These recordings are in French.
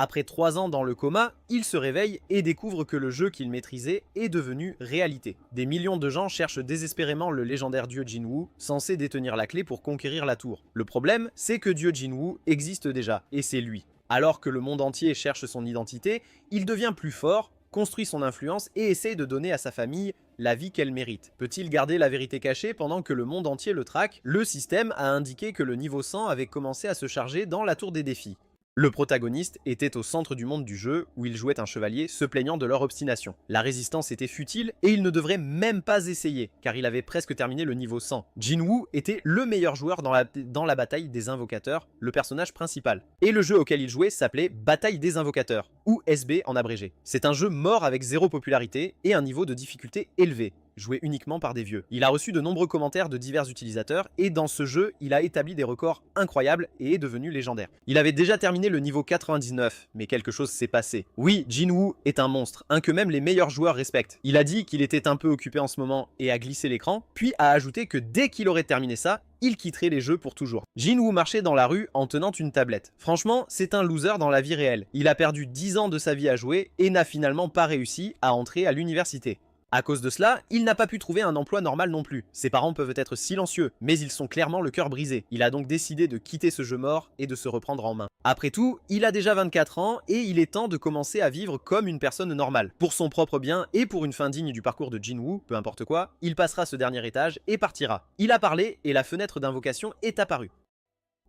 Après 3 ans dans le coma, il se réveille et découvre que le jeu qu'il maîtrisait est devenu réalité. Des millions de gens cherchent désespérément le légendaire dieu Jinwoo, censé détenir la clé pour conquérir la tour. Le problème, c'est que dieu Jinwoo existe déjà, et c'est lui. Alors que le monde entier cherche son identité, il devient plus fort, construit son influence et essaye de donner à sa famille la vie qu'elle mérite. Peut-il garder la vérité cachée pendant que le monde entier le traque? Le système a indiqué que le niveau 100 avait commencé à se charger dans la tour des défis. Le protagoniste était au centre du monde du jeu, où il jouait un chevalier se plaignant de leur obstination. La résistance était futile, et il ne devrait même pas essayer, car il avait presque terminé le niveau 100. Jinwoo était le meilleur joueur dans la bataille des invocateurs, le personnage principal. Et le jeu auquel il jouait s'appelait Bataille des invocateurs, ou SB en abrégé. C'est un jeu mort avec zéro popularité, et un niveau de difficulté élevé, joué uniquement par des vieux. Il a reçu de nombreux commentaires de divers utilisateurs, et dans ce jeu, il a établi des records incroyables et est devenu légendaire. Il avait déjà terminé le niveau 99, mais quelque chose s'est passé. Oui, Jinwoo est un monstre, un que même les meilleurs joueurs respectent. Il a dit qu'il était un peu occupé en ce moment et a glissé l'écran, puis a ajouté que dès qu'il aurait terminé ça, il quitterait les jeux pour toujours. Jinwoo marchait dans la rue en tenant une tablette. Franchement, c'est un loser dans la vie réelle. Il a perdu 10 ans de sa vie à jouer et n'a finalement pas réussi à entrer à l'université. À cause de cela, il n'a pas pu trouver un emploi normal non plus. Ses parents peuvent être silencieux, mais ils sont clairement le cœur brisé. Il a donc décidé de quitter ce jeu mort et de se reprendre en main. Après tout, il a déjà 24 ans et il est temps de commencer à vivre comme une personne normale. Pour son propre bien et pour une fin digne du parcours de Jinwoo, peu importe quoi, il passera ce dernier étage et partira. Il a parlé et la fenêtre d'invocation est apparue.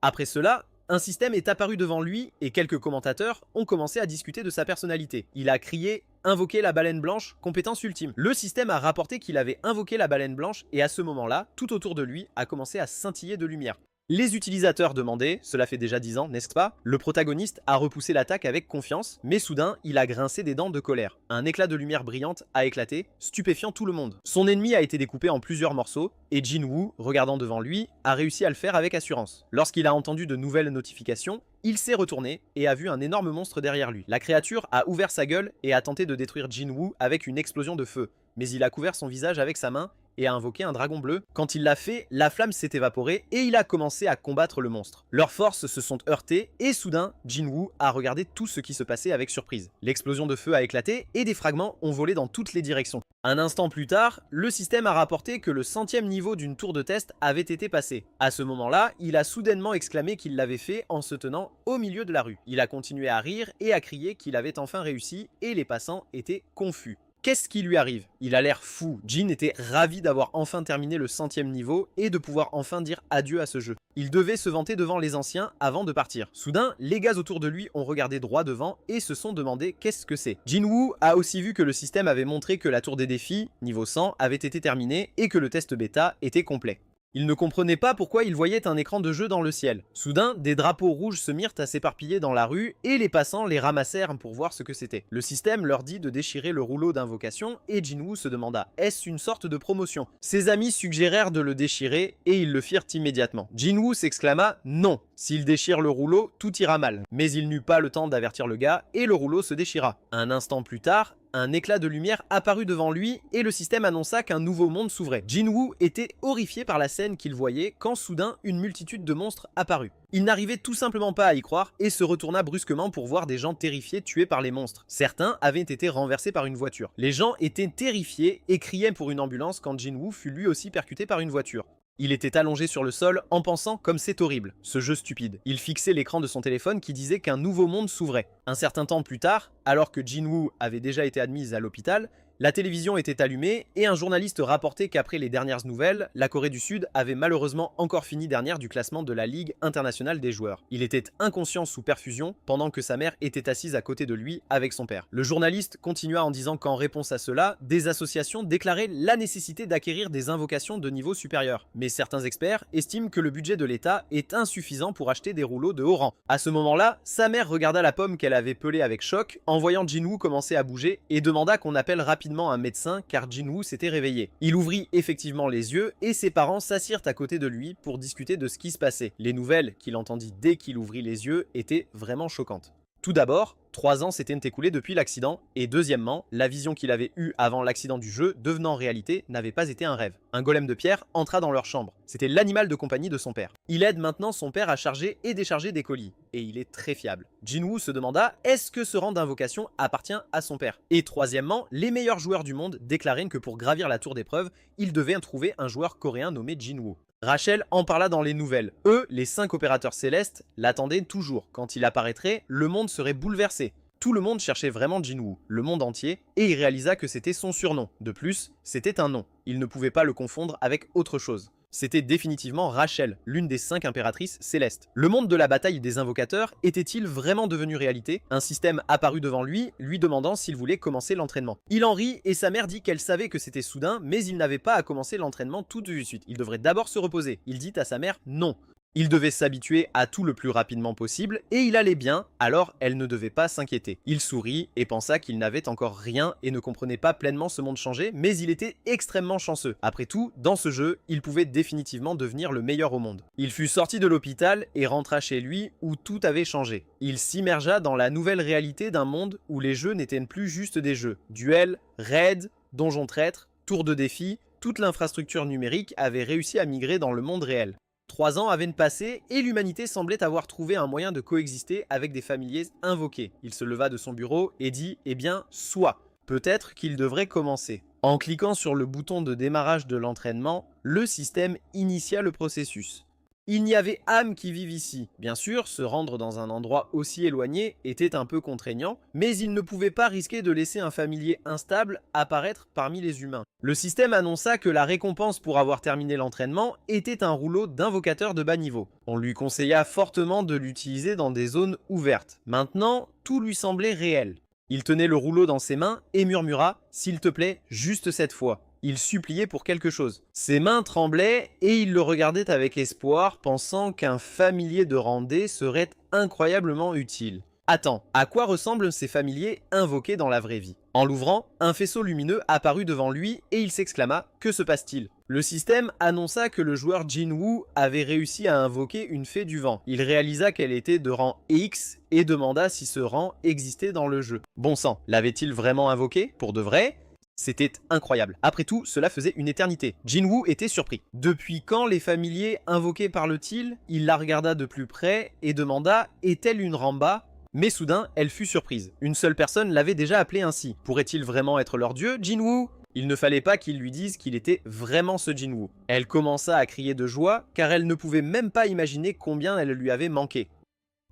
Après cela, un système est apparu devant lui et quelques commentateurs ont commencé à discuter de sa personnalité. Il a crié « Invoquer la baleine blanche, compétence ultime ». Le système a rapporté qu'il avait invoqué la baleine blanche et à ce moment-là, tout autour de lui a commencé à scintiller de lumière. Les utilisateurs demandaient, cela fait déjà 10 ans, n'est-ce pas? Le protagoniste a repoussé l'attaque avec confiance, mais soudain, il a grincé des dents de colère. Un éclat de lumière brillante a éclaté, stupéfiant tout le monde. Son ennemi a été découpé en plusieurs morceaux, et Jinwoo, regardant devant lui, a réussi à le faire avec assurance. Lorsqu'il a entendu de nouvelles notifications, il s'est retourné et a vu un énorme monstre derrière lui. La créature a ouvert sa gueule et a tenté de détruire Jinwoo avec une explosion de feu, mais il a couvert son visage avec sa main et a invoqué un dragon bleu. Quand il l'a fait, la flamme s'est évaporée et il a commencé à combattre le monstre. Leurs forces se sont heurtées et soudain, Jinwoo a regardé tout ce qui se passait avec surprise. L'explosion de feu a éclaté et des fragments ont volé dans toutes les directions. Un instant plus tard, le système a rapporté que le 100e niveau d'une tour de test avait été passé. À ce moment-là, il a soudainement exclamé qu'il l'avait fait en se tenant au milieu de la rue. Il a continué à rire et à crier qu'il avait enfin réussi et les passants étaient confus. Qu'est-ce qui lui arrive? Il a l'air fou. Jin était ravi d'avoir enfin terminé le 100e niveau et de pouvoir enfin dire adieu à ce jeu. Il devait se vanter devant les anciens avant de partir. Soudain, les gars autour de lui ont regardé droit devant et se sont demandé qu'est-ce que c'est. Jinwoo a aussi vu que le système avait montré que la tour des défis, niveau 100, avait été terminée et que le test bêta était complet. Il ne comprenait pas pourquoi il voyait un écran de jeu dans le ciel. Soudain, des drapeaux rouges se mirent à s'éparpiller dans la rue et les passants les ramassèrent pour voir ce que c'était. Le système leur dit de déchirer le rouleau d'invocation et Jinwoo se demanda « Est-ce une sorte de promotion ?» Ses amis suggérèrent de le déchirer et ils le firent immédiatement. Jinwoo s'exclama « Non !» S'il déchire le rouleau, tout ira mal. Mais il n'eut pas le temps d'avertir le gars et le rouleau se déchira. Un instant plus tard, un éclat de lumière apparut devant lui et le système annonça qu'un nouveau monde s'ouvrait. Jinwoo était horrifié par la scène qu'il voyait quand soudain une multitude de monstres apparut. Il n'arrivait tout simplement pas à y croire et se retourna brusquement pour voir des gens terrifiés tués par les monstres. Certains avaient été renversés par une voiture. Les gens étaient terrifiés et criaient pour une ambulance quand Jinwoo fut lui aussi percuté par une voiture. Il était allongé sur le sol en pensant comme c'est horrible, ce jeu stupide. Il fixait l'écran de son téléphone qui disait qu'un nouveau monde s'ouvrait. Un certain temps plus tard, alors que Jinwoo avait déjà été admise à l'hôpital, la télévision était allumée et un journaliste rapportait qu'après les dernières nouvelles, la Corée du Sud avait malheureusement encore fini dernière du classement de la Ligue internationale des joueurs. Il était inconscient sous perfusion pendant que sa mère était assise à côté de lui avec son père. Le journaliste continua en disant qu'en réponse à cela, des associations déclaraient la nécessité d'acquérir des invocations de niveau supérieur. Mais certains experts estiment que le budget de l'État est insuffisant pour acheter des rouleaux de haut rang. À ce moment-là, sa mère regarda la pomme qu'elle avait pelée avec choc en voyant Jinwoo commencer à bouger et demanda qu'on appelle rapidement un médecin car Jinwoo s'était réveillé. Il ouvrit effectivement les yeux et ses parents s'assirent à côté de lui pour discuter de ce qui se passait. Les nouvelles qu'il entendit dès qu'il ouvrit les yeux étaient vraiment choquantes. Tout d'abord, 3 ans s'étaient écoulés depuis l'accident, et deuxièmement, la vision qu'il avait eue avant l'accident du jeu devenant réalité n'avait pas été un rêve. Un golem de pierre entra dans leur chambre. C'était l'animal de compagnie de son père. Il aide maintenant son père à charger et décharger des colis, et il est très fiable. Jinwoo se demanda est-ce que ce rang d'invocation appartient à son père. Et troisièmement, les meilleurs joueurs du monde déclarèrent que pour gravir la tour d'épreuve, il devait trouver un joueur coréen nommé Jinwoo. Rachel en parla dans les nouvelles. Eux, les 5 opérateurs célestes, l'attendaient toujours. Quand il apparaîtrait, le monde serait bouleversé. Tout le monde cherchait vraiment Jinwoo, le monde entier, et il réalisa que c'était son surnom. De plus, c'était un nom. Il ne pouvait pas le confondre avec autre chose. C'était définitivement Rachel, l'une des 5 impératrices célestes. Le monde de la bataille des invocateurs était-il vraiment devenu réalité? Un système apparut devant lui, lui demandant s'il voulait commencer l'entraînement. Il en rit et sa mère dit qu'elle savait que c'était soudain, mais il n'avait pas à commencer l'entraînement tout de suite. Il devrait d'abord se reposer. Il dit à sa mère non. Il devait s'habituer à tout le plus rapidement possible, et il allait bien, alors elle ne devait pas s'inquiéter. Il sourit et pensa qu'il n'avait encore rien et ne comprenait pas pleinement ce monde changé, mais il était extrêmement chanceux. Après tout, dans ce jeu, il pouvait définitivement devenir le meilleur au monde. Il fut sorti de l'hôpital et rentra chez lui où tout avait changé. Il s'immergea dans la nouvelle réalité d'un monde où les jeux n'étaient plus juste des jeux. Duels, raids, donjons traîtres, tours de défi, toute l'infrastructure numérique avait réussi à migrer dans le monde réel. 3 ans avaient passé et l'humanité semblait avoir trouvé un moyen de coexister avec des familiers invoqués. Il se leva de son bureau et dit « Eh bien, soit. Peut-être qu'il devrait commencer. » En cliquant sur le bouton de démarrage de l'entraînement, le système initia le processus. Il n'y avait âme qui vive ici. Bien sûr, se rendre dans un endroit aussi éloigné était un peu contraignant, mais il ne pouvait pas risquer de laisser un familier instable apparaître parmi les humains. Le système annonça que la récompense pour avoir terminé l'entraînement était un rouleau d'invocateurs de bas niveau. On lui conseilla fortement de l'utiliser dans des zones ouvertes. Maintenant, tout lui semblait réel. Il tenait le rouleau dans ses mains et murmura « S'il te plaît, juste cette fois ». Il suppliait pour quelque chose. Ses mains tremblaient et il le regardait avec espoir, pensant qu'un familier de Randé serait incroyablement utile. Attends, à quoi ressemblent ces familiers invoqués dans la vraie vie? En l'ouvrant, un faisceau lumineux apparut devant lui et il s'exclama « Que se passe-t-il » Le système annonça que le joueur Jinwoo avait réussi à invoquer une fée du vent. Il réalisa qu'elle était de rang X et demanda si ce rang existait dans le jeu. Bon sang, l'avait-il vraiment invoqué? Pour de vrai? C'était incroyable. Après tout, cela faisait une éternité. Jinwoo était surpris. Depuis quand les familiers invoqués parlent-ils? Il la regarda de plus près et demanda « Est-elle une Ramba ?» Mais soudain, elle fut surprise. Une seule personne l'avait déjà appelé ainsi. Pourrait-il vraiment être leur dieu, Jinwoo? Il ne fallait pas qu'il lui dise qu'il était vraiment ce Jinwoo. Elle commença à crier de joie car elle ne pouvait même pas imaginer combien elle lui avait manqué.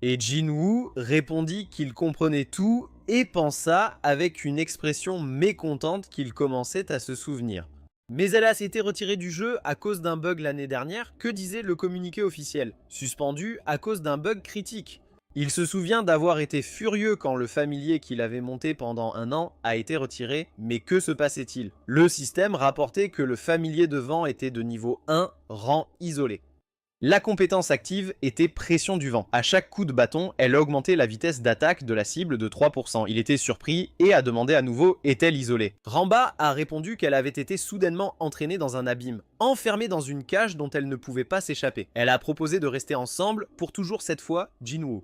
Et Jinwoo répondit qu'il comprenait tout et pensa avec une expression mécontente qu'il commençait à se souvenir. Mais elle a été retirée du jeu à cause d'un bug l'année dernière, que disait le communiqué officiel, suspendu à cause d'un bug critique. Il se souvient d'avoir été furieux quand le familier qu'il avait monté pendant 1 an a été retiré, mais que se passait-il? Le système rapportait que le familier de vent était de niveau 1, rang isolé. La compétence active était pression du vent. À chaque coup de bâton, elle augmentait la vitesse d'attaque de la cible de 3%. Il était surpris et a demandé à nouveau « Est-elle isolée ?» Ramba a répondu qu'elle avait été soudainement entraînée dans un abîme, enfermée dans une cage dont elle ne pouvait pas s'échapper. Elle a proposé de rester ensemble pour toujours cette fois Jinwoo.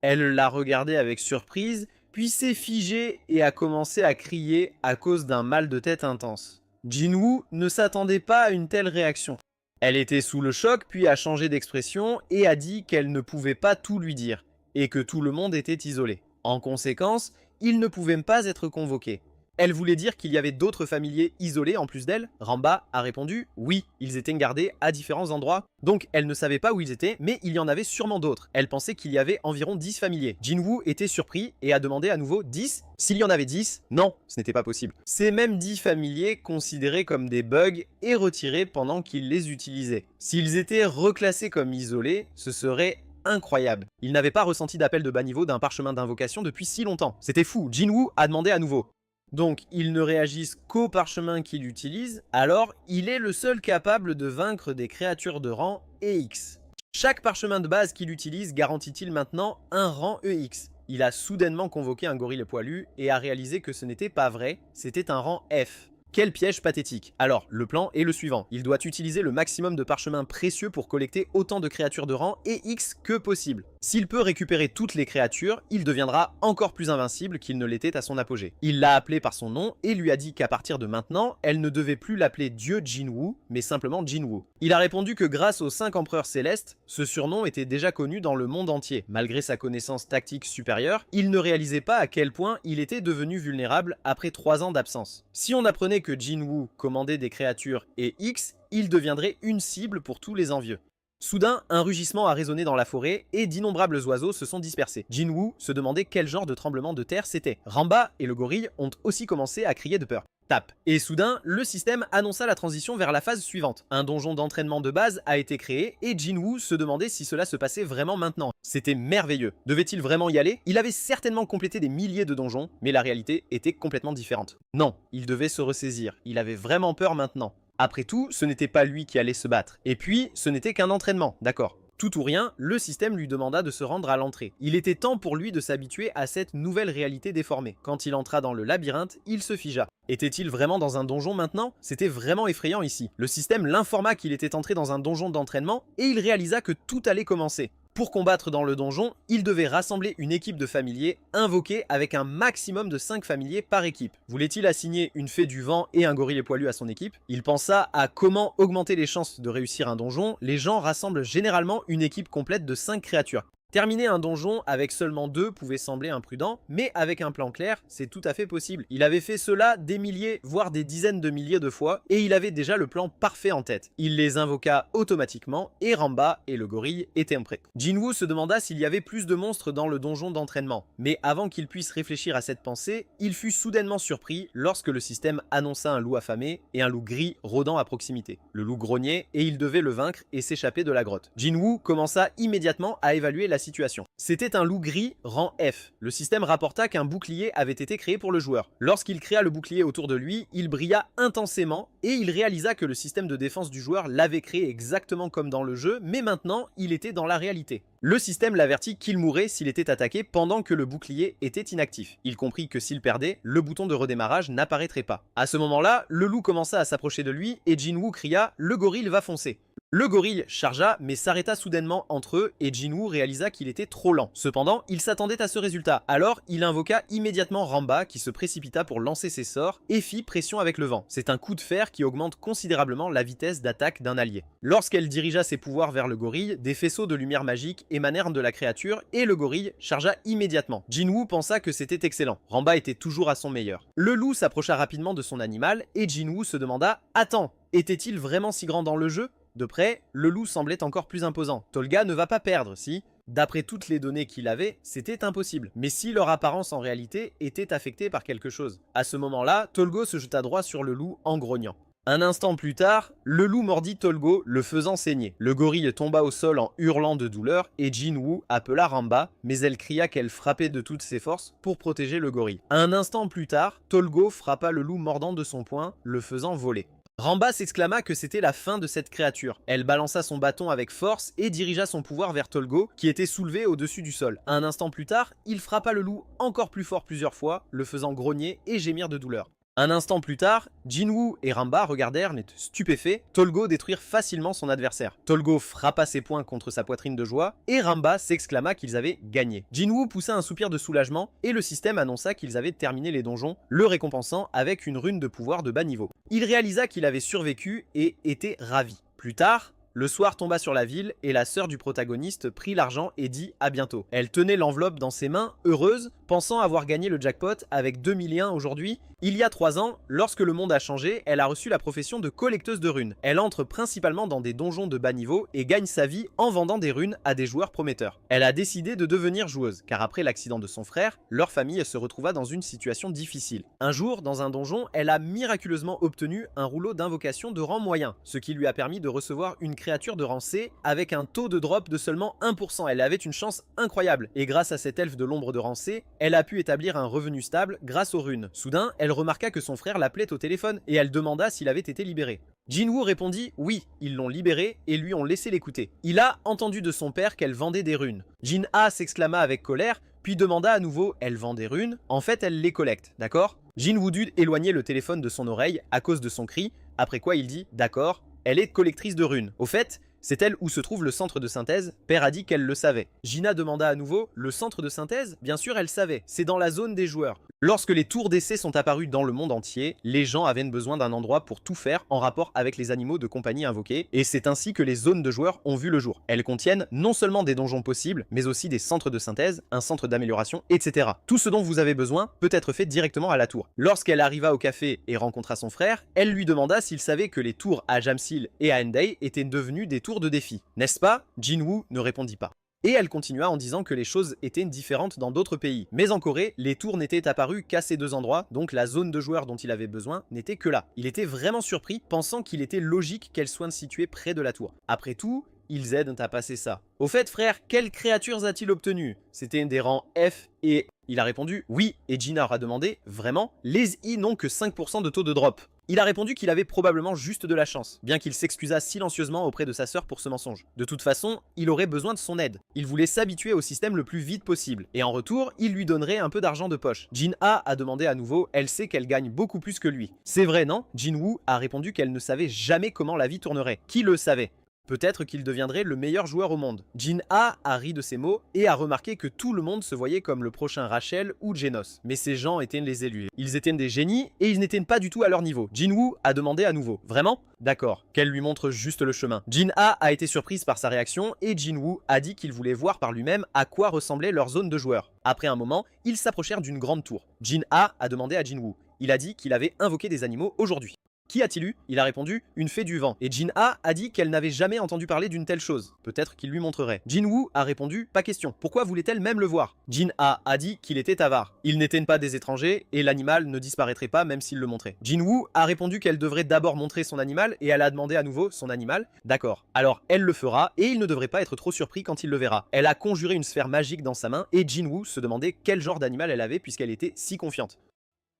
Elle l'a regardé avec surprise, puis s'est figée et a commencé à crier à cause d'un mal de tête intense. Jinwoo ne s'attendait pas à une telle réaction. Elle était sous le choc puis a changé d'expression et a dit qu'elle ne pouvait pas tout lui dire et que tout le monde était isolé. En conséquence, il ne pouvait pas être convoqué. Elle voulait dire qu'il y avait d'autres familiers isolés en plus d'elle. Ramba a répondu « Oui, ils étaient gardés à différents endroits. » Donc elle ne savait pas où ils étaient, mais il y en avait sûrement d'autres. Elle pensait qu'il y avait environ 10 familiers. Jinwoo était surpris et a demandé à nouveau 10. S'il y en avait 10, non, ce n'était pas possible. Ces mêmes 10 familiers considérés comme des bugs et retirés pendant qu'il les utilisait. S'ils étaient reclassés comme isolés, ce serait incroyable. Il n'avait pas ressenti d'appel de bas niveau d'un parchemin d'invocation depuis si longtemps. C'était fou. Jinwoo a demandé à nouveau. Donc, ils ne réagissent qu'au parchemin qu'il utilise, alors il est le seul capable de vaincre des créatures de rang EX. Chaque parchemin de base qu'il utilise garantit-il maintenant un rang EX. Il a soudainement convoqué un gorille poilu et a réalisé que ce n'était pas vrai, c'était un rang F. Quel piège pathétique. Alors, le plan est le suivant. Il doit utiliser le maximum de parchemins précieux pour collecter autant de créatures de rang EX que possible. S'il peut récupérer toutes les créatures, il deviendra encore plus invincible qu'il ne l'était à son apogée. Il l'a appelée par son nom et lui a dit qu'à partir de maintenant, elle ne devait plus l'appeler Dieu Jinwu, mais simplement Jinwu. Il a répondu que grâce aux 5 empereurs célestes, ce surnom était déjà connu dans le monde entier. Malgré sa connaissance tactique supérieure, il ne réalisait pas à quel point il était devenu vulnérable après 3 ans d'absence. Si on apprenait que Jinwu commandait des créatures et X, il deviendrait une cible pour tous les envieux. Soudain, un rugissement a résonné dans la forêt et d'innombrables oiseaux se sont dispersés. Jinwu se demandait quel genre de tremblement de terre c'était. Ramba et le gorille ont aussi commencé à crier de peur. Tape. Et soudain, le système annonça la transition vers la phase suivante. Un donjon d'entraînement de base a été créé et Jinwu se demandait si cela se passait vraiment maintenant. C'était merveilleux. Devait-il vraiment y aller? Il avait certainement complété des milliers de donjons, mais la réalité était complètement différente. Non, il devait se ressaisir. Il avait vraiment peur maintenant. Après tout, ce n'était pas lui qui allait se battre. Et puis, ce n'était qu'un entraînement, d'accord. Tout ou rien, le système lui demanda de se rendre à l'entrée. Il était temps pour lui de s'habituer à cette nouvelle réalité déformée. Quand il entra dans le labyrinthe, il se figea. Était-il vraiment dans un donjon maintenant? C'était vraiment effrayant ici. Le système l'informa qu'il était entré dans un donjon d'entraînement et il réalisa que tout allait commencer. Pour combattre dans le donjon, il devait rassembler une équipe de familiers invoqués avec un maximum de 5 familiers par équipe. Voulait-il assigner une fée du vent et un gorille poilu à son équipe? Il pensa à comment augmenter les chances de réussir un donjon. Les gens rassemblent généralement une équipe complète de 5 créatures. Terminer un donjon avec seulement 2 pouvait sembler imprudent, mais avec un plan clair, c'est tout à fait possible. Il avait fait cela des milliers, voire des dizaines de milliers de fois, et il avait déjà le plan parfait en tête. Il les invoqua automatiquement, et Ramba et le gorille étaient prêts. Jinwu se demanda s'il y avait plus de monstres dans le donjon d'entraînement, mais avant qu'il puisse réfléchir à cette pensée, il fut soudainement surpris lorsque le système annonça un loup affamé et un loup gris rôdant à proximité. Le loup grognait, et il devait le vaincre et s'échapper de la grotte. Jinwu commença immédiatement à évaluer la situation. C'était un loup gris rang F. Le système rapporta qu'un bouclier avait été créé pour le joueur. Lorsqu'il créa le bouclier autour de lui, il brilla intensément et il réalisa que le système de défense du joueur l'avait créé exactement comme dans le jeu, mais maintenant il était dans la réalité. Le système l'avertit qu'il mourrait s'il était attaqué pendant que le bouclier était inactif. Il comprit que s'il perdait, le bouton de redémarrage n'apparaîtrait pas. À ce moment-là, le loup commença à s'approcher de lui et Jinwu cria « Le gorille va foncer ». Le gorille chargea mais s'arrêta soudainement entre eux et Jinwu réalisa qu'il était trop lent. Cependant, il s'attendait à ce résultat, alors il invoqua immédiatement Ramba qui se précipita pour lancer ses sorts et fit pression avec le vent. C'est un coup de fer qui augmente considérablement la vitesse d'attaque d'un allié. Lorsqu'elle dirigea ses pouvoirs vers le gorille, des faisceaux de lumière magique émanèrent de la créature et le gorille chargea immédiatement. Jinwu pensa que c'était excellent. Ramba était toujours à son meilleur. Le loup s'approcha rapidement de son animal et Jinwu se demanda « Attends, était-il vraiment si grand dans le jeu ?» De près, le loup semblait encore plus imposant. Tolga ne va pas perdre, si? D'après toutes les données qu'il avait, c'était impossible. Mais si leur apparence en réalité était affectée par quelque chose. À ce moment-là, Tolgo se jeta droit sur le loup en grognant. Un instant plus tard, le loup mordit Tolgo, le faisant saigner. Le gorille tomba au sol en hurlant de douleur et Jinwu appela Ramba, mais elle cria qu'elle frappait de toutes ses forces pour protéger le gorille. Un instant plus tard, Tolgo frappa le loup mordant de son poing, le faisant voler. Ramba s'exclama que c'était la fin de cette créature. Elle balança son bâton avec force et dirigea son pouvoir vers Tolgo, qui était soulevé au-dessus du sol. Un instant plus tard, il frappa le loup encore plus fort plusieurs fois, le faisant grogner et gémir de douleur. Un instant plus tard, Jinwu et Ramba regardèrent, stupéfaits, Tolgo détruire facilement son adversaire. Tolgo frappa ses poings contre sa poitrine de joie, et Ramba s'exclama qu'ils avaient gagné. Jinwu poussa un soupir de soulagement, et le système annonça qu'ils avaient terminé les donjons, le récompensant avec une rune de pouvoir de bas niveau. Il réalisa qu'il avait survécu et était ravi. Plus tard, le soir tomba sur la ville et la sœur du protagoniste prit l'argent et dit à bientôt. Elle tenait l'enveloppe dans ses mains, heureuse, pensant avoir gagné le jackpot avec 2 millions aujourd'hui. Il y a 3 ans, lorsque le monde a changé, elle a reçu la profession de collecteuse de runes. Elle entre principalement dans des donjons de bas niveau et gagne sa vie en vendant des runes à des joueurs prometteurs. Elle a décidé de devenir joueuse, car après l'accident de son frère, leur famille se retrouva dans une situation difficile. Un jour, dans un donjon, elle a miraculeusement obtenu un rouleau d'invocation de rang moyen, ce qui lui a permis de recevoir une créature de rang C avec un taux de drop de seulement 1%. Elle avait une chance incroyable, et grâce à cet elfe de l'ombre de rang C, elle a pu établir un revenu stable grâce aux runes. Soudain, elle remarqua que son frère l'appelait au téléphone et elle demanda s'il avait été libéré. Jinwu répondit oui, ils l'ont libéré et lui ont laissé l'écouter. Il a entendu de son père qu'elle vendait des runes. Jin-A s'exclama avec colère, puis demanda à nouveau « Elle vend des runes ?» En fait, elle les collecte, d'accord? Jinwu dut éloigner le téléphone de son oreille à cause de son cri, après quoi il dit « D'accord, elle est collectrice de runes. Au fait, C'est elle où se trouve le centre de synthèse. Père a dit qu'elle le savait. Gina demanda à nouveau, le centre de synthèse? Bien sûr, elle savait. C'est dans la zone des joueurs. Lorsque les tours d'essai sont apparues dans le monde entier, les gens avaient besoin d'un endroit pour tout faire en rapport avec les animaux de compagnie invoqués, et c'est ainsi que les zones de joueurs ont vu le jour. Elles contiennent non seulement des donjons possibles, mais aussi des centres de synthèse, un centre d'amélioration, etc. Tout ce dont vous avez besoin peut être fait directement à la tour. Lorsqu'elle arriva au café et rencontra son frère, elle lui demanda s'il savait que les tours à Jamsil et à Hendaye étaient devenues des tours de défi. N'est-ce pas? Jinwoo ne répondit pas. Et elle continua en disant que les choses étaient différentes dans d'autres pays. Mais en Corée, les tours n'étaient apparus qu'à ces deux endroits, donc la zone de joueurs dont il avait besoin n'était que là. Il était vraiment surpris, pensant qu'il était logique qu'elle soit située près de la tour. Après tout, ils aident à passer ça. Au fait, frère, quelles créatures a-t-il obtenues? C'était des rangs F et... Il a répondu oui, et Gina aura demandé, vraiment? Les I n'ont que 5% de taux de drop. Il a répondu qu'il avait probablement juste de la chance, bien qu'il s'excusa silencieusement auprès de sa sœur pour ce mensonge. De toute façon, il aurait besoin de son aide. Il voulait s'habituer au système le plus vite possible, et en retour, il lui donnerait un peu d'argent de poche. Jin-A a demandé à nouveau, elle sait qu'elle gagne beaucoup plus que lui. C'est vrai, non? Jin-Woo a répondu qu'elle ne savait jamais comment la vie tournerait. Qui le savait? Peut-être qu'il deviendrait le meilleur joueur au monde. Jin-A a ri de ces mots et a remarqué que tout le monde se voyait comme le prochain Rachel ou Genos. Mais ces gens étaient les élus. Ils étaient des génies et ils n'étaient pas du tout à leur niveau. Jin-Woo a demandé à nouveau. Vraiment? D'accord. Qu'elle lui montre juste le chemin. Jin-A a été surprise par sa réaction et Jin-Woo a dit qu'il voulait voir par lui-même à quoi ressemblait leur zone de joueurs. Après un moment, ils s'approchèrent d'une grande tour. Jin-A a demandé à Jin-Woo. Il a dit qu'il avait invoqué des animaux aujourd'hui. Qui a-t-il eu? Il a répondu, une fée du vent. Et Jin-A a dit qu'elle n'avait jamais entendu parler d'une telle chose. Peut-être qu'il lui montrerait. Jin-Woo a répondu, pas question. Pourquoi voulait-elle même le voir? Jin-A a dit qu'il était avare. Ils n'étaient pas des étrangers et l'animal ne disparaîtrait pas même s'il le montrait. Jin-Woo a répondu qu'elle devrait d'abord montrer son animal et elle a demandé à nouveau son animal. D'accord. Alors elle le fera et il ne devrait pas être trop surpris quand il le verra. Elle a conjuré une sphère magique dans sa main et Jin-Woo se demandait quel genre d'animal elle avait puisqu'elle était si confiante.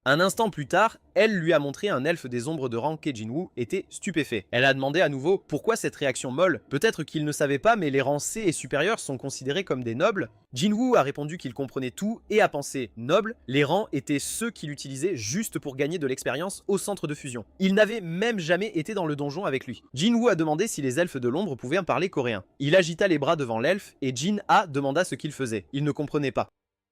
Un instant plus tard, elle lui a montré un elfe des ombres de rang et Jin-Woo était stupéfait. Elle a demandé à nouveau pourquoi cette réaction molle. Peut-être qu'il ne savait pas mais les rangs C et supérieurs sont considérés comme des nobles. Jin-Woo a répondu qu'il comprenait tout et a pensé noble, les rangs étaient ceux qu'il utilisait juste pour gagner de l'expérience au centre de fusion. Il n'avait même jamais été dans le donjon avec lui. Jin-Woo a demandé si les elfes de l'ombre pouvaient parler coréen. Il agita les bras devant l'elfe et Jin-A demanda ce qu'il faisait. Il ne comprenait pas.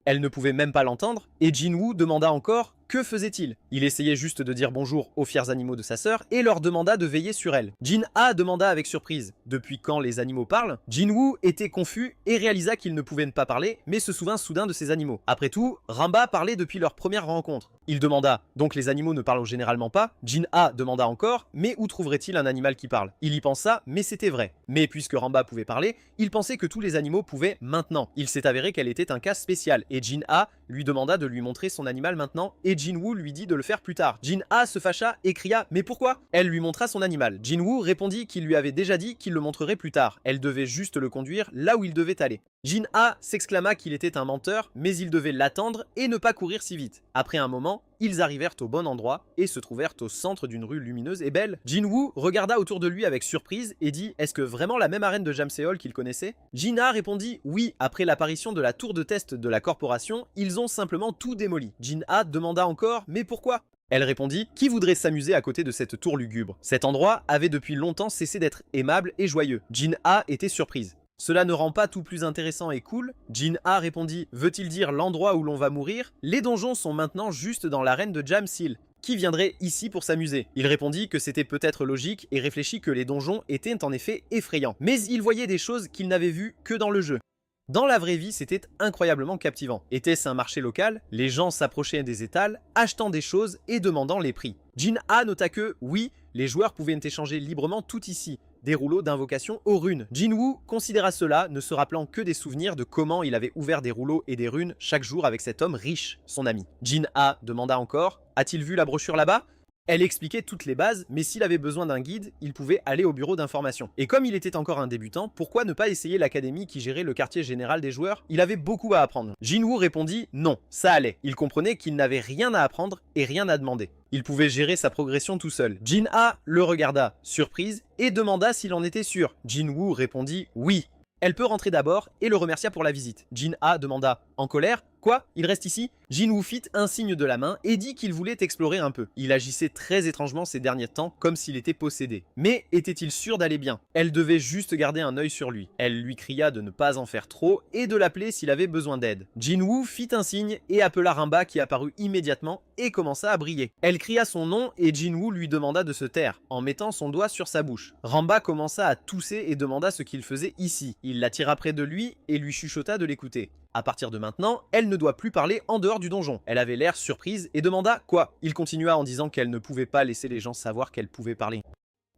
Elle ne pouvait même pas l'entendre, et Jin-Woo demanda encore que faisait-il. Il essayait juste de dire bonjour aux fiers animaux de sa sœur et leur demanda de veiller sur elle. Jin-A demanda avec surprise depuis quand les animaux parlent. Jin-Woo était confus et réalisa qu'il ne pouvait pas parler, mais se souvint soudain de ces animaux. Après tout, Ramba parlait depuis leur première rencontre. Il demanda, donc les animaux ne parlent généralement pas? Jin-A demanda encore, mais où trouverait-il un animal qui parle? Il y pensa, mais c'était vrai. Mais puisque Ramba pouvait parler, il pensait que tous les animaux pouvaient maintenant. Il s'est avéré qu'elle était un cas spécial, et Jin-A lui demanda de lui montrer son animal maintenant, et Jin-Woo lui dit de le faire plus tard. Jin-A se fâcha et cria « Mais pourquoi ?» Elle lui montra son animal. Jin-Woo répondit qu'il lui avait déjà dit qu'il le montrerait plus tard. Elle devait juste le conduire là où il devait aller. Jin-A s'exclama qu'il était un menteur, mais il devait l'attendre et ne pas courir si vite. Après un moment, ils arrivèrent au bon endroit et se trouvèrent au centre d'une rue lumineuse et belle. Jin-Woo regarda autour de lui avec surprise et dit « Est-ce que vraiment la même arène de Jamseol qu'il connaissait ?» Jin-A répondit « Oui, après l'apparition de la tour de test de la corporation, ils ont simplement tout démoli. » Jin-A demanda encore « Mais pourquoi ?» Elle répondit « Qui voudrait s'amuser à côté de cette tour lugubre ?» Cet endroit avait depuis longtemps cessé d'être aimable et joyeux. Jin-A était surprise. Cela ne rend pas tout plus intéressant et cool? Jin-A répondit « Veut-il dire l'endroit où l'on va mourir? Les donjons sont maintenant juste dans l'arène de Jamsil. Qui viendrait ici pour s'amuser ?» Il répondit que c'était peut-être logique et réfléchit que les donjons étaient en effet effrayants. Mais il voyait des choses qu'il n'avait vues que dans le jeu. Dans la vraie vie, c'était incroyablement captivant. Était-ce un marché local? Les gens s'approchaient des étals, achetant des choses et demandant les prix. Jin-A nota que, oui, les joueurs pouvaient échanger librement tout ici, des rouleaux d'invocation aux runes. Jin-Woo considéra cela, ne se rappelant que des souvenirs de comment il avait ouvert des rouleaux et des runes chaque jour avec cet homme riche, son ami. Jin-A demanda encore, a-t-il vu la brochure là-bas? Elle expliquait toutes les bases, mais s'il avait besoin d'un guide, il pouvait aller au bureau d'information. Et comme il était encore un débutant, pourquoi ne pas essayer l'académie qui gérait le quartier général des joueurs? Il avait beaucoup à apprendre. Jin-Woo répondit non, ça allait. Il comprenait qu'il n'avait rien à apprendre et rien à demander. Il pouvait gérer sa progression tout seul. Jin-A le regarda, surprise, et demanda s'il en était sûr. Jin-Woo répondit oui. Elle peut rentrer d'abord et le remercia pour la visite. Jin-A demanda « En colère, quoi? Il reste ici? Jinwoo fit un signe de la main et dit qu'il voulait explorer un peu. Il agissait très étrangement ces derniers temps, comme s'il était possédé. Mais était-il sûr d'aller bien? Elle devait juste garder un œil sur lui. Elle lui cria de ne pas en faire trop et de l'appeler s'il avait besoin d'aide. Jinwoo fit un signe et appela Ramba qui apparut immédiatement et commença à briller. Elle cria son nom et Jinwoo lui demanda de se taire, en mettant son doigt sur sa bouche. Ramba commença à tousser et demanda ce qu'il faisait ici. Il l'attira près de lui et lui chuchota de l'écouter. À partir de maintenant, elle ne doit plus parler en dehors du donjon. Elle avait l'air surprise et demanda quoi. Il continua en disant qu'elle ne pouvait pas laisser les gens savoir qu'elle pouvait parler.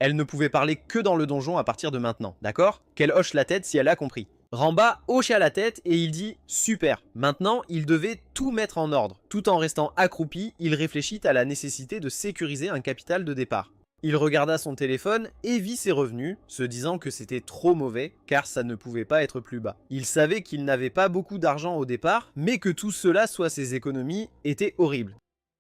Elle ne pouvait parler que dans le donjon à partir de maintenant, d'accord? Qu'elle hoche la tête si elle a compris. Ramba hocha la tête et il dit « Super ». Maintenant, il devait tout mettre en ordre. Tout en restant accroupi, il réfléchit à la nécessité de sécuriser un capital de départ. Il regarda son téléphone et vit ses revenus, se disant que c'était trop mauvais, car ça ne pouvait pas être plus bas. Il savait qu'il n'avait pas beaucoup d'argent au départ, mais que tout cela soit ses économies était horrible.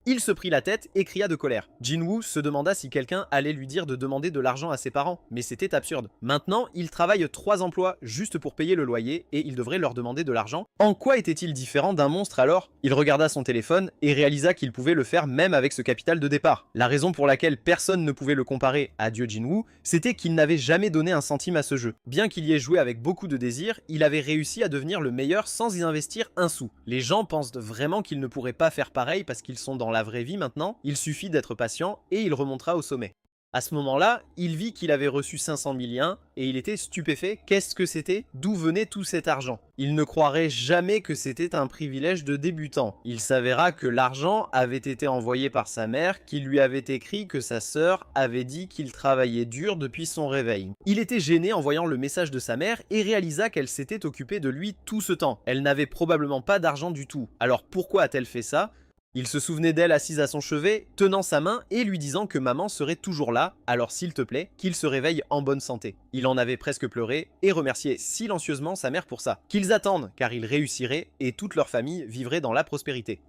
Il se prit la tête et cria de colère. Jinwoo se demanda si quelqu'un allait lui dire de demander de l'argent à ses parents, mais c'était absurde. Maintenant, il travaille 3 emplois juste pour payer le loyer et il devrait leur demander de l'argent. En quoi était-il différent d'un monstre alors? Il regarda son téléphone et réalisa qu'il pouvait le faire même avec ce capital de départ. La raison pour laquelle personne ne pouvait le comparer à Dieu Jinwoo, c'était qu'il n'avait jamais donné un centime à ce jeu. Bien qu'il y ait joué avec beaucoup de désir, il avait réussi à devenir le meilleur sans y investir un sou. Les gens pensent vraiment qu'il ne pourrait pas faire pareil parce qu'ils sont dans la vraie vie maintenant, il suffit d'être patient et il remontera au sommet. À ce moment-là, il vit qu'il avait reçu 500 000 yens et il était stupéfait. Qu'est-ce que c'était? D'où venait tout cet argent? Il ne croirait jamais que c'était un privilège de débutant. Il s'avéra que l'argent avait été envoyé par sa mère qui lui avait écrit que sa sœur avait dit qu'il travaillait dur depuis son réveil. Il était gêné en voyant le message de sa mère et réalisa qu'elle s'était occupée de lui tout ce temps. Elle n'avait probablement pas d'argent du tout. Alors pourquoi a-t-elle fait ça? Il se souvenait d'elle assise à son chevet, tenant sa main et lui disant que maman serait toujours là, alors s'il te plaît, qu'il se réveille en bonne santé. Il en avait presque pleuré et remerciait silencieusement sa mère pour ça. Qu'ils attendent, car ils réussiraient et toute leur famille vivrait dans la prospérité.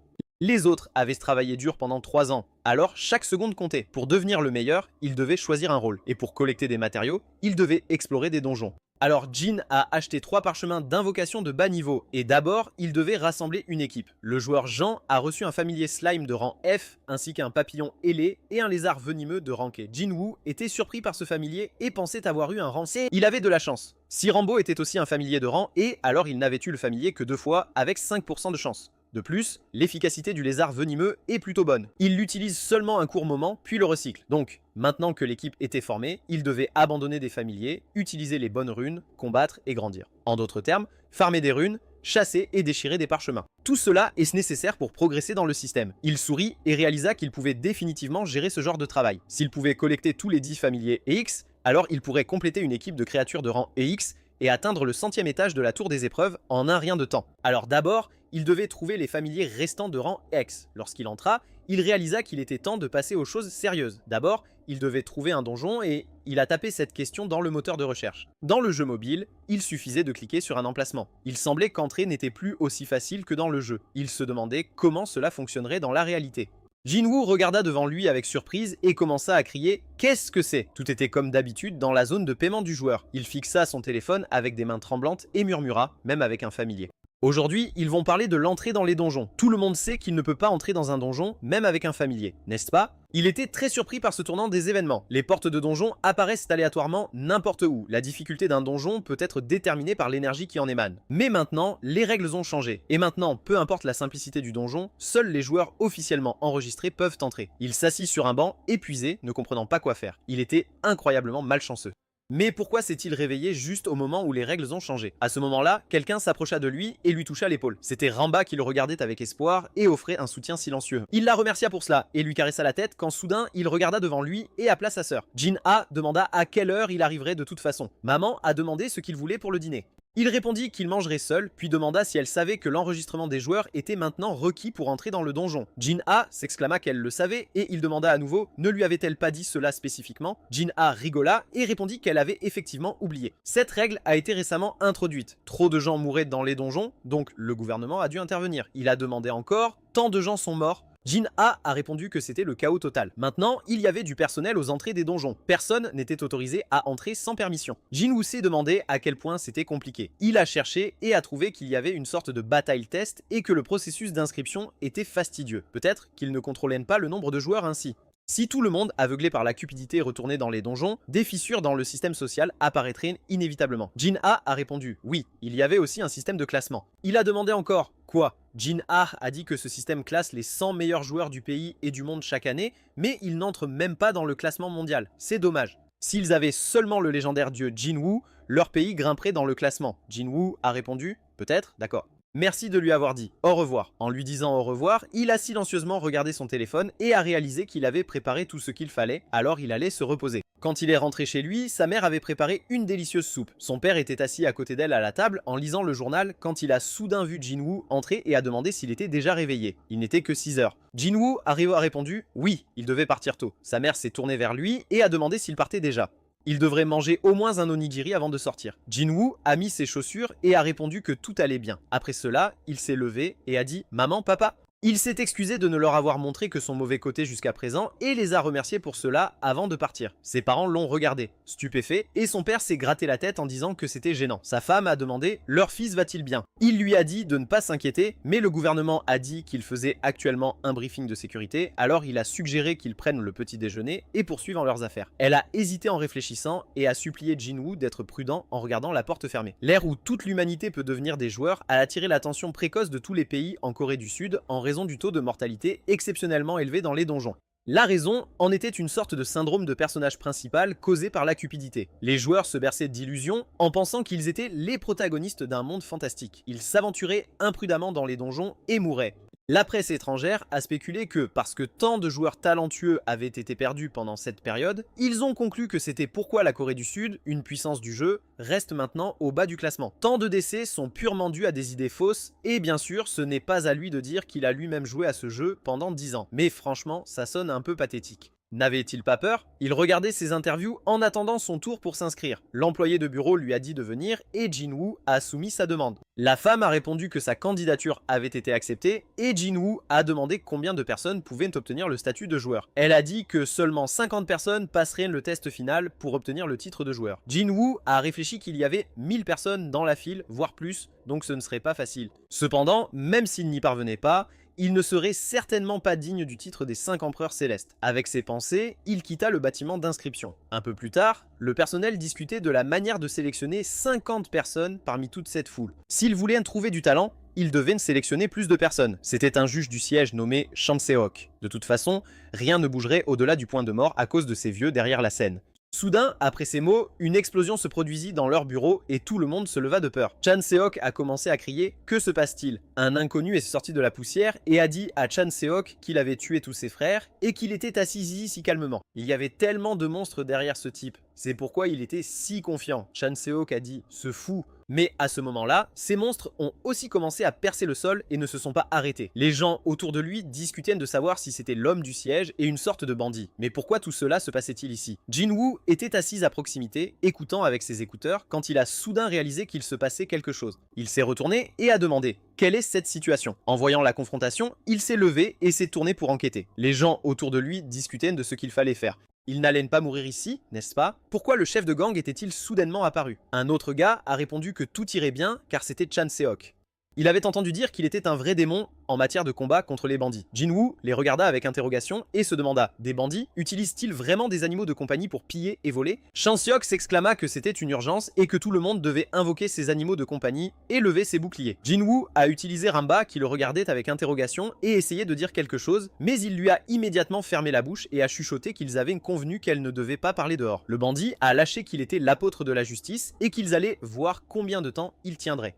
Les autres avaient travaillé dur pendant 3 ans, alors chaque seconde comptait. Pour devenir le meilleur, il devait choisir un rôle, et pour collecter des matériaux, il devait explorer des donjons. Alors Jin a acheté 3 parchemins d'invocation de bas niveau, et d'abord, il devait rassembler une équipe. Le joueur Jean a reçu un familier slime de rang F, ainsi qu'un papillon ailé et un lézard venimeux de rang K. Jinwoo était surpris par ce familier et pensait avoir eu un rang C. Il avait de la chance. Si Rambo était aussi un familier de rang E, alors il n'avait eu le familier que 2 fois, avec 5% de chance. De plus, l'efficacité du lézard venimeux est plutôt bonne. Il l'utilise seulement un court moment, puis le recycle. Donc, maintenant que l'équipe était formée, il devait abandonner des familiers, utiliser les bonnes runes, combattre et grandir. En d'autres termes, farmer des runes, chasser et déchirer des parchemins. Tout cela est nécessaire pour progresser dans le système. Il sourit et réalisa qu'il pouvait définitivement gérer ce genre de travail. S'il pouvait collecter tous les 10 familiers EX, alors il pourrait compléter une équipe de créatures de rang EX et atteindre le 100e étage de la tour des épreuves en un rien de temps. Alors d'abord, il devait trouver les familiers restants de rang X. Lorsqu'il entra, il réalisa qu'il était temps de passer aux choses sérieuses. D'abord, il devait trouver un donjon et il a tapé cette question dans le moteur de recherche. Dans le jeu mobile, il suffisait de cliquer sur un emplacement. Il semblait qu'entrer n'était plus aussi facile que dans le jeu. Il se demandait comment cela fonctionnerait dans la réalité. Jinwoo regarda devant lui avec surprise et commença à crier « Qu'est-ce que c'est ?» Tout était comme d'habitude dans la zone de paiement du joueur. Il fixa son téléphone avec des mains tremblantes et murmura, même avec un familier. Aujourd'hui, ils vont parler de l'entrée dans les donjons. Tout le monde sait qu'il ne peut pas entrer dans un donjon, même avec un familier, n'est-ce pas? Il était très surpris par ce tournant des événements. Les portes de donjon apparaissent aléatoirement n'importe où. La difficulté d'un donjon peut être déterminée par l'énergie qui en émane. Mais maintenant, les règles ont changé. Et maintenant, peu importe la simplicité du donjon, seuls les joueurs officiellement enregistrés peuvent entrer. Il s'assit sur un banc, épuisé, ne comprenant pas quoi faire. Il était incroyablement malchanceux. Mais pourquoi s'est-il réveillé juste au moment où les règles ont changé? À ce moment-là, quelqu'un s'approcha de lui et lui toucha l'épaule. C'était Ramba qui le regardait avec espoir et offrait un soutien silencieux. Il la remercia pour cela et lui caressa la tête quand soudain il regarda devant lui et appela sa sœur. Jin-A demanda à quelle heure il arriverait de toute façon. Maman a demandé ce qu'il voulait pour le dîner. Il répondit qu'il mangerait seul, puis demanda si elle savait que l'enregistrement des joueurs était maintenant requis pour entrer dans le donjon. Jin-A s'exclama qu'elle le savait, et il demanda à nouveau ne lui avait-elle pas dit cela spécifiquement. Jin-A rigola et répondit qu'elle avait effectivement oublié. Cette règle a été récemment introduite. Trop de gens mouraient dans les donjons, donc le gouvernement a dû intervenir. Il a demandé encore, tant de gens sont morts, Jin-A a répondu que c'était le chaos total. Maintenant, il y avait du personnel aux entrées des donjons. Personne n'était autorisé à entrer sans permission. Jinwoo s'est demandé à quel point c'était compliqué. Il a cherché et a trouvé qu'il y avait une sorte de bataille test et que le processus d'inscription était fastidieux. Peut-être qu'il ne contrôlait pas le nombre de joueurs ainsi. Si tout le monde, aveuglé par la cupidité, retournait dans les donjons, des fissures dans le système social apparaîtraient inévitablement. Jin-A a répondu oui, il y avait aussi un système de classement. Il a demandé encore quoi? Jin-A a dit que ce système classe les 100 meilleurs joueurs du pays et du monde chaque année, mais il n'entre même pas dans le classement mondial. C'est dommage. S'ils avaient seulement le légendaire dieu Jinwoo, leur pays grimperait dans le classement. Jinwoo a répondu peut-être, d'accord. Merci de lui avoir dit au revoir. En lui disant au revoir, il a silencieusement regardé son téléphone et a réalisé qu'il avait préparé tout ce qu'il fallait, alors il allait se reposer. Quand il est rentré chez lui, sa mère avait préparé une délicieuse soupe. Son père était assis à côté d'elle à la table en lisant le journal quand il a soudain vu Jinwoo entrer et a demandé s'il était déjà réveillé. Il n'était que 6 heures. Jinwoo a répondu oui, il devait partir tôt. Sa mère s'est tournée vers lui et a demandé s'il partait déjà. Il devrait manger au moins un onigiri avant de sortir. Jinwoo a mis ses chaussures et a répondu que tout allait bien. Après cela, il s'est levé et a dit « Maman, papa ?» Il s'est excusé de ne leur avoir montré que son mauvais côté jusqu'à présent et les a remerciés pour cela avant de partir. Ses parents l'ont regardé, stupéfait, et son père s'est gratté la tête en disant que c'était gênant. Sa femme a demandé « Leur fils va-t-il bien ?» Il lui a dit de ne pas s'inquiéter, mais le gouvernement a dit qu'il faisait actuellement un briefing de sécurité, alors il a suggéré qu'ils prennent le petit déjeuner et poursuivent leurs affaires. Elle a hésité en réfléchissant et a supplié Jinwoo d'être prudent en regardant la porte fermée. L'ère où toute l'humanité peut devenir des joueurs a attiré l'attention précoce de tous les pays en Corée du Sud en raison du taux de mortalité exceptionnellement élevé dans les donjons. La raison en était une sorte de syndrome de personnage principal causé par la cupidité. Les joueurs se berçaient d'illusions en pensant qu'ils étaient les protagonistes d'un monde fantastique. Ils s'aventuraient imprudemment dans les donjons et mouraient. La presse étrangère a spéculé que, parce que tant de joueurs talentueux avaient été perdus pendant cette période, ils ont conclu que c'était pourquoi la Corée du Sud, une puissance du jeu, reste maintenant au bas du classement. Tant de décès sont purement dus à des idées fausses, et bien sûr, ce n'est pas à lui de dire qu'il a lui-même joué à ce jeu pendant 10 ans. Mais franchement, ça sonne un peu pathétique. N'avait-il pas peur? Il regardait ses interviews en attendant son tour pour s'inscrire. L'employé de bureau lui a dit de venir et Jinwoo a soumis sa demande. La femme a répondu que sa candidature avait été acceptée et Jinwoo a demandé combien de personnes pouvaient obtenir le statut de joueur. Elle a dit que seulement 50 personnes passeraient le test final pour obtenir le titre de joueur. Jinwoo a réfléchi qu'il y avait 1000 personnes dans la file, voire plus, donc ce ne serait pas facile. Cependant, même s'il n'y parvenait pas, il ne serait certainement pas digne du titre des 5 empereurs célestes. Avec ces pensées, il quitta le bâtiment d'inscription. Un peu plus tard, le personnel discutait de la manière de sélectionner 50 personnes parmi toute cette foule. S'il voulait trouver du talent, il devait sélectionner plus de personnes. C'était un juge du siège nommé Chanseok. De toute façon, rien ne bougerait au-delà du point de mort à cause de ces vieux derrière la scène. Soudain, après ces mots, une explosion se produisit dans leur bureau et tout le monde se leva de peur. Chan Seok a commencé à crier « Que se passe-t-il » Un inconnu est sorti de la poussière et a dit à Chan Seok qu'il avait tué tous ses frères et qu'il était assis ici calmement. Il y avait tellement de monstres derrière ce type. C'est pourquoi il était si confiant. Chan Seok a dit « Ce fou ». Mais à ce moment-là, ces monstres ont aussi commencé à percer le sol et ne se sont pas arrêtés. Les gens autour de lui discutaient de savoir si c'était l'homme du siège et une sorte de bandit. Mais pourquoi tout cela se passait-il ici? Jinwoo était assise à proximité, écoutant avec ses écouteurs, quand il a soudain réalisé qu'il se passait quelque chose. Il s'est retourné et a demandé « Quelle est cette situation ?» En voyant la confrontation, il s'est levé et s'est tourné pour enquêter. Les gens autour de lui discutaient de ce qu'il fallait faire. Il n'allait pas mourir ici, n'est-ce pas? Pourquoi le chef de gang était-il soudainement apparu? Un autre gars a répondu que tout irait bien car c'était Chan Seok. Il avait entendu dire qu'il était un vrai démon en matière de combat contre les bandits. Jinwoo les regarda avec interrogation et se demanda « Des bandits utilisent-ils vraiment des animaux de compagnie pour piller et voler ?» Chanseok s'exclama que c'était une urgence et que tout le monde devait invoquer ces animaux de compagnie et lever ses boucliers. Jinwoo a utilisé Ramba qui le regardait avec interrogation et essayait de dire quelque chose, mais il lui a immédiatement fermé la bouche et a chuchoté qu'ils avaient convenu qu'elle ne devait pas parler dehors. Le bandit a lâché qu'il était l'apôtre de la justice et qu'ils allaient voir combien de temps il tiendrait.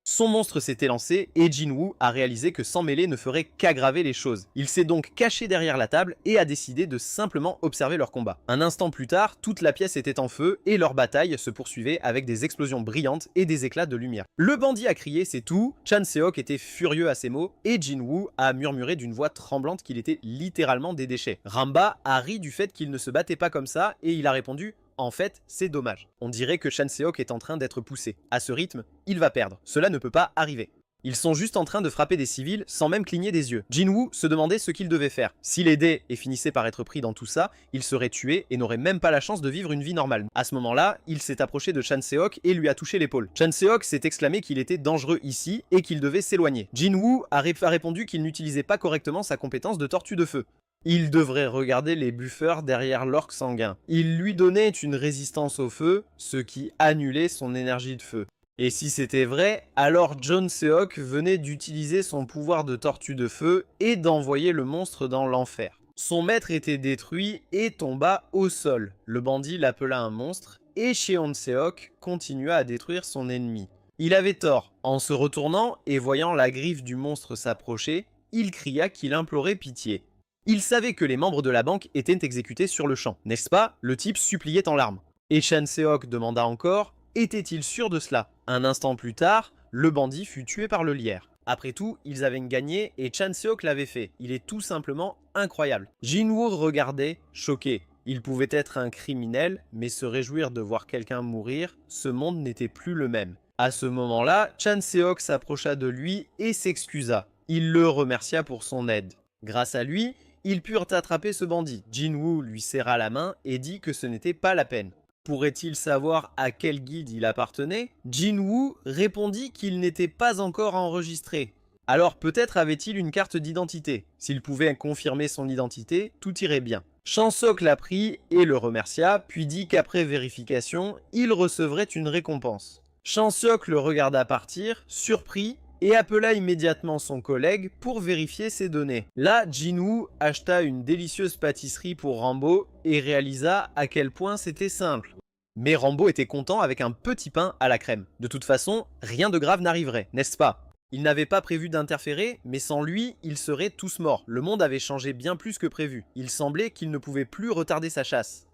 Son monstre s'est élancé et Jinwoo a réalisé que s'en mêler ne ferait qu'aggraver les choses. Il s'est donc caché derrière la table et a décidé de simplement observer leur combat. Un instant plus tard, toute la pièce était en feu et leur bataille se poursuivait avec des explosions brillantes et des éclats de lumière. Le bandit a crié, c'est tout, Chan Seok était furieux à ces mots et Jinwoo a murmuré d'une voix tremblante qu'il était littéralement des déchets. Ramba a ri du fait qu'il ne se battait pas comme ça et il a répondu en fait, c'est dommage. On dirait que Chan Seok est en train d'être poussé. À ce rythme, il va perdre. Cela ne peut pas arriver. Ils sont juste en train de frapper des civils sans même cligner des yeux. Jinwoo se demandait ce qu'il devait faire. S'il aidait et finissait par être pris dans tout ça, il serait tué et n'aurait même pas la chance de vivre une vie normale. À ce moment-là, il s'est approché de Chan Seok et lui a touché l'épaule. Chan Seok s'est exclamé qu'il était dangereux ici et qu'il devait s'éloigner. Jinwoo a répondu qu'il n'utilisait pas correctement sa compétence de tortue de feu. Il devrait regarder les buffers derrière l'orque sanguin. Il lui donnait une résistance au feu, ce qui annulait son énergie de feu. Et si c'était vrai, alors Jon Seok venait d'utiliser son pouvoir de tortue de feu et d'envoyer le monstre dans l'enfer. Son maître était détruit et tomba au sol. Le bandit l'appela un monstre et Cheon Seok continua à détruire son ennemi. Il avait tort. En se retournant et voyant la griffe du monstre s'approcher, il cria qu'il implorait pitié. Il savait que les membres de la banque étaient exécutés sur le champ, n'est-ce pas? Le type suppliait en larmes. Et Chan Seok demanda encore, était-il sûr de cela? Un instant plus tard, le bandit fut tué par le lierre. Après tout, ils avaient gagné et Chan Seok l'avait fait. Il est tout simplement incroyable. Jinwoo regardait, choqué. Il pouvait être un criminel, mais se réjouir de voir quelqu'un mourir, ce monde n'était plus le même. À ce moment-là, Chan Seok s'approcha de lui et s'excusa. Il le remercia pour son aide. Grâce à lui, ils purent attraper ce bandit. Jinwoo lui serra la main et dit que ce n'était pas la peine. Pourrait-il savoir à quel guilde il appartenait? Jinwoo répondit qu'il n'était pas encore enregistré. Alors peut-être avait-il une carte d'identité. S'il pouvait confirmer son identité, tout irait bien. Chan Seok la prit et le remercia, puis dit qu'après vérification, il recevrait une récompense. Chan Seok le regarda partir, surpris, et appela immédiatement son collègue pour vérifier ses données. Là, Jinwoo acheta une délicieuse pâtisserie pour Rambo et réalisa à quel point c'était simple. Mais Rambo était content avec un petit pain à la crème. De toute façon, rien de grave n'arriverait, n'est-ce pas? Il n'avait pas prévu d'interférer, mais sans lui, ils seraient tous morts. Le monde avait changé bien plus que prévu. Il semblait qu'il ne pouvait plus retarder sa chasse.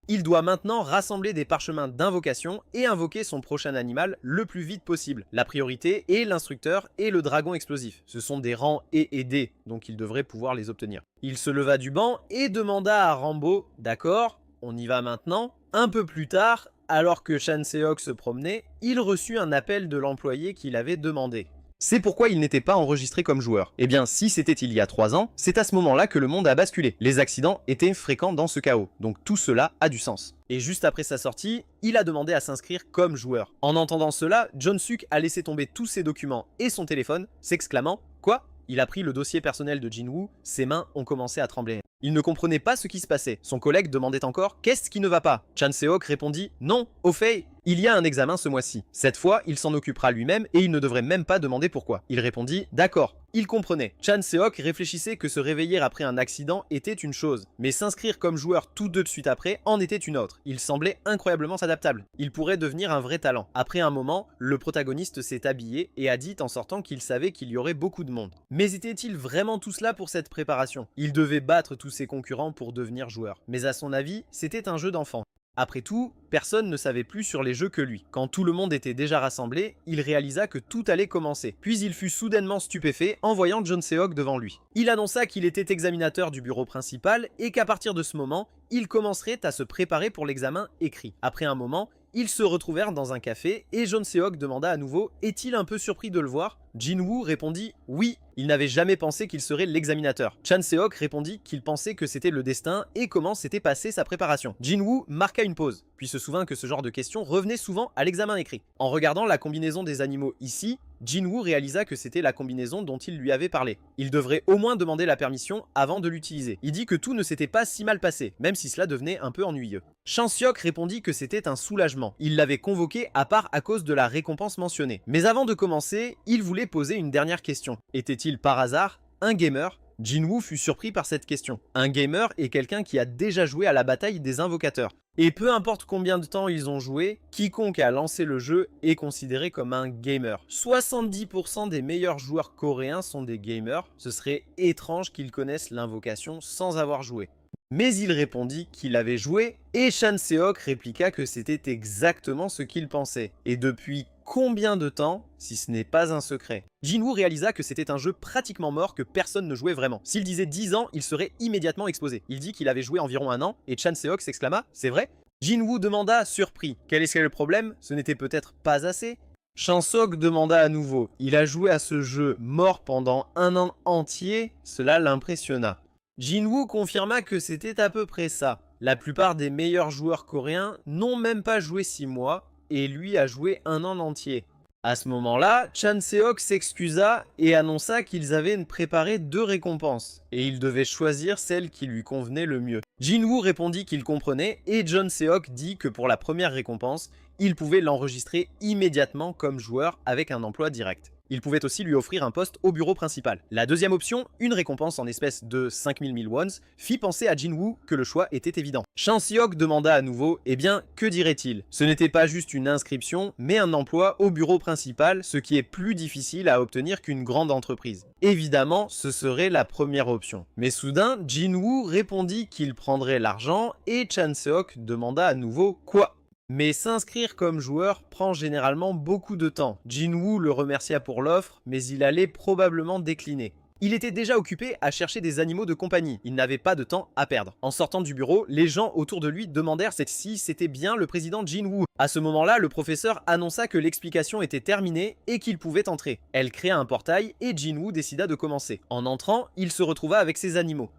Il doit maintenant rassembler des parchemins d'invocation et invoquer son prochain animal le plus vite possible. La priorité est l'instructeur et le dragon explosif. Ce sont des rangs E et D, donc il devrait pouvoir les obtenir. Il se leva du banc et demanda à Rambo « D'accord, on y va maintenant ?» Un peu plus tard, alors que Chan Seok se promenait, il reçut un appel de l'employé qu'il avait demandé. C'est pourquoi il n'était pas enregistré comme joueur. Eh bien, si c'était il y a 3 ans, c'est à ce moment-là que le monde a basculé. Les accidents étaient fréquents dans ce chaos, donc tout cela a du sens. Et juste après sa sortie, il a demandé à s'inscrire comme joueur. En entendant cela, Jon Suk a laissé tomber tous ses documents et son téléphone, s'exclamant « Quoi ?» Il a pris le dossier personnel de Jinwoo, ses mains ont commencé à trembler. Il ne comprenait pas ce qui se passait. Son collègue demandait encore « Qu'est-ce qui ne va pas ?» Chan Seok répondit « Non, au fait, il y a un examen ce mois-ci. Cette fois, il s'en occupera lui-même et il ne devrait même pas demander pourquoi. » Il répondit « D'accord. » Il comprenait. Chan Seok réfléchissait que se réveiller après un accident était une chose, mais s'inscrire comme joueur tout de suite après en était une autre. Il semblait incroyablement adaptable. Il pourrait devenir un vrai talent. Après un moment, le protagoniste s'est habillé et a dit en sortant qu'il savait qu'il y aurait beaucoup de monde. Mais était-il vraiment tout cela pour cette préparation? Il devait battre tous ses concurrents pour devenir joueur. Mais à son avis, c'était un jeu d'enfant. Après tout, personne ne savait plus sur les jeux que lui. Quand tout le monde était déjà rassemblé, il réalisa que tout allait commencer. Puis il fut soudainement stupéfait en voyant Jon Seok devant lui. Il annonça qu'il était examinateur du bureau principal et qu'à partir de ce moment, il commencerait à se préparer pour l'examen écrit. Après un moment, ils se retrouvèrent dans un café et Jon Seok demanda à nouveau « Est-il un peu surpris de le voir ?» Jinwoo répondit « Oui ». Il n'avait jamais pensé qu'il serait l'examinateur. Chan Seok répondit qu'il pensait que c'était le destin et comment s'était passée sa préparation. Jinwoo marqua une pause, puis se souvint que ce genre de questions revenait souvent à l'examen écrit. En regardant la combinaison des animaux ici, Jinwoo réalisa que c'était la combinaison dont il lui avait parlé. Il devrait au moins demander la permission avant de l'utiliser. Il dit que tout ne s'était pas si mal passé, même si cela devenait un peu ennuyeux. Chan Seok répondit que c'était un soulagement. Il l'avait convoqué à part à cause de la récompense mentionnée. Mais avant de commencer, il voulait poser une dernière question. Était-il par hasard un gamer? Jinwoo fut surpris par cette question. Un gamer est quelqu'un qui a déjà joué à la bataille des invocateurs. Et peu importe combien de temps ils ont joué, quiconque a lancé le jeu est considéré comme un gamer. 70% des meilleurs joueurs coréens sont des gamers. Ce serait étrange qu'ils connaissent l'invocation sans avoir joué. Mais il répondit qu'il avait joué et Chan Seok répliqua que c'était exactement ce qu'il pensait. Et depuis combien de temps, si ce n'est pas un secret? Jinwoo réalisa que c'était un jeu pratiquement mort que personne ne jouait vraiment. S'il disait 10 ans, il serait immédiatement exposé. Il dit qu'il avait joué environ 1 an et Chan Seok s'exclama « C'est vrai ?» Jinwoo demanda, surpris. Quel est le problème? Ce n'était peut-être pas assez? Chansok demanda à nouveau. Il a joué à ce jeu mort pendant un an entier, cela l'impressionna. Jinwoo confirma que c'était à peu près ça. La plupart des meilleurs joueurs coréens n'ont même pas joué 6 mois, et lui a joué un an entier. À ce moment-là, Chan Seok s'excusa et annonça qu'ils avaient préparé 2 récompenses, et il devait choisir celle qui lui convenait le mieux. Jinwoo répondit qu'il comprenait, et John Seok dit que pour la première récompense, il pouvait l'enregistrer immédiatement comme joueur avec un emploi direct. Il pouvait aussi lui offrir un poste au bureau principal. La deuxième option, une récompense en espèces de 5000 wons, fit penser à Jinwoo que le choix était évident. Chan Seok demanda à nouveau, eh bien, que dirait-il? Ce n'était pas juste une inscription, mais un emploi au bureau principal, ce qui est plus difficile à obtenir qu'une grande entreprise. Évidemment, ce serait la première option. Mais soudain, Jinwoo répondit qu'il prendrait l'argent et Chan Seok demanda à nouveau quoi? Mais s'inscrire comme joueur prend généralement beaucoup de temps. Jinwoo le remercia pour l'offre, mais il allait probablement décliner. Il était déjà occupé à chercher des animaux de compagnie, il n'avait pas de temps à perdre. En sortant du bureau, les gens autour de lui demandèrent si c'était bien le président Jinwoo. À ce moment-là, le professeur annonça que l'explication était terminée et qu'il pouvait entrer. Elle créa un portail et Jinwoo décida de commencer. En entrant, il se retrouva avec ses animaux.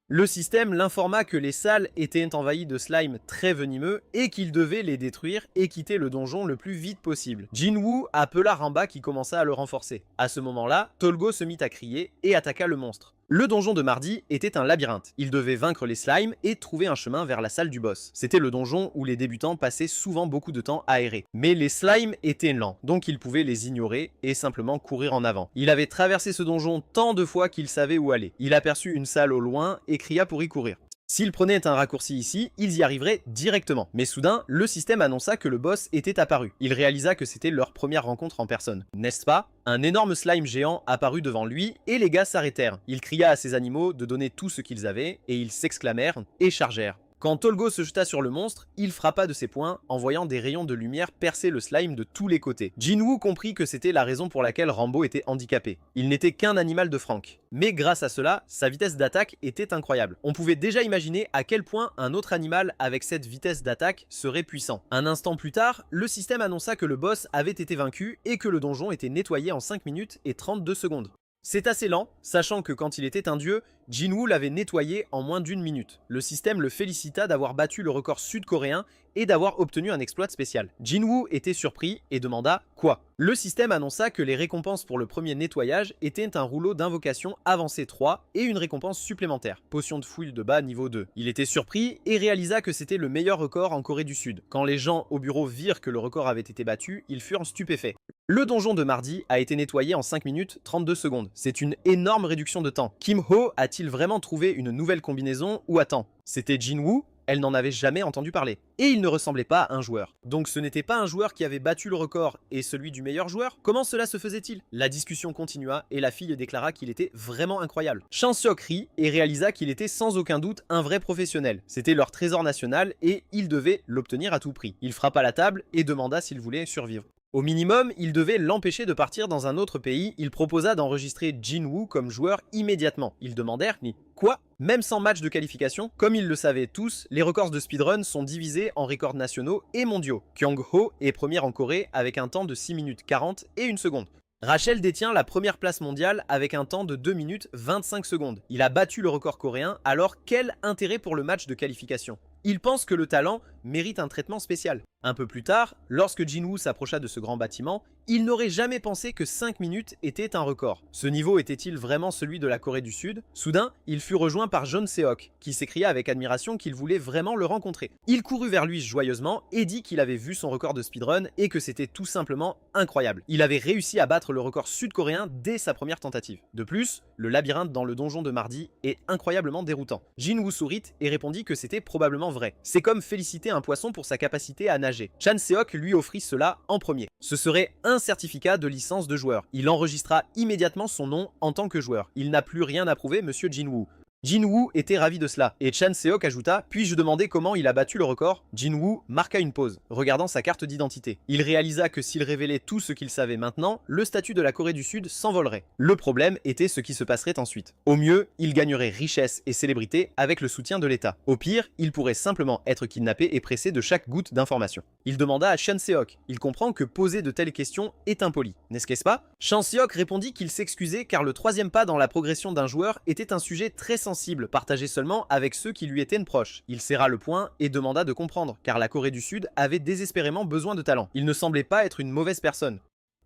Le système l'informa que les salles étaient envahies de slime très venimeux et qu'il devait les détruire et quitter le donjon le plus vite possible. Jinwoo appela Ramba qui commença à le renforcer. À ce moment-là, Tolgo se mit à crier et attaqua le monstre. Le donjon de mardi était un labyrinthe. Il devait vaincre les slimes et trouver un chemin vers la salle du boss. C'était le donjon où les débutants passaient souvent beaucoup de temps à errer. Mais les slimes étaient lents, donc il pouvait les ignorer et simplement courir en avant. Il avait traversé ce donjon tant de fois qu'il savait où aller. Il aperçut une salle au loin et cria pour y courir. S'ils prenaient un raccourci ici, ils y arriveraient directement. Mais soudain, le système annonça que le boss était apparu. Il réalisa que c'était leur première rencontre en personne. N'est-ce pas? Un énorme slime géant apparut devant lui et les gars s'arrêtèrent. Il cria à ses animaux de donner tout ce qu'ils avaient et ils s'exclamèrent et chargèrent. Quand Tolgo se jeta sur le monstre, il frappa de ses poings en voyant des rayons de lumière percer le slime de tous les côtés. Jinwoo comprit que c'était la raison pour laquelle Rambo était handicapé. Il n'était qu'un animal de Franck. Mais grâce à cela, sa vitesse d'attaque était incroyable. On pouvait déjà imaginer à quel point un autre animal avec cette vitesse d'attaque serait puissant. Un instant plus tard, le système annonça que le boss avait été vaincu et que le donjon était nettoyé en 5 minutes et 32 secondes. C'est assez lent, sachant que quand il était un dieu, Jinwoo l'avait nettoyé en moins d'1 minute. Le système le félicita d'avoir battu le record sud-coréen et d'avoir obtenu un exploit spécial. Jinwoo était surpris et demanda « Quoi ?» Le système annonça que les récompenses pour le premier nettoyage étaient un rouleau d'invocation avancé 3 et une récompense supplémentaire, potion de fouille de bas niveau 2. Il était surpris et réalisa que c'était le meilleur record en Corée du Sud. Quand les gens au bureau virent que le record avait été battu, ils furent stupéfaits. Le donjon de mardi a été nettoyé en 5 minutes 32 secondes. C'est une énorme réduction de temps. Kim Ho a-t-il vraiment trouvé une nouvelle combinaison ou attends, c'était Jinwoo? Elle n'en avait jamais entendu parler. Et il ne ressemblait pas à un joueur. Donc ce n'était pas un joueur qui avait battu le record et celui du meilleur joueur? Comment cela se faisait-il? La discussion continua et la fille déclara qu'il était vraiment incroyable. Chan Seok rit et réalisa qu'il était sans aucun doute un vrai professionnel. C'était leur trésor national et il devait l'obtenir à tout prix. Il frappa la table et demanda s'il voulait survivre. Au minimum, il devait l'empêcher de partir dans un autre pays. Il proposa d'enregistrer Jinwoo comme joueur immédiatement. Ils demandèrent ni quoi? Même sans match de qualification, comme ils le savaient tous, les records de speedrun sont divisés en records nationaux et mondiaux. Kyung-ho est première en Corée avec un temps de 6 minutes 40 et 1 seconde. Rachel détient la première place mondiale avec un temps de 2 minutes 25 secondes. Il a battu le record coréen, alors quel intérêt pour le match de qualification? Il pense que le talent mérite un traitement spécial. Un peu plus tard, lorsque Jinwoo s'approcha de ce grand bâtiment, il n'aurait jamais pensé que 5 minutes était un record. Ce niveau était-il vraiment celui de la Corée du Sud? Soudain, il fut rejoint par John Seok, qui s'écria avec admiration qu'il voulait vraiment le rencontrer. Il courut vers lui joyeusement et dit qu'il avait vu son record de speedrun et que c'était tout simplement incroyable. Il avait réussi à battre le record sud-coréen dès sa première tentative. De plus, le labyrinthe dans le donjon de mardi est incroyablement déroutant. Jinwoo sourit et répondit que c'était probablement vrai. C'est comme féliciter un poisson pour sa capacité à nager. Chan Seok lui offrit cela en premier. Ce serait un certificat de licence de joueur. Il enregistra immédiatement son nom en tant que joueur. Il n'a plus rien à prouver, monsieur Jinwoo. Jinwoo était ravi de cela, et Chan Seok ajouta « Puis-je demander comment il a battu le record ?» Jinwoo marqua une pause, regardant sa carte d'identité. Il réalisa que s'il révélait tout ce qu'il savait maintenant, le statut de la Corée du Sud s'envolerait. Le problème était ce qui se passerait ensuite. Au mieux, il gagnerait richesse et célébrité avec le soutien de l'État. Au pire, il pourrait simplement être kidnappé et pressé de chaque goutte d'information. Il demanda à Chan Seok. Il comprend que poser de telles questions est impoli, n'est-ce pas? Chan Seok répondit qu'il s'excusait car le troisième pas dans la progression d'un joueur était un sujet très sensible, partagé seulement avec ceux qui lui étaient proches. Il serra le poing et demanda de comprendre, car la Corée du Sud avait désespérément besoin de talent. Il ne semblait pas être une mauvaise personne.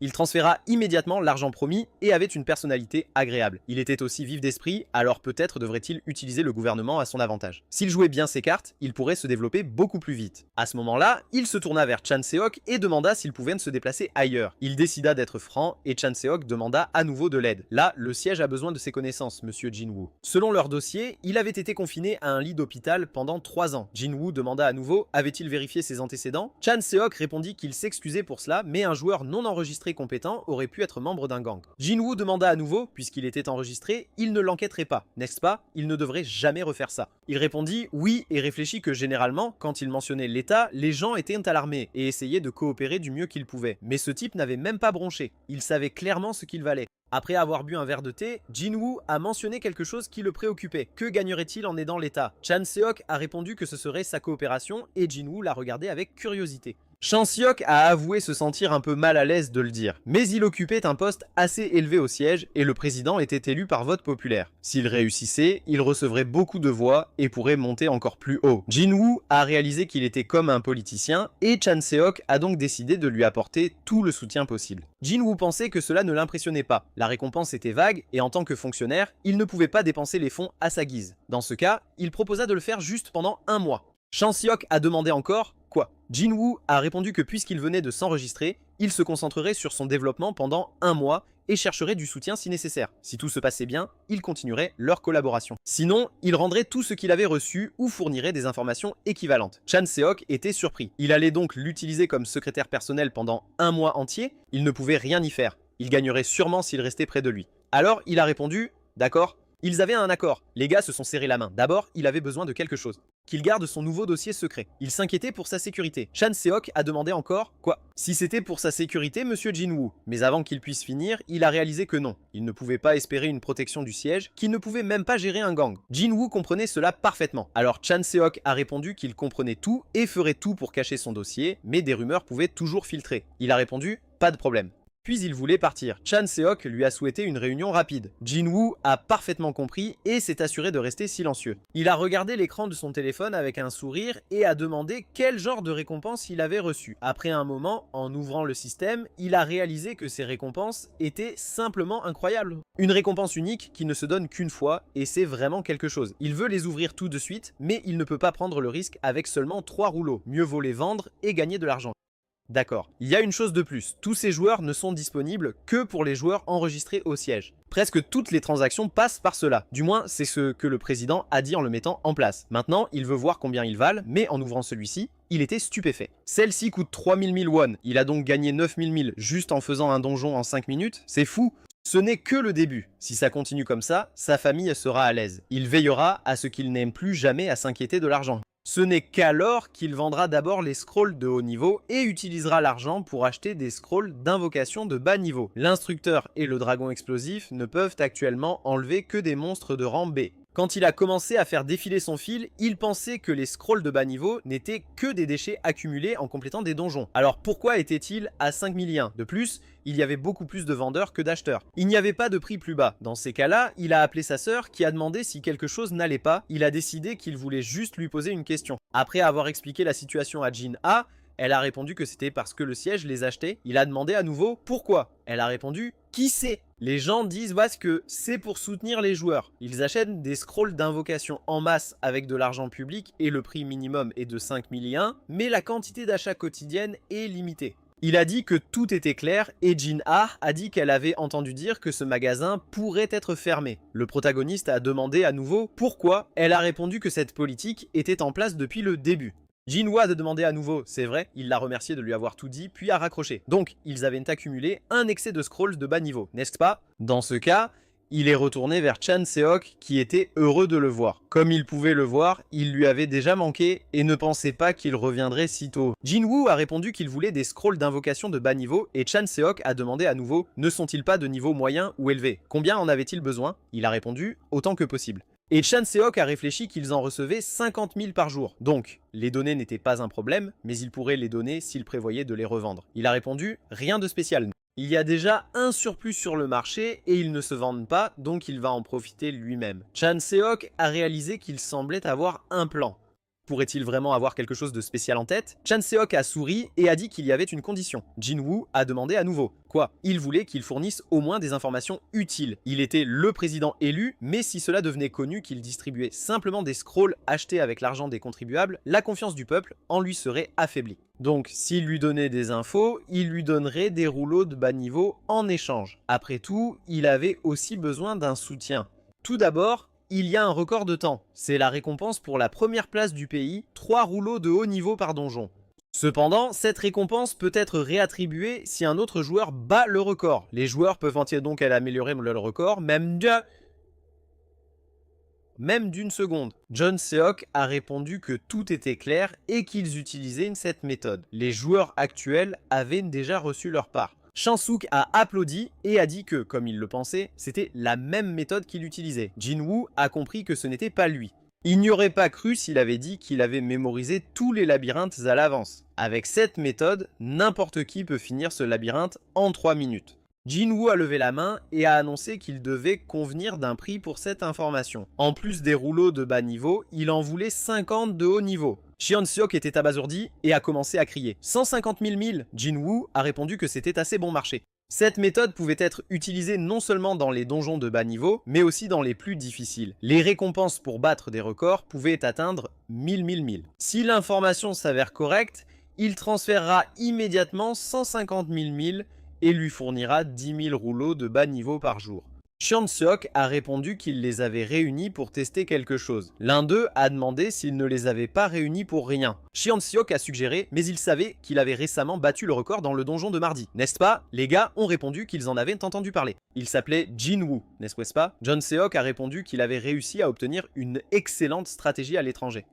Il transféra immédiatement l'argent promis et avait une personnalité agréable. Il était aussi vif d'esprit, alors peut-être devrait-il utiliser le gouvernement à son avantage. S'il jouait bien ses cartes, il pourrait se développer beaucoup plus vite. À ce moment-là, il se tourna vers Chan Seok et demanda s'il pouvait se déplacer ailleurs. Il décida d'être franc et Chan Seok demanda à nouveau de l'aide. Là, le siège a besoin de ses connaissances, monsieur Jinwoo. Selon leur dossier, il avait été confiné à un lit d'hôpital pendant 3 ans. Jinwoo demanda à nouveau avait-il vérifié ses antécédents. Chan Seok répondit qu'il s'excusait pour cela, mais un joueur non enregistré compétent aurait pu être membre d'un gang. Jinwoo demanda à nouveau, puisqu'il était enregistré, il ne l'enquêterait pas, n'est-ce pas? Il ne devrait jamais refaire ça. Il répondit oui et réfléchit que généralement, quand il mentionnait l'État, les gens étaient alarmés et essayaient de coopérer du mieux qu'ils pouvaient. Mais ce type n'avait même pas bronché, il savait clairement ce qu'il valait. Après avoir bu un verre de thé, Jinwoo a mentionné quelque chose qui le préoccupait. Que gagnerait-il en aidant l'État? Chan Seok a répondu que ce serait sa coopération et Jinwoo l'a regardé avec curiosité. Chan Seok a avoué se sentir un peu mal à l'aise de le dire, mais il occupait un poste assez élevé au siège et le président était élu par vote populaire. S'il réussissait, il recevrait beaucoup de voix et pourrait monter encore plus haut. Jinwoo a réalisé qu'il était comme un politicien et Chan Seok a donc décidé de lui apporter tout le soutien possible. Jinwoo pensait que cela ne l'impressionnait pas. La récompense était vague et en tant que fonctionnaire, il ne pouvait pas dépenser les fonds à sa guise. Dans ce cas, il proposa de le faire juste pendant 1 mois. Chan Seok a demandé encore quoi? Jinwoo a répondu que puisqu'il venait de s'enregistrer, il se concentrerait sur son développement pendant 1 mois et chercherait du soutien si nécessaire. Si tout se passait bien, ils continueraient leur collaboration. Sinon, il rendrait tout ce qu'il avait reçu ou fournirait des informations équivalentes. Chan Seok était surpris. Il allait donc l'utiliser comme secrétaire personnel pendant 1 mois entier, il ne pouvait rien y faire. Il gagnerait sûrement s'il restait près de lui. Alors, il a répondu « D'accord ». Ils avaient un accord. Les gars se sont serrés la main. D'abord, il avait besoin de quelque chose. Qu'il garde son nouveau dossier secret. Il s'inquiétait pour sa sécurité. Chan Seok a demandé encore « Quoi ?» Si c'était pour sa sécurité, monsieur Jinwoo. Mais avant qu'il puisse finir, il a réalisé que non. Il ne pouvait pas espérer une protection du siège, qu'il ne pouvait même pas gérer un gang. Jinwoo comprenait cela parfaitement. Alors Chan Seok a répondu qu'il comprenait tout et ferait tout pour cacher son dossier, mais des rumeurs pouvaient toujours filtrer. Il a répondu « Pas de problème ». Puis il voulait partir. Chan Seok lui a souhaité une réunion rapide. Jinwoo a parfaitement compris et s'est assuré de rester silencieux. Il a regardé l'écran de son téléphone avec un sourire et a demandé quel genre de récompense il avait reçu. Après un moment, en ouvrant le système, il a réalisé que ces récompenses étaient simplement incroyables. Une récompense unique qui ne se donne qu'une fois et c'est vraiment quelque chose. Il veut les ouvrir tout de suite, mais il ne peut pas prendre le risque avec seulement 3 rouleaux. Mieux vaut les vendre et gagner de l'argent. D'accord. Il y a une chose de plus, tous ces joueurs ne sont disponibles que pour les joueurs enregistrés au siège. Presque toutes les transactions passent par cela. Du moins, c'est ce que le président a dit en le mettant en place. Maintenant, il veut voir combien ils valent, mais en ouvrant celui-ci, il était stupéfait. Celle-ci coûte 3000 000 won, il a donc gagné 9000 000 juste en faisant un donjon en 5 minutes, c'est fou. Ce n'est que le début. Si ça continue comme ça, sa famille sera à l'aise. Il veillera à ce qu'il n'aime plus jamais à s'inquiéter de l'argent. Ce n'est qu'alors qu'il vendra d'abord les scrolls de haut niveau et utilisera l'argent pour acheter des scrolls d'invocation de bas niveau. L'instructeur et le dragon explosif ne peuvent actuellement enlever que des monstres de rang B. Quand il a commencé à faire défiler son fil, il pensait que les scrolls de bas niveau n'étaient que des déchets accumulés en complétant des donjons. Alors pourquoi était-il à 5001? De plus, il y avait beaucoup plus de vendeurs que d'acheteurs. Il n'y avait pas de prix plus bas. Dans ces cas-là, il a appelé sa sœur qui a demandé si quelque chose n'allait pas. Il a décidé qu'il voulait juste lui poser une question. Après avoir expliqué la situation à Jin A, elle a répondu que c'était parce que le siège les achetait. Il a demandé à nouveau pourquoi. Elle a répondu qui sait. Les gens disent que c'est pour soutenir les joueurs. Ils achètent des scrolls d'invocation en masse avec de l'argent public et le prix minimum est de 5001, mais la quantité d'achat quotidienne est limitée. Il a dit que tout était clair et Jin a dit qu'elle avait entendu dire que ce magasin pourrait être fermé. Le protagoniste a demandé à nouveau pourquoi. Elle a répondu que cette politique était en place depuis le début. Jinwoo a demandé à nouveau, c'est vrai, il l'a remercié de lui avoir tout dit, puis a raccroché. Donc, ils avaient accumulé un excès de scrolls de bas niveau, n'est-ce pas? Dans ce cas, Il est retourné vers Chan Seok qui était heureux de le voir. Comme il pouvait le voir, il lui avait déjà manqué et ne pensait pas qu'il reviendrait si tôt. Jinwoo a répondu qu'il voulait des scrolls d'invocation de bas niveau et Chan Seok a demandé à nouveau « Ne sont-ils pas de niveau moyen ou élevé? Combien en avait-il besoin ?» Il a répondu « Autant que possible ». Et Chan Seok a réfléchi qu'ils en recevaient 50 000 par jour. Donc, les données n'étaient pas un problème, mais il pourrait les donner s'il prévoyait de les revendre. Il a répondu « Rien de spécial. Il y a déjà un surplus sur le marché et ils ne se vendent pas, donc il va en profiter lui-même. » Chan Seok a réalisé qu'il semblait avoir un plan. Pourrait-il vraiment avoir quelque chose de spécial en tête? Chan Seok a souri et a dit qu'il y avait une condition. Jinwoo a demandé à nouveau. Quoi? Il voulait qu'il fournisse au moins des informations utiles. Il était le président élu, mais si cela devenait connu qu'il distribuait simplement des scrolls achetés avec l'argent des contribuables, la confiance du peuple en lui serait affaiblie. Donc, s'il lui donnait des infos, il lui donnerait des rouleaux de bas niveau en échange. Après tout, il avait aussi besoin d'un soutien. Tout d'abord, il y a un record de temps. C'est la récompense pour la première place du pays, 3 rouleaux de haut niveau par donjon. Cependant, cette récompense peut être réattribuée si un autre joueur bat le record. Les joueurs peuvent donc améliorer leur record, même d'une seconde. Chan Seok a répondu que tout était clair et qu'ils utilisaient cette méthode. Les joueurs actuels avaient déjà reçu leur part. Chansuk a applaudi et a dit que, comme il le pensait, c'était la même méthode qu'il utilisait. Jinwoo a compris que ce n'était pas lui. Il n'y aurait pas cru s'il avait dit qu'il avait mémorisé tous les labyrinthes à l'avance. Avec cette méthode, n'importe qui peut finir ce labyrinthe en 3 minutes. Jinwoo a levé la main et a annoncé qu'il devait convenir d'un prix pour cette information. En plus des rouleaux de bas niveau, il en voulait 50 de haut niveau. Cheon Seok était abasourdi et a commencé à crier. 150 000 milles. Jinwoo a répondu que c'était assez bon marché. Cette méthode pouvait être utilisée non seulement dans les donjons de bas niveau, mais aussi dans les plus difficiles. Les récompenses pour battre des records pouvaient atteindre 1000. Si l'information s'avère correcte, il transférera immédiatement 150 000 milles et lui fournira 10 000 rouleaux de bas niveau par jour. Cheon Seok a répondu qu'il les avait réunis pour tester quelque chose. L'un d'eux a demandé s'il ne les avait pas réunis pour rien. Cheon Seok a suggéré, mais il savait qu'il avait récemment battu le record dans le donjon de mardi. N'est-ce pas? Les gars ont répondu qu'ils en avaient entendu parler. Il s'appelait Jinwoo, n'est-ce pas? Chan Seok a répondu qu'il avait réussi à obtenir une excellente stratégie à l'étranger.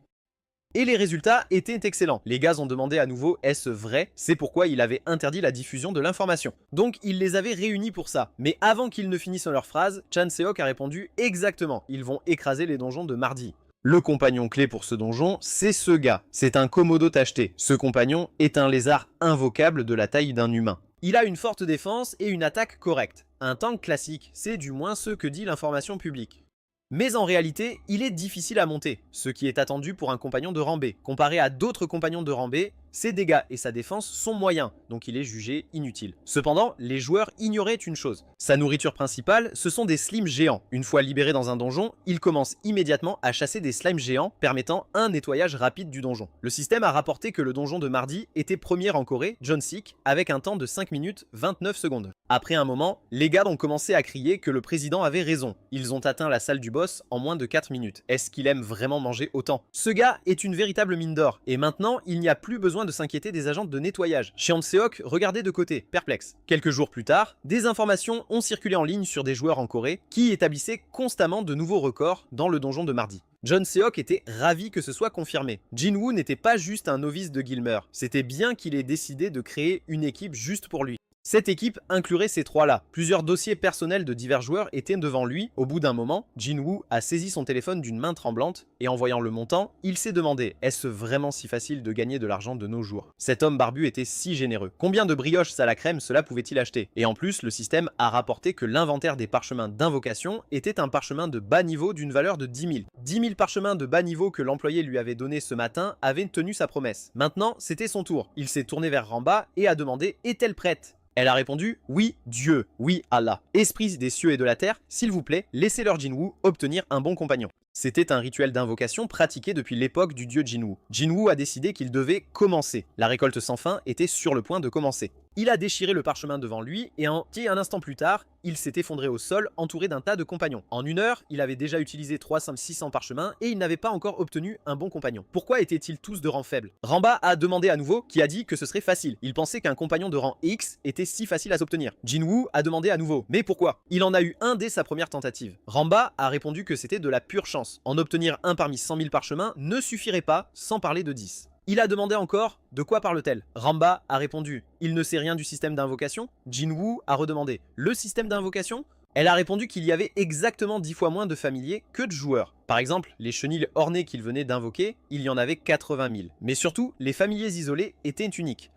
Et les résultats étaient excellents. Les gars ont demandé à nouveau « Est-ce vrai ?» C'est pourquoi il avait interdit la diffusion de l'information. Donc il les avait réunis pour ça. Mais avant qu'ils ne finissent leur phrase, Chan Seok a répondu « Exactement, ils vont écraser les donjons de mardi. » Le compagnon clé pour ce donjon, c'est ce gars. C'est un Komodo tacheté. Ce compagnon est un lézard invocable de la taille d'un humain. Il a une forte défense et une attaque correcte. Un tank classique, c'est du moins ce que dit l'information publique. Mais en réalité, il est difficile à monter, ce qui est attendu pour un compagnon de rang B. Comparé à d'autres compagnons de rang B, ses dégâts et sa défense sont moyens, donc il est jugé inutile. Cependant, les joueurs ignoraient une chose. Sa nourriture principale, ce sont des slimes géants. Une fois libéré dans un donjon, il commence immédiatement à chasser des slimes géants, permettant un nettoyage rapide du donjon. Le système a rapporté que le donjon de mardi était premier en Corée, John Sik, avec un temps de 5 minutes 29 secondes. Après un moment, les gars ont commencé à crier que le président avait raison. Ils ont atteint la salle du boss en moins de 4 minutes. Est-ce qu'il aime vraiment manger autant? Ce gars est une véritable mine d'or, et maintenant, il n'y a plus besoin de s'inquiéter des agents de nettoyage. Cheon Seok regardait de côté, perplexe. Quelques jours plus tard, des informations ont circulé en ligne sur des joueurs en Corée qui établissaient constamment de nouveaux records dans le donjon de mardi. Chan Seok était ravi que ce soit confirmé. Jinwoo n'était pas juste un novice de Gilmer, c'était bien qu'il ait décidé de créer une équipe juste pour lui. Cette équipe inclurait ces trois-là. Plusieurs dossiers personnels de divers joueurs étaient devant lui. Au bout d'un moment, Jinwoo a saisi son téléphone d'une main tremblante et en voyant le montant, il s'est demandé « Est-ce vraiment si facile de gagner de l'argent de nos jours ?» Cet homme barbu était si généreux. Combien de brioches à la crème cela pouvait-il acheter? Et en plus, le système a rapporté que l'inventaire des parchemins d'invocation était un parchemin de bas niveau d'une valeur de 10 000. 10 000 parchemins de bas niveau que l'employé lui avait donné ce matin avaient tenu sa promesse. Maintenant, c'était son tour. Il s'est tourné vers Ramba et a demandé « Est-elle prête ?» Elle a répondu « Oui, Dieu, oui, Allah. Esprit des cieux et de la terre, s'il vous plaît, laissez leur Jinwoo obtenir un bon compagnon. » C'était un rituel d'invocation pratiqué depuis l'époque du dieu Jinwoo. Jinwoo a décidé qu'il devait commencer. La récolte sans fin était sur le point de commencer. Il a déchiré le parchemin devant lui et un instant plus tard, il s'est effondré au sol entouré d'un tas de compagnons. En 1 heure, il avait déjà utilisé 300-600 parchemins et il n'avait pas encore obtenu un bon compagnon. Pourquoi étaient-ils tous de rang faible? Ramba a demandé à nouveau, qui a dit que ce serait facile. Il pensait qu'un compagnon de rang X était si facile à s'obtenir. Jinwoo a demandé à nouveau, mais pourquoi? Il en a eu un dès sa première tentative. Ramba a répondu que c'était de la pure chance. En obtenir un parmi 100 000 parchemins ne suffirait pas, sans parler de 10. Il a demandé encore « De quoi parle-t-elle » Ramba a répondu « Il ne sait rien du système d'invocation » Jinwoo a redemandé « Le système d'invocation » Elle a répondu qu'il y avait exactement 10 fois moins de familiers que de joueurs. Par exemple, les chenilles ornées qu'il venait d'invoquer, il y en avait 80 000. Mais surtout, les familiers isolés étaient uniques.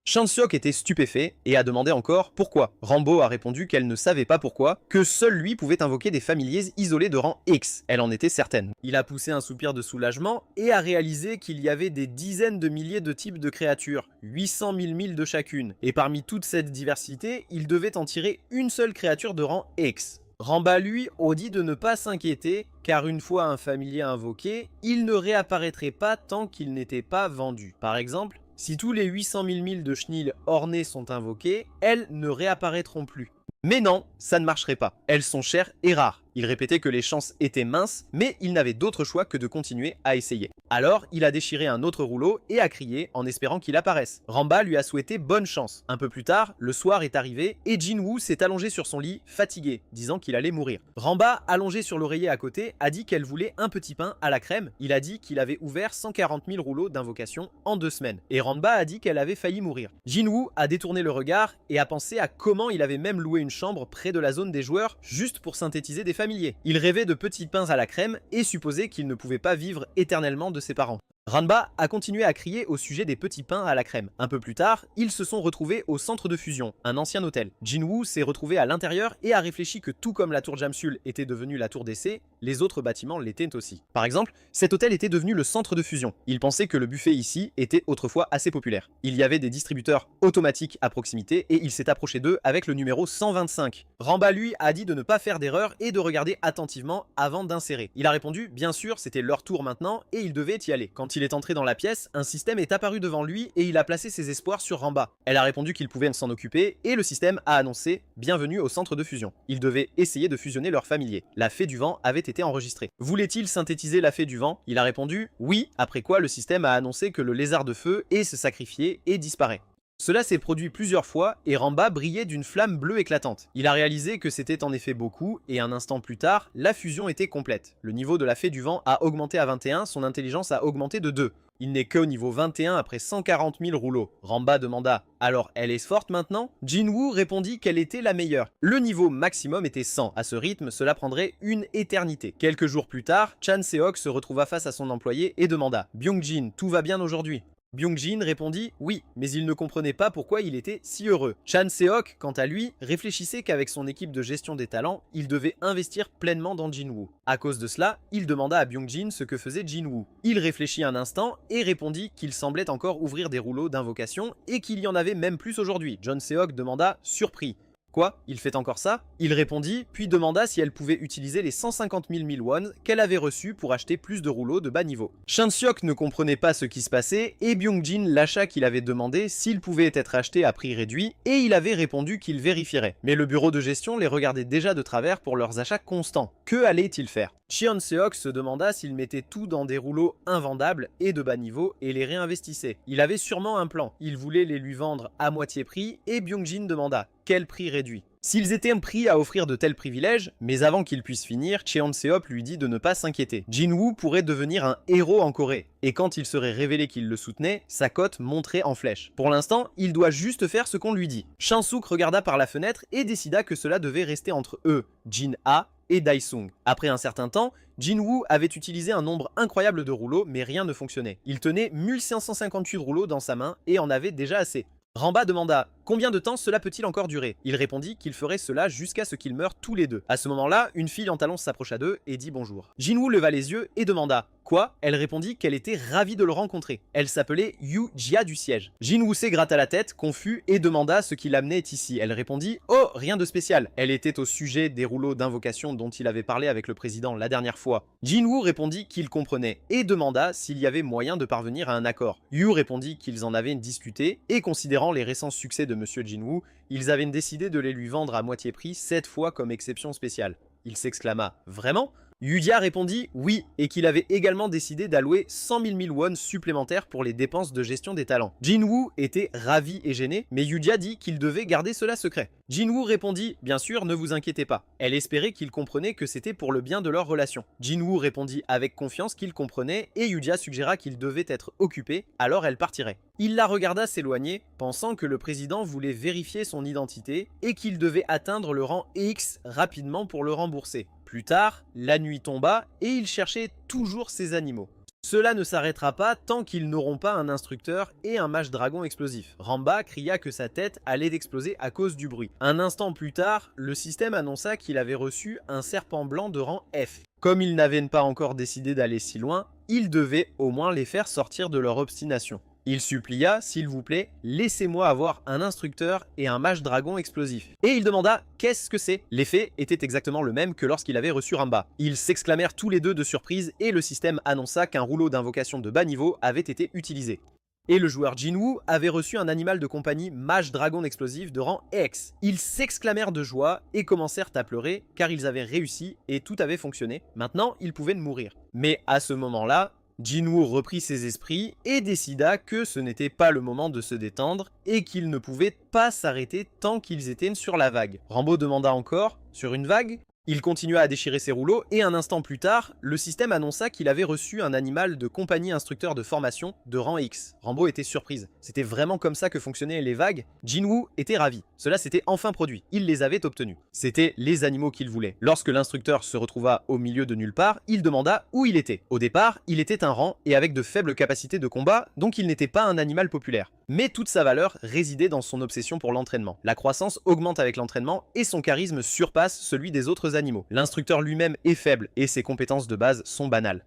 Chanseok était stupéfait et a demandé encore pourquoi. Rambo a répondu qu'elle ne savait pas pourquoi, que seul lui pouvait invoquer des familiers isolés de rang X. Elle en était certaine. Il a poussé un soupir de soulagement et a réalisé qu'il y avait des dizaines de milliers de types de créatures, 800 000 de chacune. Et parmi toute cette diversité, il devait en tirer une seule créature de rang X. Ramba lui dit de ne pas s'inquiéter, car une fois un familier invoqué, il ne réapparaîtrait pas tant qu'il n'était pas vendu. Par exemple, si tous les 800 000 de chenilles ornées sont invoquées, elles ne réapparaîtront plus. Mais non, ça ne marcherait pas. Elles sont chères et rares. Il répétait que les chances étaient minces, mais il n'avait d'autre choix que de continuer à essayer. Alors, il a déchiré un autre rouleau et a crié en espérant qu'il apparaisse. Ramba lui a souhaité bonne chance. Un peu plus tard, le soir est arrivé et Jinwoo s'est allongé sur son lit, fatigué, disant qu'il allait mourir. Ramba, allongé sur l'oreiller à côté, a dit qu'elle voulait un petit pain à la crème. Il a dit qu'il avait ouvert 140 000 rouleaux d'invocation en 2 semaines. Et Ramba a dit qu'elle avait failli mourir. Jinwoo a détourné le regard et a pensé à comment il avait même loué une chambre près de la zone des joueurs juste pour synthétiser des familiers. Il rêvait de petits pains à la crème et supposait qu'il ne pouvait pas vivre éternellement de ses parents. Ranba a continué à crier au sujet des petits pains à la crème. Un peu plus tard, ils se sont retrouvés au centre de fusion, un ancien hôtel. Jinwoo s'est retrouvé à l'intérieur et a réfléchi que tout comme la tour Jamsul était devenue la tour d'essai, les autres bâtiments l'étaient aussi. Par exemple, cet hôtel était devenu le centre de fusion. Il pensait que le buffet ici était autrefois assez populaire. Il y avait des distributeurs automatiques à proximité et il s'est approché d'eux avec le numéro 125. Ranba lui a dit de ne pas faire d'erreur et de regarder attentivement avant d'insérer. Il a répondu bien sûr c'était leur tour maintenant et il devait y aller. Quand il est entré dans la pièce, un système est apparu devant lui et il a placé ses espoirs sur Ranba. Elle a répondu qu'il pouvait s'en occuper et le système a annoncé « Bienvenue au centre de fusion ». Il devait essayer de fusionner leurs familiers. La fée du vent avait été enregistrée. Voulait-il synthétiser la fée du vent? Il a répondu « Oui », après quoi le système a annoncé que le lézard de feu est se sacrifier et disparaît. Cela s'est produit plusieurs fois et Ranba brillait d'une flamme bleue éclatante. Il a réalisé que c'était en effet beaucoup et un instant plus tard, la fusion était complète. Le niveau de la fée du vent a augmenté à 21, son intelligence a augmenté de 2. Il n'est qu'au niveau 21 après 140 000 rouleaux. Ranba demanda « Alors elle est forte maintenant ?» Jinwoo répondit qu'elle était la meilleure. Le niveau maximum était 100. À ce rythme, cela prendrait une éternité. Quelques jours plus tard, Chan Seok se retrouva face à son employé et demanda « Byung-jin, tout va bien aujourd'hui ?» Byung-jin répondit oui, mais il ne comprenait pas pourquoi il était si heureux. Chan Seok, quant à lui, réfléchissait qu'avec son équipe de gestion des talents, il devait investir pleinement dans Jinwoo. À cause de cela, il demanda à Byung-jin ce que faisait Jinwoo. Il réfléchit un instant et répondit qu'il semblait encore ouvrir des rouleaux d'invocation et qu'il y en avait même plus aujourd'hui. John Seok demanda surpris. Quoi? Il fait encore ça? Il répondit, puis demanda si elle pouvait utiliser les 150 000 won qu'elle avait reçus pour acheter plus de rouleaux de bas niveau. Chanseok ne comprenait pas ce qui se passait et Byung-jin lâcha qu'il avait demandé s'il pouvait être acheté à prix réduit et il avait répondu qu'il vérifierait. Mais le bureau de gestion les regardait déjà de travers pour leurs achats constants. Que allait-il faire? Cheon-seok se demanda s'il mettait tout dans des rouleaux invendables et de bas niveau et les réinvestissait. Il avait sûrement un plan. Il voulait les lui vendre à moitié prix et Byung-jin demanda quel prix réduit. S'ils étaient pris à offrir de tels privilèges, mais avant qu'il puisse finir, Cheon-seok lui dit de ne pas s'inquiéter. Jinwoo pourrait devenir un héros en Corée, et quand il serait révélé qu'il le soutenait, sa cote monterait en flèche. Pour l'instant, il doit juste faire ce qu'on lui dit. Chansuk regarda par la fenêtre et décida que cela devait rester entre eux, Jin-A et Daesung. Après un certain temps, Jinwoo avait utilisé un nombre incroyable de rouleaux, mais rien ne fonctionnait. Il tenait 1558 rouleaux dans sa main et en avait déjà assez. Ranba demanda « Combien de temps cela peut-il encore durer ?» Il répondit qu'il ferait cela jusqu'à ce qu'ils meurent tous les deux. À ce moment-là, une fille en talons s'approcha d'eux et dit bonjour. Jinwoo leva les yeux et demanda « Quoi ?» Elle répondit qu'elle était ravie de le rencontrer. Elle s'appelait Yu Jia du siège. Jinwoo s'égratta la tête, confus, et demanda ce qui l'amenait ici. Elle répondit « Oh, rien de spécial. » Elle était au sujet des rouleaux d'invocation dont il avait parlé avec le président la dernière fois. Jinwoo répondit qu'il comprenait et demanda s'il y avait moyen de parvenir à un accord. Yu répondit qu'ils en avaient discuté et considérant les récents succès de Monsieur Jinwoo, ils avaient décidé de les lui vendre à moitié prix, cette fois comme exception spéciale. Il s'exclama « Vraiment ?» Yudia répondit oui, et qu'il avait également décidé d'allouer 100 000 won supplémentaires pour les dépenses de gestion des talents. Jinwoo était ravi et gêné, mais Yudia dit qu'il devait garder cela secret. Jinwoo répondit « Bien sûr, ne vous inquiétez pas ». Elle espérait qu'il comprenait que c'était pour le bien de leur relation. Jinwoo répondit avec confiance qu'il comprenait, et Yudia suggéra qu'il devait être occupé, alors elle partirait. Il la regarda s'éloigner, pensant que le président voulait vérifier son identité, et qu'il devait atteindre le rang X rapidement pour le rembourser. Plus tard, la nuit tomba et il cherchait toujours ses animaux. Cela ne s'arrêtera pas tant qu'ils n'auront pas un instructeur et un mage dragon explosif. Ramba cria que sa tête allait exploser à cause du bruit. Un instant plus tard, le système annonça qu'il avait reçu un serpent blanc de rang F. Comme ils n'avaient pas encore décidé d'aller si loin, il devait au moins les faire sortir de leur obstination. Il supplia, s'il vous plaît, laissez-moi avoir un instructeur et un mage dragon explosif. Et il demanda qu'est-ce que c'est. L'effet était exactement le même que lorsqu'il avait reçu Ramba. Ils s'exclamèrent tous les deux de surprise et le système annonça qu'un rouleau d'invocation de bas niveau avait été utilisé. Et le joueur Jinwoo avait reçu un animal de compagnie mage dragon explosif de rang X. Ils s'exclamèrent de joie et commencèrent à pleurer car ils avaient réussi et tout avait fonctionné. Maintenant, ils pouvaient mourir. Mais à ce moment-là, Jinwoo reprit ses esprits et décida que ce n'était pas le moment de se détendre et qu'ils ne pouvaient pas s'arrêter tant qu'ils étaient sur la vague. Rambo demanda encore « Sur une vague ?» Il continua à déchirer ses rouleaux et un instant plus tard, le système annonça qu'il avait reçu un animal de compagnie instructeur de formation de rang X. Rambo était surprise. C'était vraiment comme ça que fonctionnaient les vagues. Jinwoo était ravi. Cela s'était enfin produit. Il les avait obtenus. C'était les animaux qu'il voulait. Lorsque l'instructeur se retrouva au milieu de nulle part, il demanda où il était. Au départ, il était un rang et avec de faibles capacités de combat, donc il n'était pas un animal populaire. Mais toute sa valeur résidait dans son obsession pour l'entraînement. La croissance augmente avec l'entraînement et son charisme surpasse celui des autres animaux. L'instructeur lui-même est faible et ses compétences de base sont banales.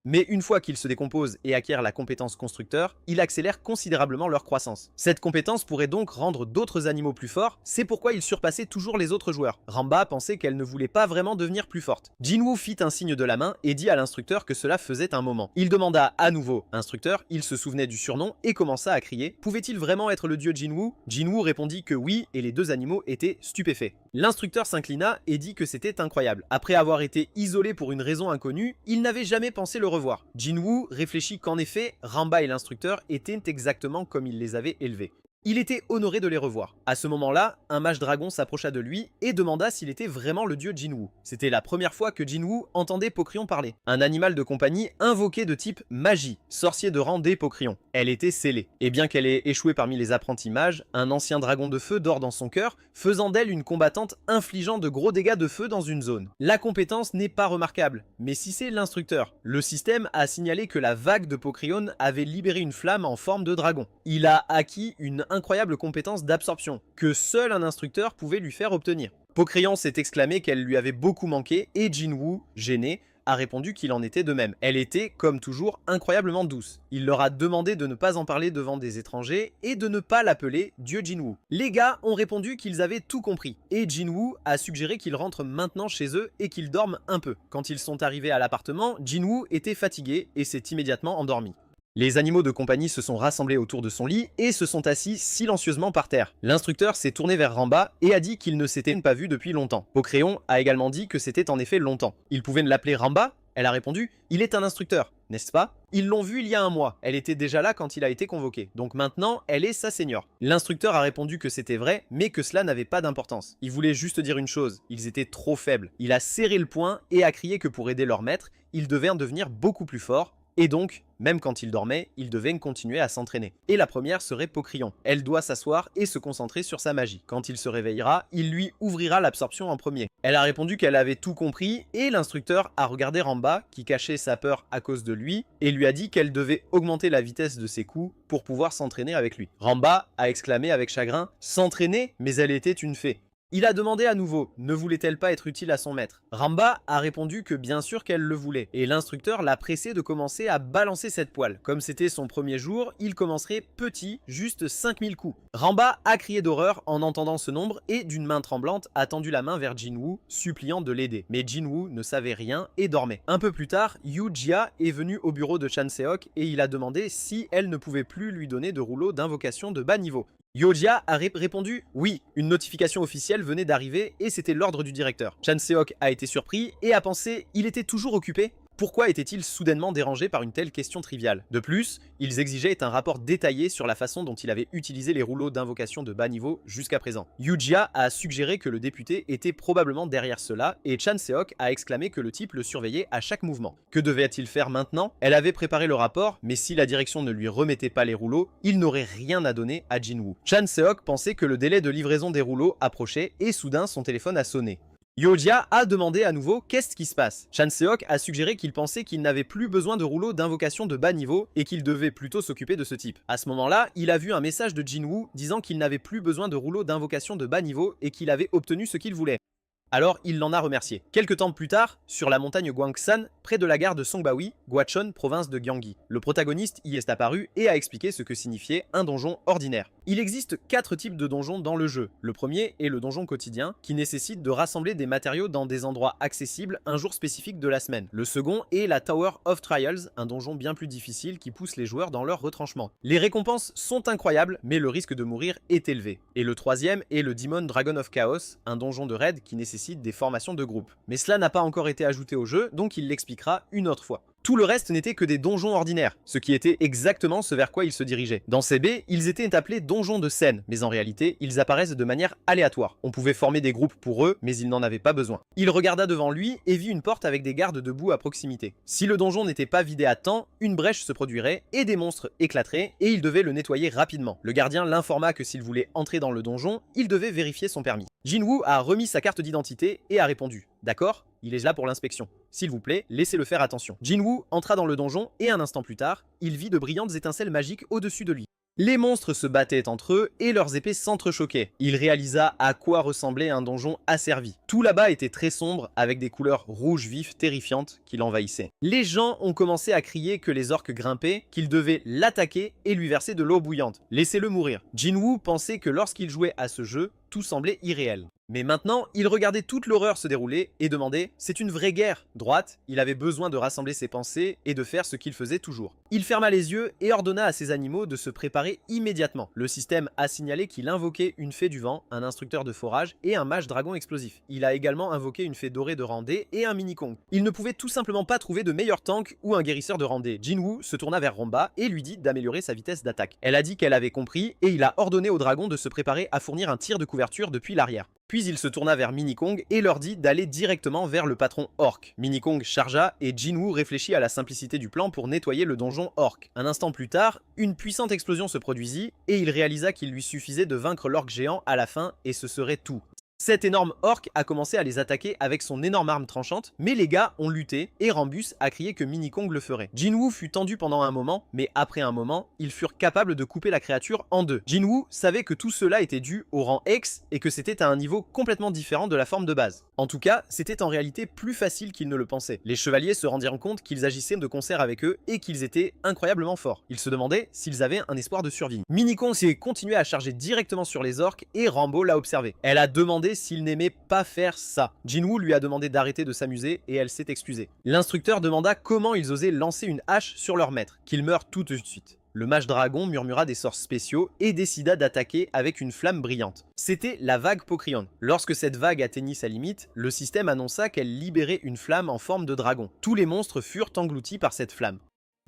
Mais une fois qu'il se décompose et acquiert la compétence constructeur, il accélère considérablement leur croissance. Cette compétence pourrait donc rendre d'autres animaux plus forts, c'est pourquoi il surpassait toujours les autres joueurs. Ramba pensait qu'elle ne voulait pas vraiment devenir plus forte. Jinwoo fit un signe de la main et dit à l'instructeur que cela faisait un moment. Il demanda à nouveau « Instructeur », il se souvenait du surnom et commença à crier « Pouvait-il vraiment être le dieu Jinwoo ?» Jinwoo répondit que oui et les deux animaux étaient stupéfaits. L'instructeur s'inclina et dit que c'était incroyable. Après avoir été isolé pour une raison inconnue, il n'avait jamais pensé le revoir. Jinwoo réfléchit qu'en effet, Ramba et l'instructeur étaient exactement comme il les avait élevés. Il était honoré de les revoir. À ce moment-là, un mage dragon s'approcha de lui et demanda s'il était vraiment le dieu Jinwoo. C'était la première fois que Jinwoo entendait Pocrion parler. Un animal de compagnie invoqué de type magie, sorcier de rang des Pocrions. Elle était scellée. Et bien qu'elle ait échoué parmi les apprentis mages, un ancien dragon de feu dort dans son cœur, faisant d'elle une combattante infligeant de gros dégâts de feu dans une zone. La compétence n'est pas remarquable, mais si c'est l'instructeur. Le système a signalé que la vague de Pocrion avait libéré une flamme en forme de dragon. Il a acquis une incroyable compétence d'absorption, que seul un instructeur pouvait lui faire obtenir. Pocrion s'est exclamé qu'elle lui avait beaucoup manqué et Jinwoo, gêné, a répondu qu'il en était de même. Elle était, comme toujours, incroyablement douce. Il leur a demandé de ne pas en parler devant des étrangers et de ne pas l'appeler Dieu Jinwoo. Les gars ont répondu qu'ils avaient tout compris et Jinwoo a suggéré qu'ils rentrent maintenant chez eux et qu'ils dorment un peu. Quand ils sont arrivés à l'appartement, Jinwoo était fatigué et s'est immédiatement endormi. Les animaux de compagnie se sont rassemblés autour de son lit et se sont assis silencieusement par terre. L'instructeur s'est tourné vers Ramba et a dit qu'il ne s'était pas vu depuis longtemps. Pocrion a également dit que c'était en effet longtemps. Il pouvait l'appeler Ramba? Elle a répondu « Il est un instructeur, n'est-ce pas ?» Ils l'ont vu il y a un mois. Elle était déjà là quand il a été convoqué. Donc maintenant, elle est sa seigneur. L'instructeur a répondu que c'était vrai, mais que cela n'avait pas d'importance. Il voulait juste dire une chose, ils étaient trop faibles. Il a serré le poing et a crié que pour aider leur maître, ils devaient en devenir beaucoup plus forts. Et donc, même quand il dormait, il devait continuer à s'entraîner. Et la première serait Pocrion. Elle doit s'asseoir et se concentrer sur sa magie. Quand il se réveillera, il lui ouvrira l'absorption en premier. Elle a répondu qu'elle avait tout compris et l'instructeur a regardé Ramba, qui cachait sa peur à cause de lui, et lui a dit qu'elle devait augmenter la vitesse de ses coups pour pouvoir s'entraîner avec lui. Ramba a exclamé avec chagrin « S'entraîner? Mais elle était une fée !» Il a demandé à nouveau, ne voulait-elle pas être utile à son maître? Ramba a répondu que bien sûr qu'elle le voulait, et l'instructeur l'a pressé de commencer à balancer cette poêle. Comme c'était son premier jour, il commencerait petit, juste 5000 coups. Ramba a crié d'horreur en entendant ce nombre et d'une main tremblante a tendu la main vers Jinwoo, suppliant de l'aider. Mais Jinwoo ne savait rien et dormait. Un peu plus tard, Yu Jia est venu au bureau de Chan Seok et il a demandé si elle ne pouvait plus lui donner de rouleau d'invocation de bas niveau. Yojia a répondu oui, une notification officielle venait d'arriver et c'était l'ordre du directeur. Chan Seok a été surpris et a pensé il était toujours occupé. Pourquoi était-il soudainement dérangé par une telle question triviale? De plus, ils exigeaient un rapport détaillé sur la façon dont il avait utilisé les rouleaux d'invocation de bas niveau jusqu'à présent. Yujia a suggéré que le député était probablement derrière cela et Chan Seok a exclamé que le type le surveillait à chaque mouvement. Que devait-il faire maintenant? Elle avait préparé le rapport, mais si la direction ne lui remettait pas les rouleaux, il n'aurait rien à donner à Jinwoo. Chan Seok pensait que le délai de livraison des rouleaux approchait et soudain son téléphone a sonné. Yojia a demandé à nouveau qu'est-ce qui se passe. Chan Seok a suggéré qu'il pensait qu'il n'avait plus besoin de rouleaux d'invocation de bas niveau et qu'il devait plutôt s'occuper de ce type. À ce moment-là, il a vu un message de Jinwoo disant qu'il n'avait plus besoin de rouleaux d'invocation de bas niveau et qu'il avait obtenu ce qu'il voulait. Alors il l'en a remercié. Quelques temps plus tard, sur la montagne Gwangssan, près de la gare de Songbawi, Gwachon, province de Gyeonggi, le protagoniste y est apparu et a expliqué ce que signifiait un donjon ordinaire. Il existe 4 types de donjons dans le jeu. Le premier est le donjon quotidien, qui nécessite de rassembler des matériaux dans des endroits accessibles un jour spécifique de la semaine. Le second est la Tower of Trials, un donjon bien plus difficile qui pousse les joueurs dans leur retranchement. Les récompenses sont incroyables, mais le risque de mourir est élevé. Et le troisième est le Demon Dragon of Chaos, un donjon de raid qui nécessite des formations de groupe. Mais cela n'a pas encore été ajouté au jeu, donc il l'expliquera une autre fois. Tout le reste n'était que des donjons ordinaires, ce qui était exactement ce vers quoi ils se dirigeaient. Dans CB, ils étaient appelés donjons de scène, mais en réalité, ils apparaissent de manière aléatoire. On pouvait former des groupes pour eux, mais il n'en avait pas besoin. Il regarda devant lui et vit une porte avec des gardes debout à proximité. Si le donjon n'était pas vidé à temps, une brèche se produirait et des monstres éclateraient et il devait le nettoyer rapidement. Le gardien l'informa que s'il voulait entrer dans le donjon, il devait vérifier son permis. Jinwoo a remis sa carte d'identité et a répondu « D'accord, il est là pour l'inspection. S'il vous plaît, laissez-le faire attention. » Jinwoo entra dans le donjon et un instant plus tard, il vit de brillantes étincelles magiques au-dessus de lui. Les monstres se battaient entre eux et leurs épées s'entrechoquaient. Il réalisa à quoi ressemblait un donjon asservi. Tout là-bas était très sombre avec des couleurs rouges vives terrifiantes qui l'envahissaient. Les gens ont commencé à crier que les orques grimpaient, qu'ils devaient l'attaquer et lui verser de l'eau bouillante. Laissez-le mourir. Jinwoo pensait que lorsqu'il jouait à ce jeu, tout semblait irréel. Mais maintenant, il regardait toute l'horreur se dérouler et demandait « C'est une vraie guerre !» Droite, il avait besoin de rassembler ses pensées et de faire ce qu'il faisait toujours. Il ferma les yeux et ordonna à ses animaux de se préparer immédiatement. Le système a signalé qu'il invoquait une fée du vent, un instructeur de forage et un mage dragon explosif. Il a également invoqué une fée dorée de Randé et un mini-kong. Il ne pouvait tout simplement pas trouver de meilleur tank ou un guérisseur de Randé. Jinwoo se tourna vers Romba et lui dit d'améliorer sa vitesse d'attaque. Elle a dit qu'elle avait compris et il a ordonné au dragon de se préparer à fournir un tir de couverture depuis l'arrière. Puis il se tourna vers Mini-Kong et leur dit d'aller directement vers le patron orc. Mini-Kong chargea et Jinwoo réfléchit à la simplicité du plan pour nettoyer le donjon orc. Un instant plus tard, une puissante explosion se produisit et il réalisa qu'il lui suffisait de vaincre l'orc géant à la fin et ce serait tout. Cet énorme orc a commencé à les attaquer avec son énorme arme tranchante, mais les gars ont lutté et Rambus a crié que Mini-Kong le ferait. Jinwoo fut tendu pendant un moment, mais après un moment, ils furent capables de couper la créature en deux. Jinwoo savait que tout cela était dû au rang X et que c'était à un niveau complètement différent de la forme de base. En tout cas, c'était en réalité plus facile qu'ils ne le pensaient. Les chevaliers se rendirent compte qu'ils agissaient de concert avec eux et qu'ils étaient incroyablement forts. Ils se demandaient s'ils avaient un espoir de survie. Mini-Kong s'est continué à charger directement sur les orques et Rambo l'a observé. Elle a demandé s'il n'aimait pas faire ça. Jinwoo lui a demandé d'arrêter de s'amuser et elle s'est excusée. L'instructeur demanda comment ils osaient lancer une hache sur leur maître, qu'il meure tout de suite. Le mage dragon murmura des sorts spéciaux et décida d'attaquer avec une flamme brillante. C'était la vague Pocrion. Lorsque cette vague atteignit sa limite, le système annonça qu'elle libérait une flamme en forme de dragon. Tous les monstres furent engloutis par cette flamme.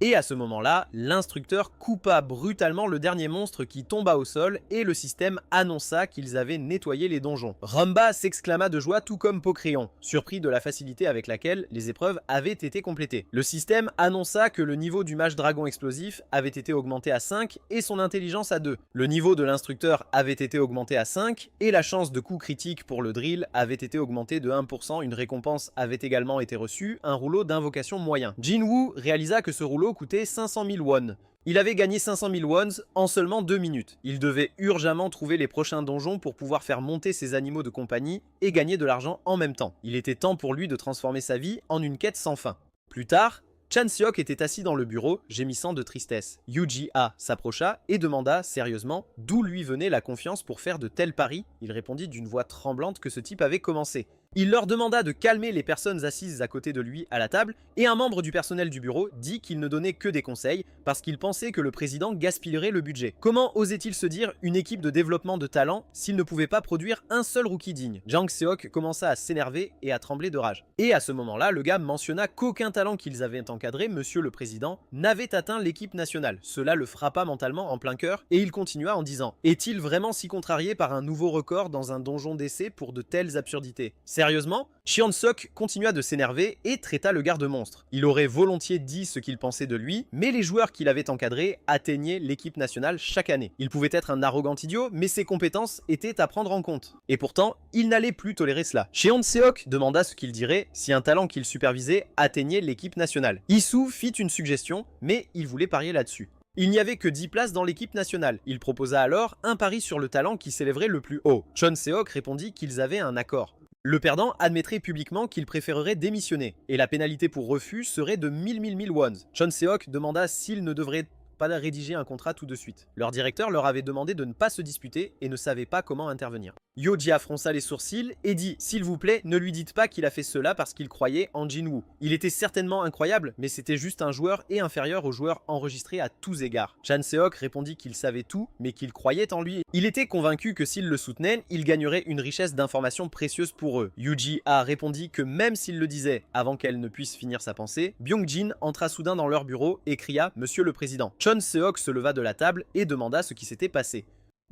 Et à ce moment-là, l'instructeur coupa brutalement le dernier monstre qui tomba au sol et le système annonça qu'ils avaient nettoyé les donjons. Romba s'exclama de joie tout comme Pocrion, surpris de la facilité avec laquelle les épreuves avaient été complétées. Le système annonça que le niveau du mage dragon explosif avait été augmenté à 5 et son intelligence à 2. Le niveau de l'instructeur avait été augmenté à 5 et la chance de coup critique pour le drill avait été augmentée de 1%. Une récompense avait également été reçue, un rouleau d'invocation moyen. Jinwoo réalisa que ce rouleau coûtait 500 000 won. Il avait gagné 500 000 wons en seulement 2 minutes. Il devait urgemment trouver les prochains donjons pour pouvoir faire monter ses animaux de compagnie et gagner de l'argent en même temps. Il était temps pour lui de transformer sa vie en une quête sans fin. Plus tard, Chan Seok était assis dans le bureau, gémissant de tristesse. Yujia s'approcha et demanda sérieusement d'où lui venait la confiance pour faire de tels paris. Il répondit d'une voix tremblante que ce type avait commencé. Il leur demanda de calmer les personnes assises à côté de lui à la table, et un membre du personnel du bureau dit qu'il ne donnait que des conseils parce qu'il pensait que le président gaspillerait le budget. Comment osait-il se dire une équipe de développement de talent s'il ne pouvait pas produire un seul rookie digne? Jang Seok commença à s'énerver et à trembler de rage. Et à ce moment-là, le gars mentionna qu'aucun talent qu'ils avaient encadré, monsieur le président, n'avait atteint l'équipe nationale. Cela le frappa mentalement en plein cœur, et il continua en disant: est-il vraiment si contrarié par un nouveau record dans un donjon d'essai pour de telles absurdités? Sérieusement, Cheon-seok continua de s'énerver et traita le garde monstre. Il aurait volontiers dit ce qu'il pensait de lui, mais les joueurs qu'il avait encadrés atteignaient l'équipe nationale chaque année. Il pouvait être un arrogant idiot, mais ses compétences étaient à prendre en compte. Et pourtant, il n'allait plus tolérer cela. Cheon-seok demanda ce qu'il dirait si un talent qu'il supervisait atteignait l'équipe nationale. Isu fit une suggestion, mais il voulait parier là-dessus. Il n'y avait que 10 places dans l'équipe nationale. Il proposa alors un pari sur le talent qui s'élèverait le plus haut. Chon-seok répondit qu'ils avaient un accord. Le perdant admettrait publiquement qu'il préférerait démissionner, et la pénalité pour refus serait de 1000 wons. Chon-seok demanda s'il ne devrait pas rédiger un contrat tout de suite. Leur directeur leur avait demandé de ne pas se disputer et ne savait pas comment intervenir. Yoo-jia fronça les sourcils et dit: s'il vous plaît, ne lui dites pas qu'il a fait cela parce qu'il croyait en Jin-woo. Il était certainement incroyable, mais c'était juste un joueur et inférieur aux joueurs enregistrés à tous égards. Chan-seok répondit qu'il savait tout, mais qu'il croyait en lui. Il était convaincu que s'il le soutenait, il gagnerait une richesse d'informations précieuses pour eux. Yoo-ji-ah répondit que même s'il le disait avant qu'elle ne puisse finir sa pensée, Byung-jin entra soudain dans leur bureau et cria: monsieur le président. Chon-seok se leva de la table et demanda ce qui s'était passé.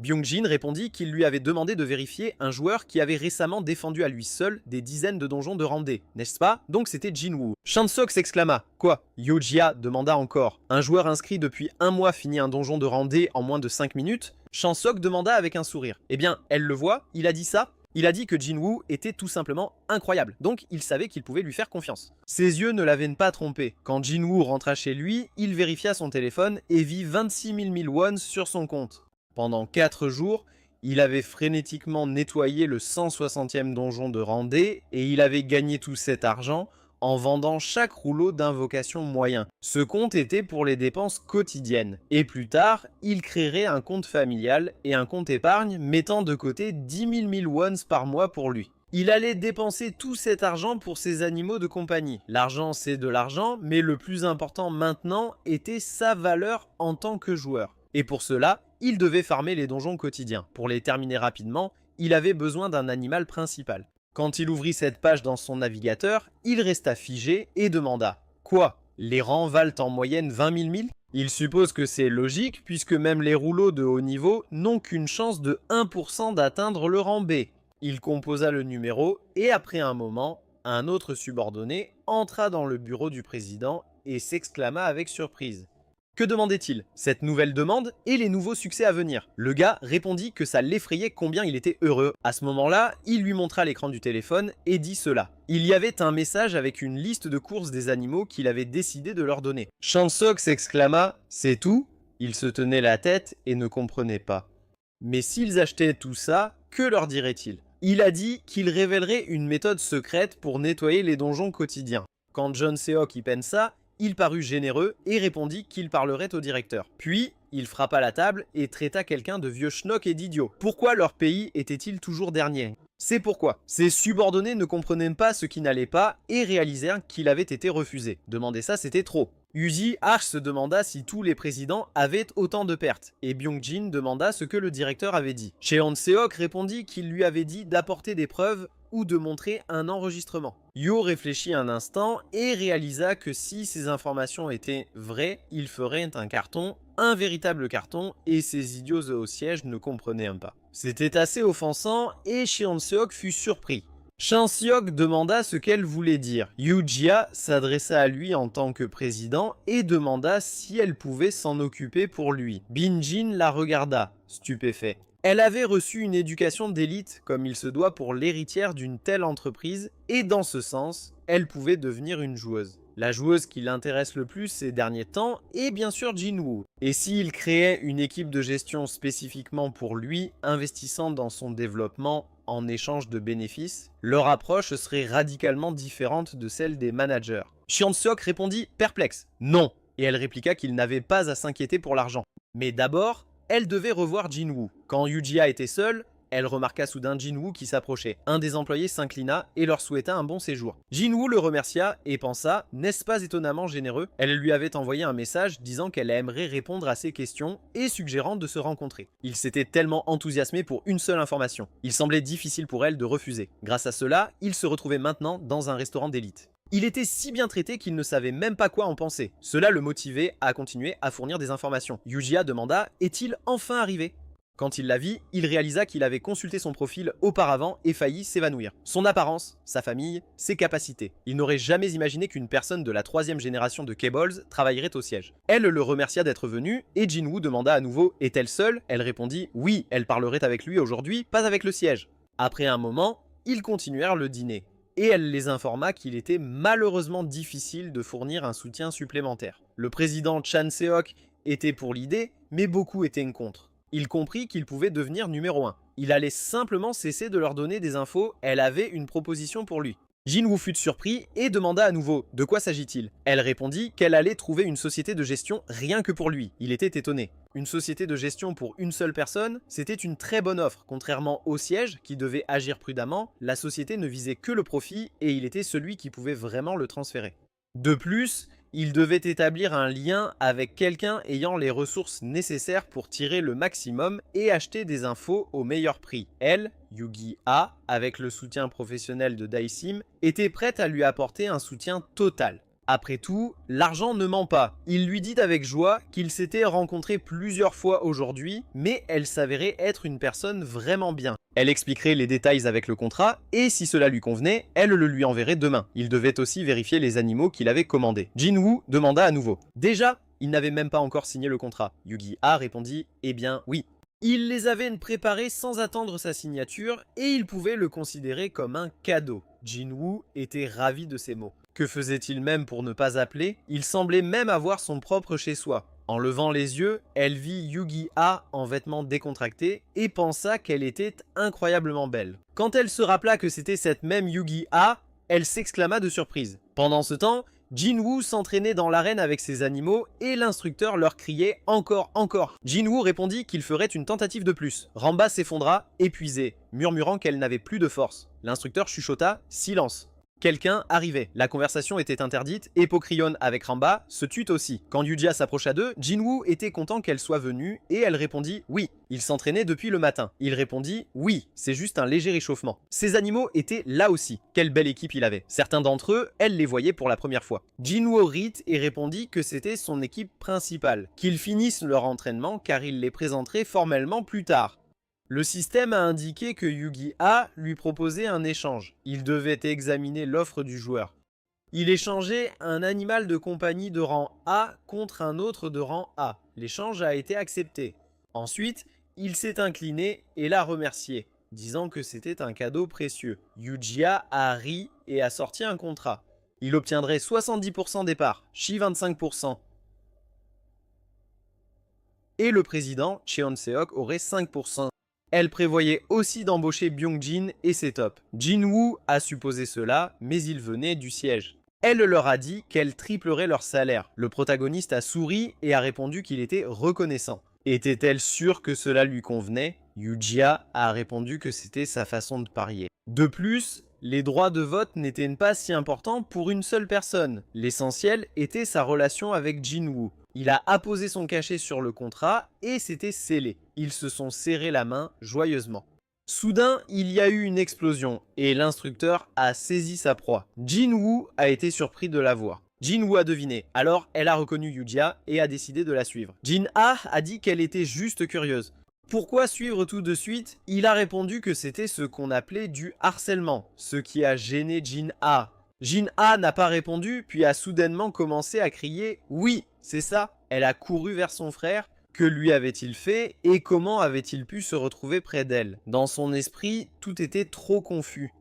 Byung-jin répondit qu'il lui avait demandé de vérifier un joueur qui avait récemment défendu à lui seul des dizaines de donjons de rang D, n'est-ce pas? Donc c'était Jin-woo. Chan-seok s'exclama: quoi? Yoo-jia demanda encore: un joueur inscrit depuis un mois finit un donjon de rang D en moins de 5 minutes? Chan-seok demanda avec un sourire: eh bien, elle le voit, il a dit ça? Il a dit que Jin-woo était tout simplement incroyable, donc il savait qu'il pouvait lui faire confiance. Ses yeux ne l'avaient pas trompé. Quand Jin-woo rentra chez lui, il vérifia son téléphone et vit 26 000 wons sur son compte. Pendant 4 jours, il avait frénétiquement nettoyé le 160e donjon de rang D et il avait gagné tout cet argent en vendant chaque rouleau d'invocation moyen. Ce compte était pour les dépenses quotidiennes. Et plus tard, il créerait un compte familial et un compte épargne mettant de côté 10 000 wons par mois pour lui. Il allait dépenser tout cet argent pour ses animaux de compagnie. L'argent, c'est de l'argent, mais le plus important maintenant était sa valeur en tant que joueur. Et pour cela, il devait farmer les donjons quotidiens. Pour les terminer rapidement, il avait besoin d'un animal principal. Quand il ouvrit cette page dans son navigateur, il resta figé et demanda: quoi? Les rangs valent en moyenne 20 000 milles? Il suppose que c'est logique puisque même les rouleaux de haut niveau n'ont qu'une chance de 1% d'atteindre le rang B. Il composa le numéro et après un moment, un autre subordonné entra dans le bureau du président et s'exclama avec surprise: que demandait-il? Cette nouvelle demande et les nouveaux succès à venir. Le gars répondit que ça l'effrayait combien il était heureux. À ce moment-là, il lui montra l'écran du téléphone et dit cela: il y avait un message avec une liste de courses des animaux qu'il avait décidé de leur donner. Chan-seok s'exclama: c'est tout? Il se tenait la tête et ne comprenait pas. Mais s'ils achetaient tout ça, que leur dirait-il? Il a dit qu'il révélerait une méthode secrète pour nettoyer les donjons quotidiens. Quand Chon-seok y pensa, il parut généreux et répondit qu'il parlerait au directeur. Puis, il frappa la table et traita quelqu'un de vieux schnock et d'idiot. Pourquoi leur pays était-il toujours dernier? C'est pourquoi ses subordonnés ne comprenaient pas ce qui n'allait pas et réalisèrent qu'il avait été refusé. Demander ça, c'était trop. Yoo-ji-ah se demanda si tous les présidents avaient autant de pertes, et Byung-jin demanda ce que le directeur avait dit. Cheon-seok répondit qu'il lui avait dit d'apporter des preuves ou de montrer un enregistrement. Yo réfléchit un instant et réalisa que si ces informations étaient vraies, il ferait un carton, un véritable carton, et ces idiots au siège ne comprenaient pas. C'était assez offensant et Cheon-seok fut surpris. Chan-seok demanda ce qu'elle voulait dire. Yoo-jia s'adressa à lui en tant que président et demanda si elle pouvait s'en occuper pour lui. Bin-jin la regarda, stupéfait. Elle avait reçu une éducation d'élite comme il se doit pour l'héritière d'une telle entreprise et dans ce sens, elle pouvait devenir une joueuse. La joueuse qui l'intéresse le plus ces derniers temps est bien sûr Jin-woo. Et s'il créait une équipe de gestion spécifiquement pour lui, investissant dans son développement en échange de bénéfices, leur approche serait radicalement différente de celle des managers. Cheon-seok répondit perplexe: non, et elle répliqua qu'il n'avait pas à s'inquiéter pour l'argent. Mais d'abord, elle devait revoir Jin-woo. Quand Yoo-jia était seule, elle remarqua soudain Jinwoo qui s'approchait. Un des employés s'inclina et leur souhaita un bon séjour. Jinwoo le remercia et pensa, n'est-ce pas étonnamment généreux? Elle lui avait envoyé un message disant qu'elle aimerait répondre à ses questions et suggérant de se rencontrer. Il s'était tellement enthousiasmé pour une seule information. Il semblait difficile pour elle de refuser. Grâce à cela, il se retrouvait maintenant dans un restaurant d'élite. Il était si bien traité qu'il ne savait même pas quoi en penser. Cela le motivait à continuer à fournir des informations. Yujiya demanda « Est-il enfin arrivé ?» Quand il la vit, il réalisa qu'il avait consulté son profil auparavant et failli s'évanouir. Son apparence, sa famille, ses capacités. Il n'aurait jamais imaginé qu'une personne de la 3e génération de K-Balls travaillerait au siège. Elle le remercia d'être venue et Jinwoo demanda à nouveau « Est-elle seule ?» Elle répondit « Oui, elle parlerait avec lui aujourd'hui, pas avec le siège. » Après un moment, ils continuèrent le dîner. Et elle les informa qu'il était malheureusement difficile de fournir un soutien supplémentaire. Le président Chan Seok était pour l'idée, mais beaucoup étaient contre. Il comprit qu'il pouvait devenir numéro 1. Il allait simplement cesser de leur donner des infos, elle avait une proposition pour lui. Jinwoo fut surpris et demanda à nouveau de quoi s'agit-il. Elle répondit qu'elle allait trouver une société de gestion rien que pour lui. Il était étonné. Une société de gestion pour une seule personne, c'était une très bonne offre. Contrairement au siège, qui devait agir prudemment, la société ne visait que le profit et il était celui qui pouvait vraiment le transférer. De plus, il devait établir un lien avec quelqu'un ayant les ressources nécessaires pour tirer le maximum et acheter des infos au meilleur prix. Elle, Yugi-A, avec le soutien professionnel de Daisim, était prête à lui apporter un soutien total. Après tout, l'argent ne ment pas. Il lui dit avec joie qu'ils s'étaient rencontrés plusieurs fois aujourd'hui, mais elle s'avérait être une personne vraiment bien. Elle expliquerait les détails avec le contrat, et si cela lui convenait, elle le lui enverrait demain. Il devait aussi vérifier les animaux qu'il avait commandés. Jinwoo demanda à nouveau. Déjà, il n'avait même pas encore signé le contrat. Yugi-A répondit « Eh bien, oui ». Il les avait préparés sans attendre sa signature, et il pouvait le considérer comme un cadeau. Jinwoo était ravi de ces mots. Que faisait-il même pour ne pas appeler? Il semblait même avoir son propre chez-soi. En levant les yeux, elle vit Yugi-A en vêtements décontractés et pensa qu'elle était incroyablement belle. Quand elle se rappela que c'était cette même Yugi-A, elle s'exclama de surprise. Pendant ce temps, Jinwoo s'entraînait dans l'arène avec ses animaux et l'instructeur leur criait « Encore, encore !» Jinwoo répondit qu'il ferait une tentative de plus. Ramba s'effondra, épuisée, murmurant qu'elle n'avait plus de force. L'instructeur chuchota « Silence !» Quelqu'un arrivait, la conversation était interdite et Pokryon avec Ramba se tut aussi. Quand Yujiya s'approcha d'eux, Jinwoo était content qu'elle soit venue et elle répondit « Oui ». Il s'entraînait depuis le matin. Il répondit « Oui, c'est juste un léger réchauffement ». Ses animaux étaient là aussi. Quelle belle équipe il avait. Certains d'entre eux, elle les voyait pour la première fois. Jinwoo rit et répondit que c'était son équipe principale, qu'ils finissent leur entraînement car il les présenterait formellement plus tard. Le système a indiqué que Yugi-A lui proposait un échange. Il devait examiner l'offre du joueur. Il échangeait un animal de compagnie de rang A contre un autre de rang A. L'échange a été accepté. Ensuite, il s'est incliné et l'a remercié, disant que c'était un cadeau précieux. Yujiya a ri et a sorti un contrat. Il obtiendrait 70% des parts, Shi 25%. Et le président, Cheon-seok, aurait 5%. Elle prévoyait aussi d'embaucher Byung-jin et c'est top. Jinwoo a supposé cela, mais il venait du siège. Elle leur a dit qu'elle triplerait leur salaire. Le protagoniste a souri et a répondu qu'il était reconnaissant. Était-elle sûre que cela lui convenait? Yujiya a répondu que c'était sa façon de parier. De plus, les droits de vote n'étaient pas si importants pour une seule personne. L'essentiel était sa relation avec Jinwoo. Il a apposé son cachet sur le contrat et c'était scellé. Ils se sont serrés la main joyeusement. Soudain, il y a eu une explosion et l'instructeur a saisi sa proie. Jinwoo a été surpris de la voir. Jinwoo a deviné, alors elle a reconnu Yujiya et a décidé de la suivre. Jin-A a dit qu'elle était juste curieuse. Pourquoi suivre tout de suite? Il a répondu que c'était ce qu'on appelait du harcèlement, ce qui a gêné Jin-A. Jin-A n'a pas répondu, puis a soudainement commencé à crier « Oui, c'est ça !» Elle a couru vers son frère. Que lui avait-il fait et comment avait-il pu se retrouver près d'elle? Dans son esprit, tout était trop confus.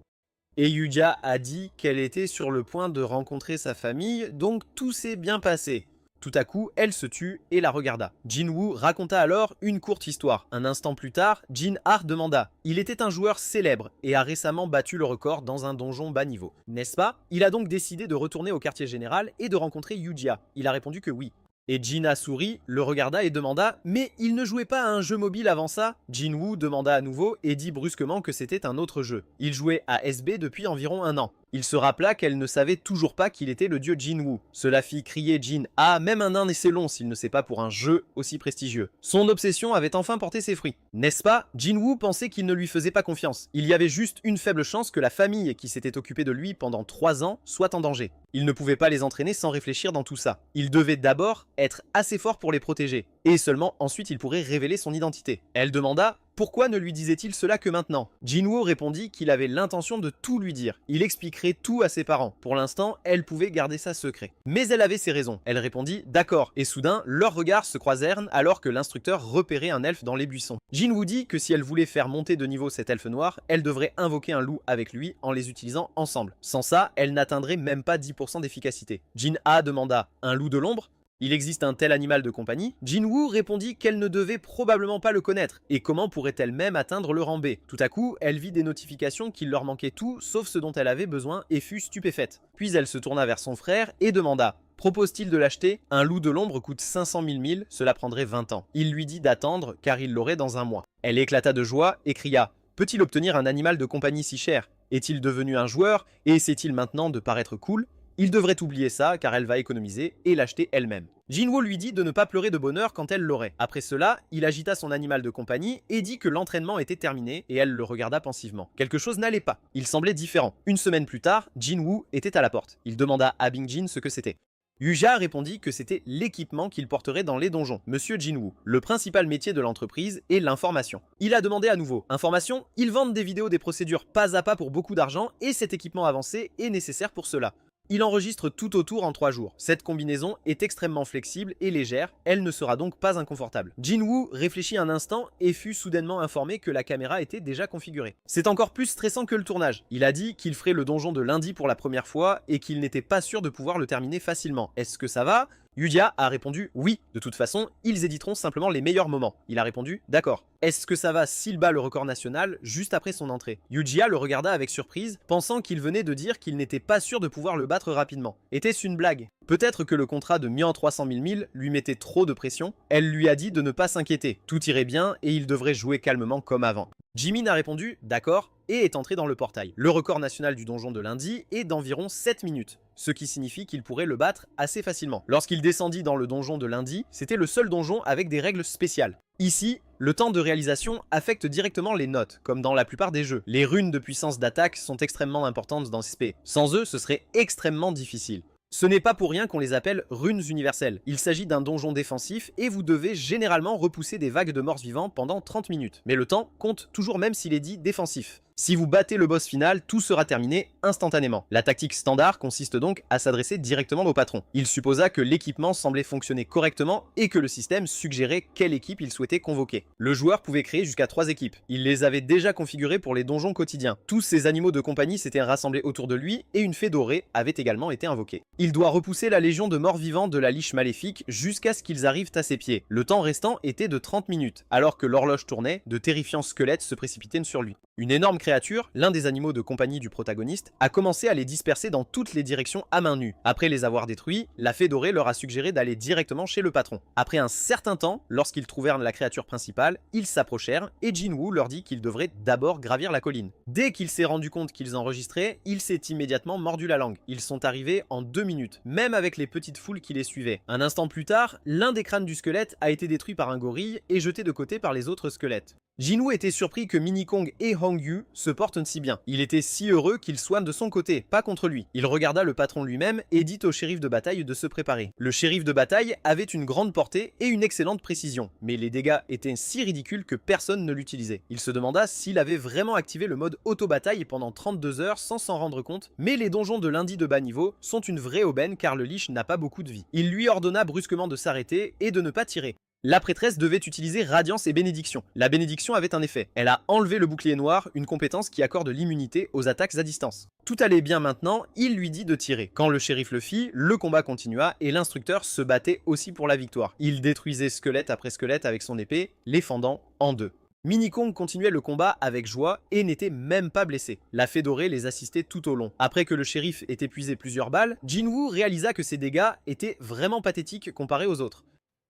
Et Yujiya a dit qu'elle était sur le point de rencontrer sa famille, donc tout s'est bien passé. Tout à coup, elle se tut et la regarda. Jinwoo raconta alors une courte histoire. Un instant plus tard, Jin-A demanda. Il était un joueur célèbre et a récemment battu le record dans un donjon bas niveau. N'est-ce pas? Il a donc décidé de retourner au quartier général et de rencontrer Yujiya. Il a répondu que oui. Et Jin sourit, le regarda et demanda « Mais il ne jouait pas à un jeu mobile avant ça ?» Jin-woo demanda à nouveau et dit brusquement que c'était un autre jeu. Il jouait à SB depuis environ un an. Il se rappela qu'elle ne savait toujours pas qu'il était le dieu Jin-woo. Cela fit crier Jin « Ah, même un nain c'est long s'il ne sait pas pour un jeu aussi prestigieux. » Son obsession avait enfin porté ses fruits. N'est-ce pas? Jin-woo pensait qu'il ne lui faisait pas confiance. Il y avait juste une faible chance que la famille qui s'était occupée de lui pendant 3 ans soit en danger. Il ne pouvait pas les entraîner sans réfléchir dans tout ça. Il devait d'abord être assez fort pour les protéger. Et seulement ensuite il pourrait révéler son identité. Elle demanda « Pourquoi ne lui disait-il cela que maintenant ?» Jin-woo répondit qu'il avait l'intention de tout lui dire. Il expliquerait tout à ses parents. Pour l'instant, elle pouvait garder ça secret. Mais elle avait ses raisons. Elle répondit « D'accord ». Et soudain, leurs regards se croisèrent alors que l'instructeur repérait un elfe dans les buissons. Jin-woo dit que si elle voulait faire monter de niveau cet elfe noir, elle devrait invoquer un loup avec lui en les utilisant ensemble. Sans ça, elle n'atteindrait même pas 10% d'efficacité. Jin-A demanda « Un loup de l'ombre ?» Il existe un tel animal de compagnie? Jin-woo répondit qu'elle ne devait probablement pas le connaître, et comment pourrait-elle même atteindre le rang B? Tout à coup, elle vit des notifications qu'il leur manquait tout, sauf ce dont elle avait besoin, et fut stupéfaite. Puis elle se tourna vers son frère et demanda « Propose-t-il de l'acheter? Un loup de l'ombre coûte 500 000 milles, cela prendrait 20 ans. » Il lui dit d'attendre, car il l'aurait dans un mois. Elle éclata de joie et cria « Peut-il obtenir un animal de compagnie si cher? Est-il devenu un joueur, et essaie-t-il maintenant de paraître cool? Il devrait oublier ça car elle va économiser et l'acheter elle-même. Jin-woo lui dit de ne pas pleurer de bonheur quand elle l'aurait. Après cela, il agita son animal de compagnie et dit que l'entraînement était terminé et elle le regarda pensivement. Quelque chose n'allait pas. Il semblait différent. Une semaine plus tard, Jin-woo était à la porte. Il demanda à Bing-jin ce que c'était. Yuja répondit que c'était l'équipement qu'il porterait dans les donjons, Monsieur Jin-woo. Le principal métier de l'entreprise est l'information. Il a demandé à nouveau. Information? Ils vendent des vidéos des procédures pas à pas pour beaucoup d'argent et cet équipement avancé est nécessaire pour cela. Il enregistre tout autour en 3 jours. Cette combinaison est extrêmement flexible et légère, elle ne sera donc pas inconfortable. Jin-woo réfléchit un instant et fut soudainement informé que la caméra était déjà configurée. C'est encore plus stressant que le tournage. Il a dit qu'il ferait le donjon de lundi pour la première fois et qu'il n'était pas sûr de pouvoir le terminer facilement. Est-ce que ça va? Yuja a répondu oui. De toute façon, ils éditeront simplement les meilleurs moments. Il a répondu d'accord. Est-ce que ça va s'il bat le record national juste après son entrée? Yuja le regarda avec surprise, pensant qu'il venait de dire qu'il n'était pas sûr de pouvoir le battre rapidement. Était-ce une blague? Peut-être que le contrat de Mian 300 000 milles lui mettait trop de pression. Elle lui a dit de ne pas s'inquiéter. Tout irait bien et il devrait jouer calmement comme avant. Jimin a répondu d'accord et est entré dans le portail. Le record national du donjon de lundi est d'environ 7 minutes, ce qui signifie qu'il pourrait le battre assez facilement. Lorsqu'il descendit dans le donjon de lundi, c'était le seul donjon avec des règles spéciales. Ici, le temps de réalisation affecte directement les notes, comme dans la plupart des jeux. Les runes de puissance d'attaque sont extrêmement importantes dans SP. Sans eux, ce serait extrêmement difficile. Ce n'est pas pour rien qu'on les appelle runes universelles. Il s'agit d'un donjon défensif et vous devez généralement repousser des vagues de morts vivants pendant 30 minutes. Mais le temps compte toujours même s'il est dit défensif. Si vous battez le boss final, tout sera terminé instantanément. La tactique standard consiste donc à s'adresser directement au patron. Il supposa que l'équipement semblait fonctionner correctement et que le système suggérait quelle équipe il souhaitait convoquer. Le joueur pouvait créer jusqu'à 3 équipes. Il les avait déjà configurées pour les donjons quotidiens. Tous ces animaux de compagnie s'étaient rassemblés autour de lui et une fée dorée avait également été invoquée. Il doit repousser la légion de morts vivants de la liche maléfique jusqu'à ce qu'ils arrivent à ses pieds. Le temps restant était de 30 minutes. Alors que l'horloge tournait, de terrifiants squelettes se précipitaient sur lui. Une énorme créature, l'un des animaux de compagnie du protagoniste, a commencé à les disperser dans toutes les directions à main nue. Après les avoir détruits, la fée dorée leur a suggéré d'aller directement chez le patron. Après un certain temps, lorsqu'ils trouvèrent la créature principale, ils s'approchèrent et Jin-woo leur dit qu'ils devraient d'abord gravir la colline. Dès qu'il s'est rendu compte qu'ils enregistraient, il s'est immédiatement mordu la langue. Ils sont arrivés en 2 minutes, même avec les petites foules qui les suivaient. Un instant plus tard, l'un des crânes du squelette a été détruit par un gorille et jeté de côté par les autres squelettes. Jin-woo était surpris que Minnie Kong et Hong-yu se portent si bien. Il était si heureux qu'il soit de son côté, pas contre lui. Il regarda le patron lui-même et dit au shérif de bataille de se préparer. Le shérif de bataille avait une grande portée et une excellente précision, mais les dégâts étaient si ridicules que personne ne l'utilisait. Il se demanda s'il avait vraiment activé le mode auto-bataille pendant 32 heures sans s'en rendre compte, mais les donjons de lundi de bas niveau sont une vraie aubaine car le liche n'a pas beaucoup de vie. Il lui ordonna brusquement de s'arrêter et de ne pas tirer. La prêtresse devait utiliser Radiance et Bénédiction. La Bénédiction avait un effet. Elle a enlevé le bouclier noir, une compétence qui accorde l'immunité aux attaques à distance. Tout allait bien maintenant, il lui dit de tirer. Quand le shérif le fit, le combat continua et l'instructeur se battait aussi pour la victoire. Il détruisait squelette après squelette avec son épée, les fendant en deux. Minikong continuait le combat avec joie et n'était même pas blessé. La fée dorée les assistait tout au long. Après que le shérif ait épuisé plusieurs balles, Jinwoo réalisa que ses dégâts étaient vraiment pathétiques comparés aux autres.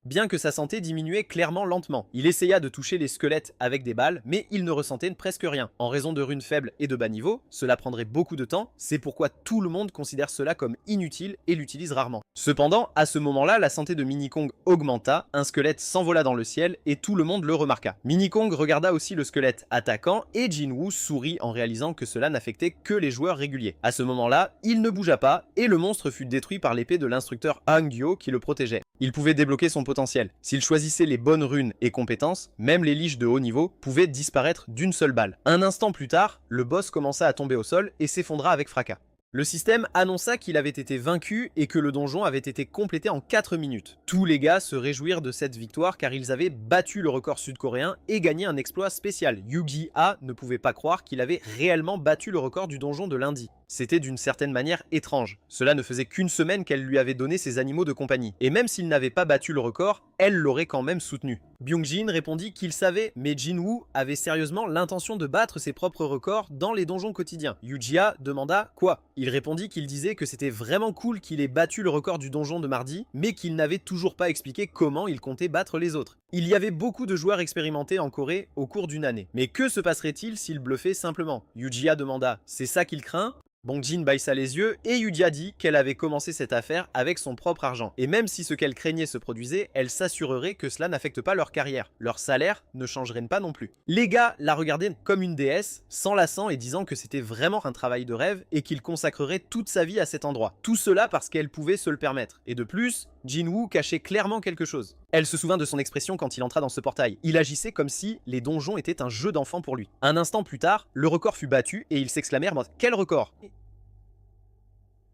Bien que sa santé diminuait clairement lentement. Il essaya de toucher les squelettes avec des balles, mais il ne ressentait presque rien. En raison de runes faibles et de bas niveau, cela prendrait beaucoup de temps, c'est pourquoi tout le monde considère cela comme inutile et l'utilise rarement. Cependant, à ce moment-là, la santé de Minikong augmenta, un squelette s'envola dans le ciel et tout le monde le remarqua. Minikong regarda aussi le squelette attaquant et Jinwoo sourit en réalisant que cela n'affectait que les joueurs réguliers. À ce moment-là, il ne bougea pas et le monstre fut détruit par l'épée de l'instructeur Hangyo qui le protégeait. Il pouvait débloquer son potentiel. S'il choisissait les bonnes runes et compétences, même les liches de haut niveau pouvaient disparaître d'une seule balle. Un instant plus tard, le boss commença à tomber au sol et s'effondra avec fracas. Le système annonça qu'il avait été vaincu et que le donjon avait été complété en 4 minutes. Tous les gars se réjouirent de cette victoire car ils avaient battu le record sud-coréen et gagné un exploit spécial. Yu-Gi-Ah ne pouvait pas croire qu'il avait réellement battu le record du donjon de lundi. C'était d'une certaine manière étrange. Cela ne faisait qu'une semaine qu'elle lui avait donné ses animaux de compagnie. Et même s'il n'avait pas battu le record, elle l'aurait quand même soutenu. Byung-jin répondit qu'il savait, mais Jinwoo avait sérieusement l'intention de battre ses propres records dans les donjons quotidiens. Yu-Jia demanda « Quoi ?» Il répondit qu'il disait que c'était vraiment cool qu'il ait battu le record du donjon de mardi, mais qu'il n'avait toujours pas expliqué comment il comptait battre les autres. Il y avait beaucoup de joueurs expérimentés en Corée au cours d'une année. Mais que se passerait-il s'il bluffait simplement? Yu-Jia demanda « C'est ça qu'il craint ?» Byung-jin baissa les yeux et Yu-Jia dit qu'elle avait commencé cette affaire avec son propre argent. Et même si ce qu'elle craignait se produisait, elle s'assurerait que cela n'affecte pas leur carrière. Leur salaire ne changerait pas non plus. Les gars la regardaient comme une déesse, s'enlaçant et disant que c'était vraiment un travail de rêve et qu'il consacrerait toute sa vie à cet endroit. Tout cela parce qu'elle pouvait se le permettre. Et de plus, Jinwoo cachait clairement quelque chose. Elle se souvint de son expression quand il entra dans ce portail. Il agissait comme si les donjons étaient un jeu d'enfant pour lui. Un instant plus tard, le record fut battu et ils s'exclamèrent « Quel record ?»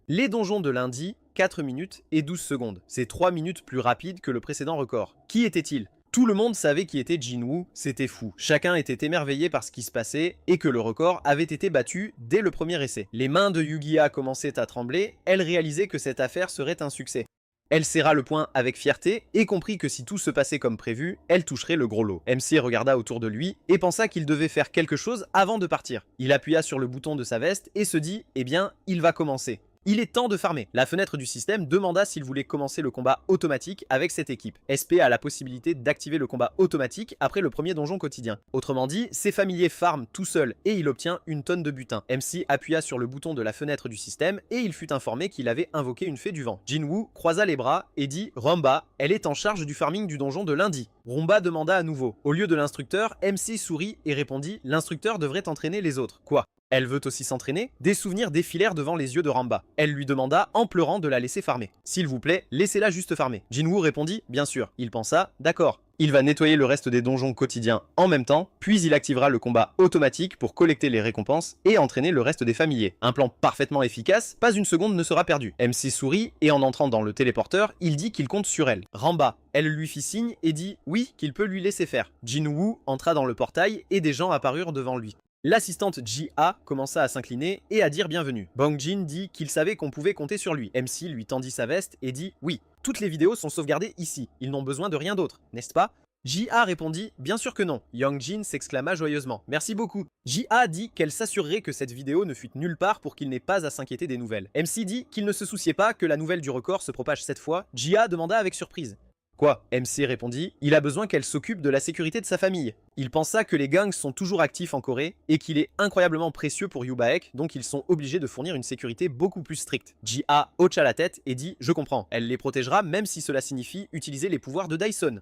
Les donjons de lundi, 4 minutes et 12 secondes. C'est 3 minutes plus rapide que le précédent record. Qui était-il? Tout le monde savait qui était Jinwoo, c'était fou. Chacun était émerveillé par ce qui se passait et que le record avait été battu dès le premier essai. Les mains de Yu-Gi-Ah commençaient à trembler, elle réalisait que cette affaire serait un succès. Elle serra le poing avec fierté et comprit que si tout se passait comme prévu, elle toucherait le gros lot. MC regarda autour de lui et pensa qu'il devait faire quelque chose avant de partir. Il appuya sur le bouton de sa veste et se dit « Eh bien, il va commencer ». Il est temps de farmer. La fenêtre du système demanda s'il voulait commencer le combat automatique avec cette équipe. SP a la possibilité d'activer le combat automatique après le premier donjon quotidien. Autrement dit, ses familiers farment tout seuls et il obtient une tonne de butin. MC appuya sur le bouton de la fenêtre du système et il fut informé qu'il avait invoqué une fée du vent. Jinwoo croisa les bras et dit « Romba, elle est en charge du farming du donjon de lundi ». Romba demanda à nouveau. Au lieu de l'instructeur, MC sourit et répondit « L'instructeur devrait entraîner les autres ». Quoi? Elle veut aussi s'entraîner? Des souvenirs défilèrent devant les yeux de Ramba. Elle lui demanda en pleurant de la laisser farmer. S'il vous plaît, laissez-la juste farmer. Jinwoo répondit bien sûr. Il pensa d'accord. Il va nettoyer le reste des donjons quotidiens en même temps, puis il activera le combat automatique pour collecter les récompenses et entraîner le reste des familiers. Un plan parfaitement efficace, pas une seconde ne sera perdue. MC sourit et en entrant dans le téléporteur, il dit qu'il compte sur elle. Ramba, elle lui fit signe et dit oui, qu'il peut lui laisser faire. Jinwoo entra dans le portail et des gens apparurent devant lui. L'assistante Ji-Ah commença à s'incliner et à dire bienvenue. Byung-jin dit qu'il savait qu'on pouvait compter sur lui. MC lui tendit sa veste et dit oui, toutes les vidéos sont sauvegardées ici, ils n'ont besoin de rien d'autre, n'est-ce pas? Ji-Ah répondit bien sûr que non. Young-jin s'exclama joyeusement merci beaucoup. Ji-Ah dit qu'elle s'assurerait que cette vidéo ne fuite nulle part pour qu'il n'ait pas à s'inquiéter des nouvelles. MC dit qu'il ne se souciait pas que la nouvelle du record se propage cette fois. Ji-Ah demanda avec surprise. Quoi? MC répondit, il a besoin qu'elle s'occupe de la sécurité de sa famille. Il pensa que les gangs sont toujours actifs en Corée et qu'il est incroyablement précieux pour Yubaek, donc ils sont obligés de fournir une sécurité beaucoup plus stricte. Ji-Ah hocha la tête et dit, je comprends, elle les protégera même si cela signifie utiliser les pouvoirs de Dyson.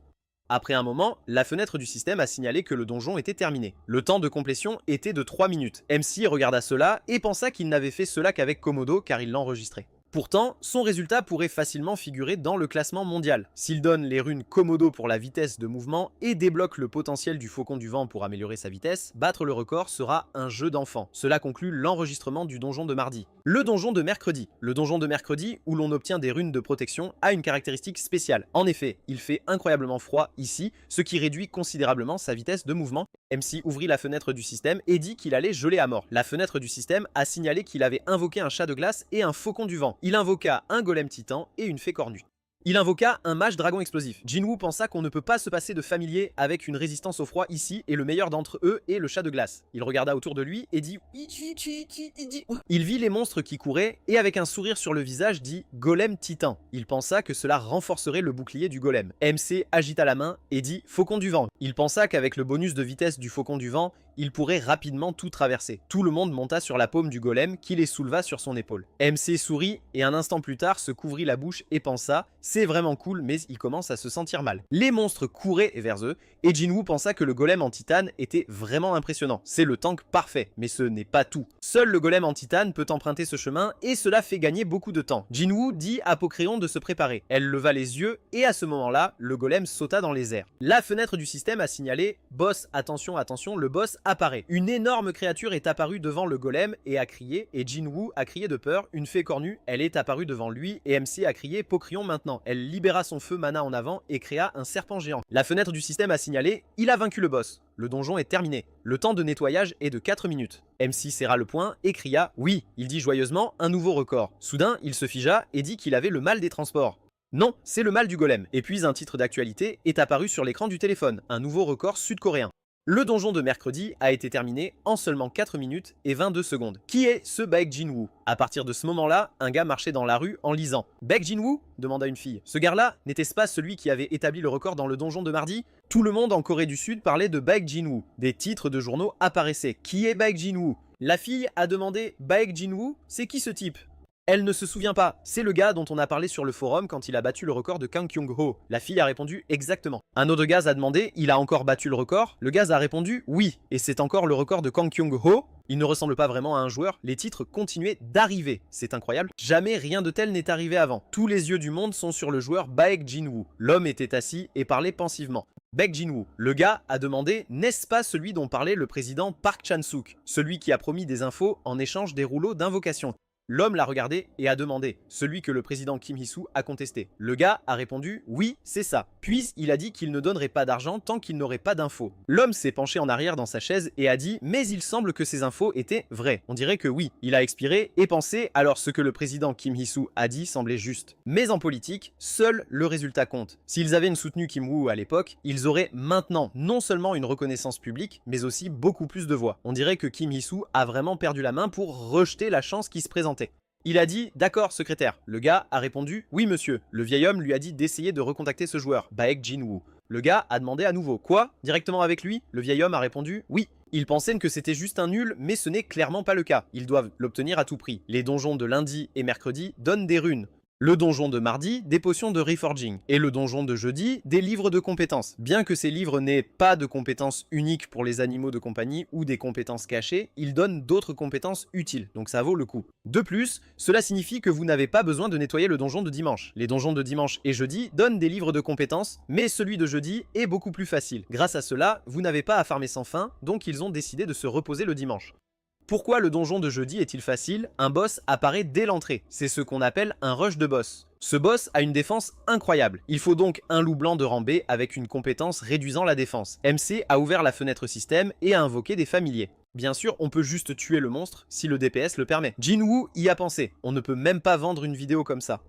Après un moment, la fenêtre du système a signalé que le donjon était terminé. Le temps de complétion était de 3 minutes. MC regarda cela et pensa qu'il n'avait fait cela qu'avec Komodo car il l'enregistrait. Pourtant, son résultat pourrait facilement figurer dans le classement mondial. S'il donne les runes Komodo pour la vitesse de mouvement et débloque le potentiel du faucon du vent pour améliorer sa vitesse, battre le record sera un jeu d'enfant. Cela conclut l'enregistrement du donjon de mardi. Le donjon de mercredi. Le donjon de mercredi, où l'on obtient des runes de protection, a une caractéristique spéciale. En effet, il fait incroyablement froid ici, ce qui réduit considérablement sa vitesse de mouvement. MC ouvrit la fenêtre du système et dit qu'il allait geler à mort. La fenêtre du système a signalé qu'il avait invoqué un chat de glace et un faucon du vent. Il invoqua un golem titan et une fée cornue. Il invoqua un mage dragon explosif. Jinwoo pensa qu'on ne peut pas se passer de familiers avec une résistance au froid ici, et le meilleur d'entre eux est le chat de glace. Il regarda autour de lui et dit... Il vit les monstres qui couraient, et avec un sourire sur le visage dit « Golem titan ». Il pensa que cela renforcerait le bouclier du golem. MC agita la main et dit « Faucon du vent ». Il pensa qu'avec le bonus de vitesse du faucon du vent, il pourrait rapidement tout traverser. Tout le monde monta sur la paume du golem qui les souleva sur son épaule. MC sourit et un instant plus tard se couvrit la bouche et pensa « C'est vraiment cool mais il commence à se sentir mal ». Les monstres couraient vers eux et Jinwoo pensa que le golem en titane était vraiment impressionnant. C'est le tank parfait, mais ce n'est pas tout. Seul le golem en titane peut emprunter ce chemin et cela fait gagner beaucoup de temps. Jinwoo dit à Pocréon de se préparer. Elle leva les yeux et à ce moment-là, le golem sauta dans les airs. La fenêtre du système a signalé « Boss, attention, attention, le boss apparaît ». Une énorme créature est apparue devant le golem et a crié, et Jinwoo a crié de peur. Une fée cornue, elle est apparue devant lui et MC a crié « Pocréon maintenant ». Elle libéra son feu mana en avant et créa un serpent géant. La fenêtre du système a signalé « Il a vaincu le boss ». Le donjon est terminé. Le temps de nettoyage est de 4 minutes. MC serra le poing et cria « Oui ». Il dit joyeusement un nouveau record. Soudain, il se figea et dit qu'il avait le mal des transports. Non, c'est le mal du golem. Et puis un titre d'actualité est apparu sur l'écran du téléphone. Un nouveau record sud-coréen. Le donjon de mercredi a été terminé en seulement 4 minutes et 22 secondes. Qui est ce Baek Jinwoo? À partir de ce moment-là, un gars marchait dans la rue en lisant. Baek Jinwoo? Demanda une fille. Ce gars-là, n'était-ce pas celui qui avait établi le record dans le donjon de mardi? Tout le monde en Corée du Sud parlait de Baek Jinwoo. Des titres de journaux apparaissaient. Qui est Baek Jinwoo? La fille a demandé Baek Jinwoo? C'est qui ce type? Elle ne se souvient pas, c'est le gars dont on a parlé sur le forum quand il a battu le record de Kang Kyung-ho. La fille a répondu exactement. Un autre gaz a demandé, il a encore battu le record? Le gaz a répondu oui, et c'est encore le record de Kang Kyung-ho. Il ne ressemble pas vraiment à un joueur, les titres continuaient d'arriver. C'est incroyable, jamais rien de tel n'est arrivé avant. Tous les yeux du monde sont sur le joueur Baek Jinwoo. L'homme était assis et parlait pensivement. Baek Jinwoo. Le gars a demandé « N'est-ce pas celui dont parlait le président Park Chan-suk? Celui qui a promis des infos en échange des rouleaux d'invocation ?» L'homme l'a regardé et a demandé, celui que le président Kim Hee-soo a contesté. Le gars a répondu « Oui, c'est ça ». Puis il a dit qu'il ne donnerait pas d'argent tant qu'il n'aurait pas d'infos. L'homme s'est penché en arrière dans sa chaise et a dit « Mais il semble que ces infos étaient vraies ». On dirait que oui. Il a expiré et pensé, alors ce que le président Kim Hee-soo a dit semblait juste. Mais en politique, seul le résultat compte. S'ils avaient soutenu Kim Woo à l'époque, ils auraient maintenant non seulement une reconnaissance publique, mais aussi beaucoup plus de voix. On dirait que Kim Hee-soo a vraiment perdu la main pour rejeter la chance qui se présentait. Il a dit « D'accord, secrétaire ». Le gars a répondu « Oui, monsieur ». Le vieil homme lui a dit d'essayer de recontacter ce joueur, Baek Jinwoo. Le gars a demandé à nouveau « Quoi ? Directement avec lui ?» Le vieil homme a répondu « Oui ». Ils pensaient que c'était juste un nul, mais ce n'est clairement pas le cas. Ils doivent l'obtenir à tout prix. Les donjons de lundi et mercredi donnent des runes. Le donjon de mardi, des potions de reforging. Et le donjon de jeudi, des livres de compétences. Bien que ces livres n'aient pas de compétences uniques pour les animaux de compagnie ou des compétences cachées, ils donnent d'autres compétences utiles, donc ça vaut le coup. De plus, cela signifie que vous n'avez pas besoin de nettoyer le donjon de dimanche. Les donjons de dimanche et jeudi donnent des livres de compétences, mais celui de jeudi est beaucoup plus facile. Grâce à cela, vous n'avez pas à farmer sans fin, donc ils ont décidé de se reposer le dimanche. Pourquoi le donjon de jeudi est-il facile? Un boss apparaît dès l'entrée. C'est ce qu'on appelle un rush de boss. Ce boss a une défense incroyable. Il faut donc un loup blanc de rang B avec une compétence réduisant la défense. MC a ouvert la fenêtre système et a invoqué des familiers. Bien sûr, on peut juste tuer le monstre si le DPS le permet. Jinwoo y a pensé. On ne peut même pas vendre une vidéo comme ça.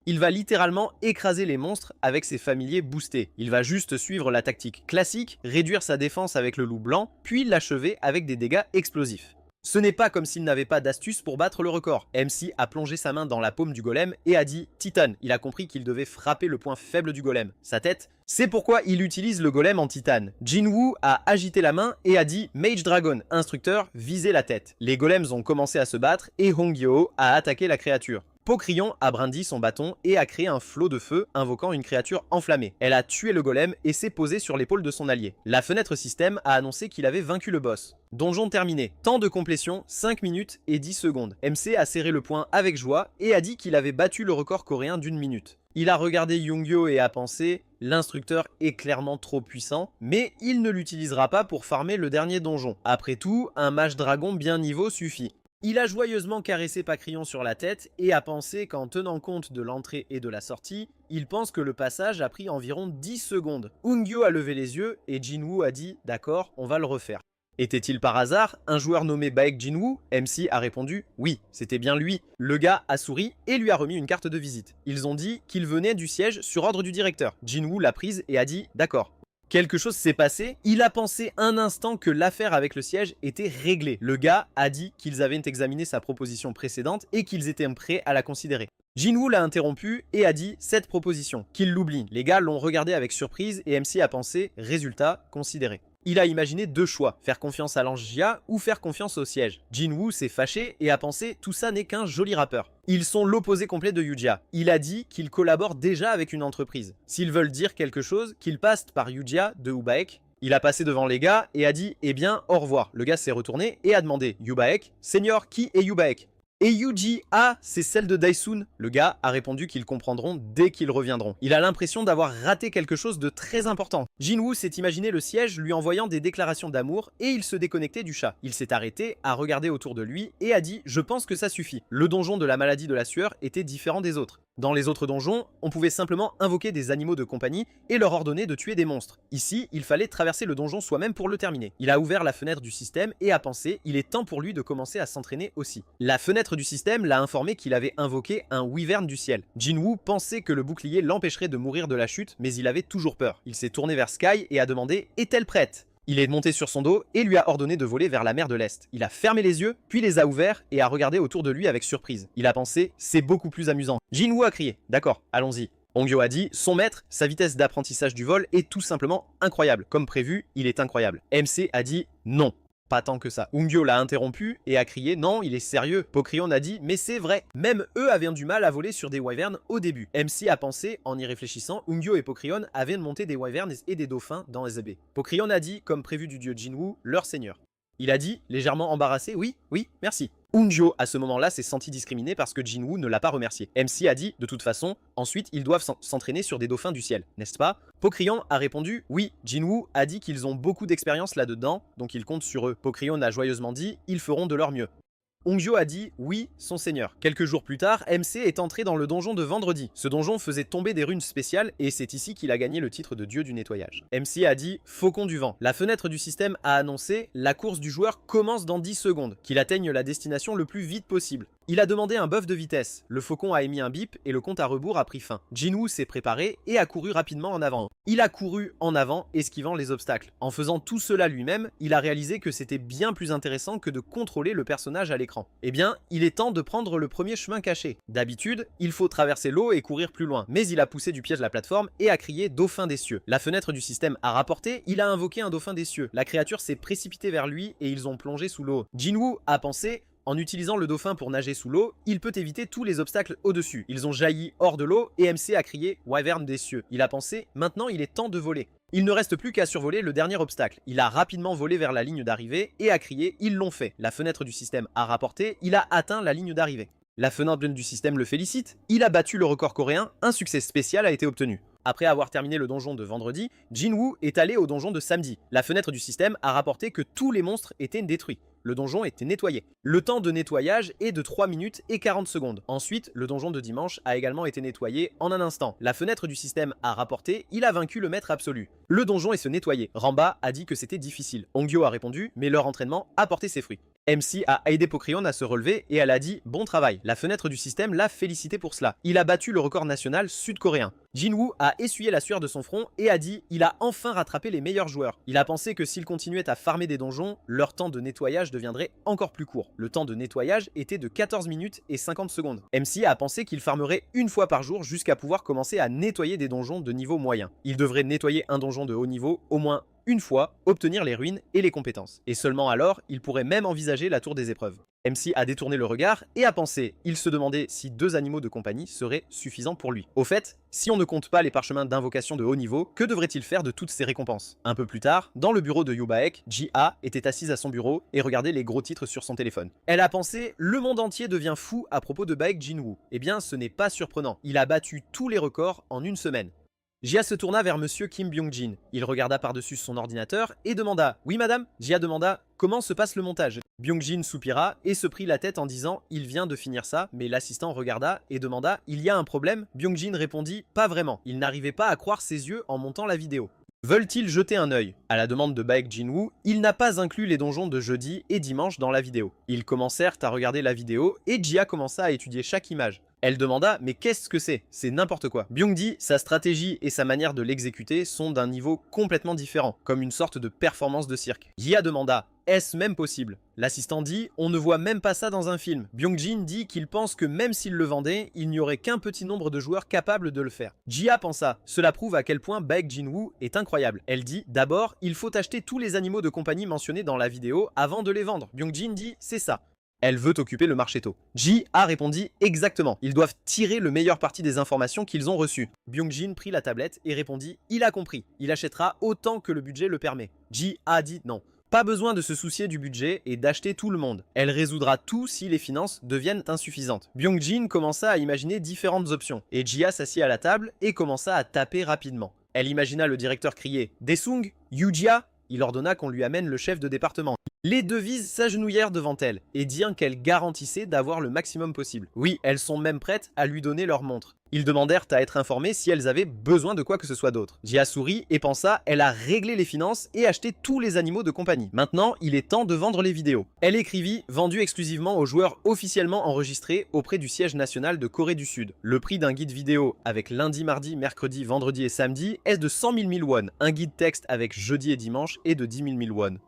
Il va littéralement écraser les monstres avec ses familiers boostés. Il va juste suivre la tactique classique, réduire sa défense avec le loup blanc, puis l'achever avec des dégâts explosifs. Ce n'est pas comme s'il n'avait pas d'astuce pour battre le record. MC a plongé sa main dans la paume du golem et a dit « Titan ». Il a compris qu'il devait frapper le point faible du golem, sa tête. C'est pourquoi il utilise le golem en titane. Jinwoo a agité la main et a dit « Mage Dragon, instructeur, visez la tête ». Les golems ont commencé à se battre et Hongyo a attaqué la créature. Pocréon a brandi son bâton et a créé un flot de feu invoquant une créature enflammée. Elle a tué le golem et s'est posée sur l'épaule de son allié. La fenêtre système a annoncé qu'il avait vaincu le boss. Donjon terminé. Temps de complétion 5 minutes et 10 secondes. MC a serré le poing avec joie et a dit qu'il avait battu le record coréen d'1 minute. Il a regardé Youngyo et a pensé « L'instructeur est clairement trop puissant, mais il ne l'utilisera pas pour farmer le dernier donjon. Après tout, un mage dragon bien niveau suffit. » Il a joyeusement caressé Pacryon sur la tête et a pensé qu'en tenant compte de l'entrée et de la sortie, il pense que le passage a pris environ 10 secondes. Hongyo a levé les yeux et Jinwoo a dit « D'accord, on va le refaire ». Était-il par hasard un joueur nommé Baek Jinwoo? MC a répondu oui, c'était bien lui. Le gars a souri et lui a remis une carte de visite. Ils ont dit qu'il venait du siège sur ordre du directeur. Jinwoo l'a prise et a dit d'accord. Quelque chose s'est passé, il a pensé un instant que l'affaire avec le siège était réglée. Le gars a dit qu'ils avaient examiné sa proposition précédente et qu'ils étaient prêts à la considérer. Jinwoo l'a interrompu et a dit cette proposition, qu'il l'oublie. Les gars l'ont regardé avec surprise et MC a pensé résultat considéré. Il a imaginé deux choix, faire confiance à l'ange Jia ou faire confiance au siège. Jinwoo s'est fâché et a pensé tout ça n'est qu'un joli rappeur. Ils sont l'opposé complet de Yujia. Il a dit qu'ils collaborent déjà avec une entreprise. S'ils veulent dire quelque chose, qu'ils passent par Yujia de Ubaek. Il a passé devant les gars et a dit eh bien au revoir. Le gars s'est retourné et a demandé Ubaek, Senior, qui est Ubaek? Et Yuji, ah, c'est celle de Daisun. Le gars a répondu qu'ils comprendront dès qu'ils reviendront. Il a l'impression d'avoir raté quelque chose de très important. Jinwoo s'est imaginé le siège lui envoyant des déclarations d'amour et il se déconnectait du chat. Il s'est arrêté, a regardé autour de lui et a dit « Je pense que ça suffit ». Le donjon de la maladie de la sueur était différent des autres. Dans les autres donjons, on pouvait simplement invoquer des animaux de compagnie et leur ordonner de tuer des monstres. Ici, il fallait traverser le donjon soi-même pour le terminer. Il a ouvert la fenêtre du système et a pensé, il est temps pour lui de commencer à s'entraîner aussi. La fenêtre du système l'a informé qu'il avait invoqué un wyvern du ciel. Jinwoo pensait que le bouclier l'empêcherait de mourir de la chute, mais il avait toujours peur. Il s'est tourné vers Sky et a demandé « Est-elle prête ?» Il est monté sur son dos et lui a ordonné de voler vers la mer de l'Est. Il a fermé les yeux, puis les a ouverts et a regardé autour de lui avec surprise. Il a pensé, c'est beaucoup plus amusant. Jinwoo a crié, d'accord, allons-y. Hongyo a dit, son maître, sa vitesse d'apprentissage du vol est tout simplement incroyable. Comme prévu, il est incroyable. MC a dit, non. Pas tant que ça. Hongyo l'a interrompu et a crié non, il est sérieux. Pokryon a dit mais c'est vrai. Même eux avaient du mal à voler sur des wyverns au début. MC a pensé, en y réfléchissant, Hongyo et Pokryon avaient monté des wyverns et des dauphins dans les baies. Pokryon a dit, comme prévu du dieu Jinwoo, leur seigneur. Il a dit, légèrement embarrassé, oui, merci. Hongyo, à ce moment-là, s'est senti discriminé parce que Jinwoo ne l'a pas remercié. MC a dit, de toute façon, ensuite, ils doivent s'entraîner sur des dauphins du ciel, n'est-ce pas? Pokryon a répondu, oui. Jinwoo a dit qu'ils ont beaucoup d'expérience là-dedans, donc ils comptent sur eux. Pokryon a joyeusement dit, ils feront de leur mieux. Hongyo a dit oui, son seigneur. Quelques jours plus tard, MC est entré dans le donjon de vendredi. Ce donjon faisait tomber des runes spéciales et c'est ici qu'il a gagné le titre de dieu du nettoyage. MC a dit faucon du vent. La fenêtre du système a annoncé la course du joueur commence dans 10 secondes, qu'il atteigne la destination le plus vite possible. Il a demandé un buff de vitesse. Le faucon a émis un bip et le compte à rebours a pris fin. Jinwoo s'est préparé et a couru rapidement en avant. Il a couru en avant, esquivant les obstacles. En faisant tout cela lui-même, il a réalisé que c'était bien plus intéressant que de contrôler le personnage à l'écran. Eh bien, il est temps de prendre le premier chemin caché. D'habitude, il faut traverser l'eau et courir plus loin. Mais il a poussé du piège la plateforme et a crié « Dauphin des cieux ». La fenêtre du système a rapporté, il a invoqué un dauphin des cieux. La créature s'est précipitée vers lui et ils ont plongé sous l'eau. Jinwoo a pensé en utilisant le dauphin pour nager sous l'eau, il peut éviter tous les obstacles au-dessus. Ils ont jailli hors de l'eau et MC a crié « Wyvern des cieux ». Il a pensé « Maintenant il est temps de voler ». Il ne reste plus qu'à survoler le dernier obstacle. Il a rapidement volé vers la ligne d'arrivée et a crié « Ils l'ont fait ». La fenêtre du système a rapporté, il a atteint la ligne d'arrivée. La fenêtre du système le félicite, il a battu le record coréen, un succès spécial a été obtenu. Après avoir terminé le donjon de vendredi, Jinwoo est allé au donjon de samedi. La fenêtre du système a rapporté que tous les monstres étaient détruits. Le donjon était nettoyé. Le temps de nettoyage est de 3 minutes et 40 secondes. Ensuite, le donjon de dimanche a également été nettoyé en un instant. La fenêtre du système a rapporté, il a vaincu le maître absolu. Le donjon est se nettoyer. Ramba a dit que c'était difficile. Hongyo a répondu, mais leur entraînement a porté ses fruits. MC a aidé Pokryon à se relever et elle a dit « Bon travail ». La fenêtre du système l'a félicité pour cela. Il a battu le record national sud-coréen. Jinwoo a essuyé la sueur de son front et a dit « Il a enfin rattrapé les meilleurs joueurs ». Il a pensé que s'ils continuaient à farmer des donjons, leur temps de nettoyage deviendrait encore plus court. Le temps de nettoyage était de 14 minutes et 50 secondes. MC a pensé qu'il farmerait une fois par jour jusqu'à pouvoir commencer à nettoyer des donjons de niveau moyen. Il devrait nettoyer un donjon de haut niveau au moins une fois, obtenir les ruines et les compétences. Et seulement alors, il pourrait même envisager la tour des épreuves. MC a détourné le regard et a pensé, il se demandait si 2 animaux de compagnie seraient suffisants pour lui. Au fait, si on ne compte pas les parchemins d'invocation de haut niveau, que devrait-il faire de toutes ces récompenses? Un peu plus tard, dans le bureau de Ubaek, Ji-A était assise à son bureau et regardait les gros titres sur son téléphone. Elle a pensé, le monde entier devient fou à propos de Baek Jinwoo. Eh bien, ce n'est pas surprenant. Il a battu tous les records en une semaine. Jia se tourna vers monsieur Kim Byung-jin. Il regarda par-dessus son ordinateur et demanda « Oui madame ?» Jia demanda « Comment se passe le montage ?» Byung-jin soupira et se prit la tête en disant « Il vient de finir ça », mais l'assistant regarda et demanda « Il y a un problème ?» Byung-jin répondit « Pas vraiment ». Il n'arrivait pas à croire ses yeux en montant la vidéo. Veulent-ils jeter un œil? À la demande de Baek Jin-woo, il n'a pas inclus les donjons de jeudi et dimanche dans la vidéo. Ils commencèrent à regarder la vidéo et Jia commença à étudier chaque image. Elle demanda « Mais qu'est-ce que c'est? C'est n'importe quoi ». Byung-di, sa stratégie et sa manière de l'exécuter sont d'un niveau complètement différent, comme une sorte de performance de cirque. Jia demanda « Est-ce même possible ?» L'assistant dit « On ne voit même pas ça dans un film ». Byung-jin dit qu'il pense que même s'il le vendait, il n'y aurait qu'un petit nombre de joueurs capables de le faire. Jia pensa « Cela prouve à quel point Baek Jin-woo est incroyable ». Elle dit « D'abord, il faut acheter tous les animaux de compagnie mentionnés dans la vidéo avant de les vendre ». Byung-jin dit « C'est ça ». Elle veut occuper le marché tôt. Ji a répondu exactement. Ils doivent tirer le meilleur parti des informations qu'ils ont reçues. Byung-jin prit la tablette et répondit « Il a compris. Il achètera autant que le budget le permet ». Ji a dit non. Pas besoin de se soucier du budget et d'acheter tout le monde. Elle résoudra tout si les finances deviennent insuffisantes. Byung-jin commença à imaginer différentes options. Et Jia s'assit à la table et commença à taper rapidement. Elle imagina le directeur crier « Daesung, Yujia ?» Il ordonna qu'on lui amène le chef de département. Les devises s'agenouillèrent devant elle et dirent qu'elle garantissait d'avoir le maximum possible. Oui, elles sont même prêtes à lui donner leur montre. Ils demandèrent à être informés si elles avaient besoin de quoi que ce soit d'autre. Jia sourit et pensa, elle a réglé les finances et acheté tous les animaux de compagnie. Maintenant, il est temps de vendre les vidéos. Elle écrivit, vendu exclusivement aux joueurs officiellement enregistrés auprès du siège national de Corée du Sud. Le prix d'un guide vidéo avec lundi, mardi, mercredi, vendredi et samedi est de 100 000 won. Un guide texte avec jeudi et dimanche est de 10 000 won.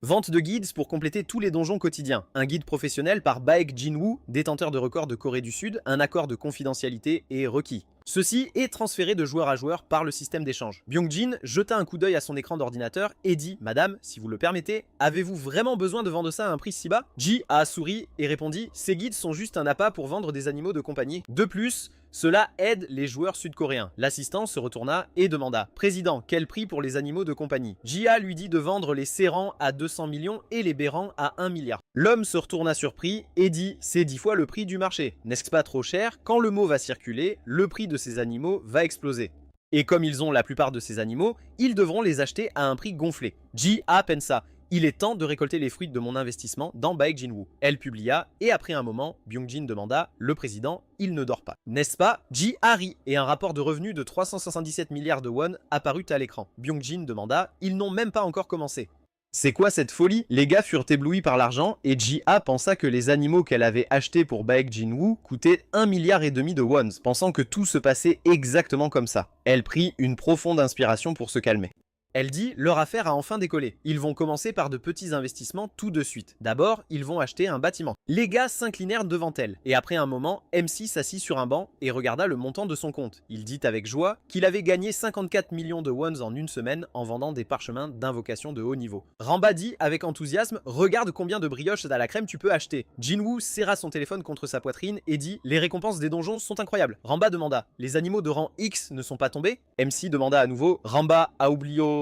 Vente de guides pour compléter tous les donjons quotidiens. Un guide professionnel par Baek Jin-woo, détenteur de record de Corée du Sud, un accord de confidentialité est requis. Ceci est transféré de joueur à joueur par le système d'échange. Byung-jin jeta un coup d'œil à son écran d'ordinateur et dit « Madame, si vous le permettez, avez-vous vraiment besoin de vendre ça à un prix si bas ?» Ji a souri et répondit « Ces guides sont juste un appât pour vendre des animaux de compagnie. De plus, cela aide les joueurs sud-coréens. » L'assistant se retourna et demanda « Président, quel prix pour les animaux de compagnie ?» Jia lui dit de vendre les serrans à 200 millions et les bérans à 1 milliard. L'homme se retourna surpris et dit « C'est 10 fois le prix du marché. N'est-ce pas trop cher? Quand le mot va circuler, le prix de ces animaux va exploser. Et comme ils ont la plupart de ces animaux, ils devront les acheter à un prix gonflé. Ji a pensa. Il est temps de récolter les fruits de mon investissement dans Baek Jin-woo. Elle publia, et après un moment, Byung-jin demanda « Le président, il ne dort pas. » N'est-ce pas? Ji a ri, et un rapport de revenus de 377 milliards de won apparut à l'écran. Byung-jin demanda « Ils n'ont même pas encore commencé. » C'est quoi cette folie? Les gars furent éblouis par l'argent et Ji-a pensa que les animaux qu'elle avait achetés pour Baek Jin-woo coûtaient 1,5 milliard de wons, pensant que tout se passait exactement comme ça. Elle prit une profonde inspiration pour se calmer. Elle dit, leur affaire a enfin décollé. Ils vont commencer par de petits investissements tout de suite. D'abord, ils vont acheter un bâtiment. Les gars s'inclinèrent devant elle. Et après un moment, MC s'assit sur un banc et regarda le montant de son compte. Il dit avec joie qu'il avait gagné 54 millions de wons en une semaine en vendant des parchemins d'invocation de haut niveau. Ramba dit avec enthousiasme, regarde combien de brioches à la crème tu peux acheter. Jin-woo serra son téléphone contre sa poitrine et dit, les récompenses des donjons sont incroyables. Ramba demanda, les animaux de rang X ne sont pas tombés? MC demanda à nouveau, Ramba a oublié.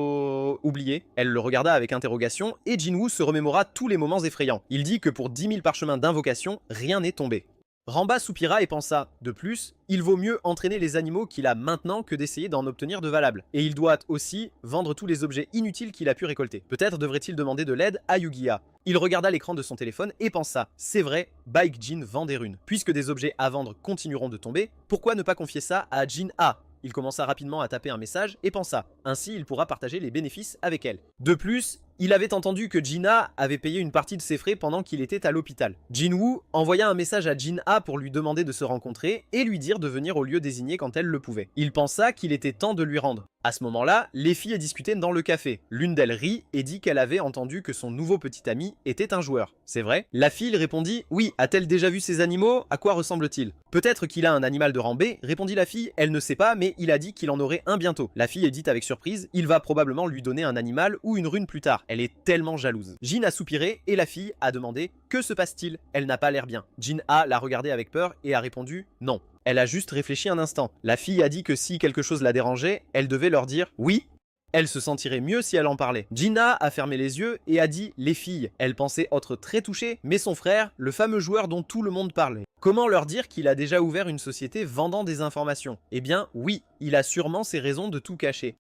Elle le regarda avec interrogation et Jin-woo se remémora tous les moments effrayants. Il dit que pour 10 000 parchemins d'invocation, rien n'est tombé. Ramba soupira et pensa, de plus, il vaut mieux entraîner les animaux qu'il a maintenant que d'essayer d'en obtenir de valables. Et il doit aussi vendre tous les objets inutiles qu'il a pu récolter. Peut-être devrait-il demander de l'aide à Yugia. Il regarda l'écran de son téléphone et pensa, c'est vrai, Baek Jin vend des runes. Puisque des objets à vendre continueront de tomber, pourquoi ne pas confier ça à Jin-A? Il commença rapidement à taper un message et pensa, ainsi il pourra partager les bénéfices avec elle. De plus, il avait entendu que Jin-A avait payé une partie de ses frais pendant qu'il était à l'hôpital. Jin-woo envoya un message à Jin-A pour lui demander de se rencontrer et lui dire de venir au lieu désigné quand elle le pouvait. Il pensa qu'il était temps de lui rendre. À ce moment-là, les filles discutaient dans le café. L'une d'elles rit et dit qu'elle avait entendu que son nouveau petit ami était un joueur. C'est vrai? La fille répondit « Oui, a-t-elle déjà vu ces animaux? À quoi ressemble-t-il » Peut-être qu'il a un animal de rang B, répondit la fille. Elle ne sait pas, mais il a dit qu'il en aurait un bientôt. La fille dit avec surprise, il va probablement lui donner un animal ou une rune plus tard. Elle est tellement jalouse. Jin a soupiré et la fille a demandé « Que se passe-t-il » Elle n'a pas l'air bien. Jin-A l'a regardé avec peur et a répondu « Non ». Elle a juste réfléchi un instant. La fille a dit que si quelque chose la dérangeait, elle devait leur dire « Oui ». Elle se sentirait mieux si elle en parlait. Jin-A a fermé les yeux et a dit « Les filles ». Elle pensait être très touchée, mais son frère, le fameux joueur dont tout le monde parlait. Comment leur dire qu'il a déjà ouvert une société vendant des informations? Eh bien, oui, il a sûrement ses raisons de tout cacher.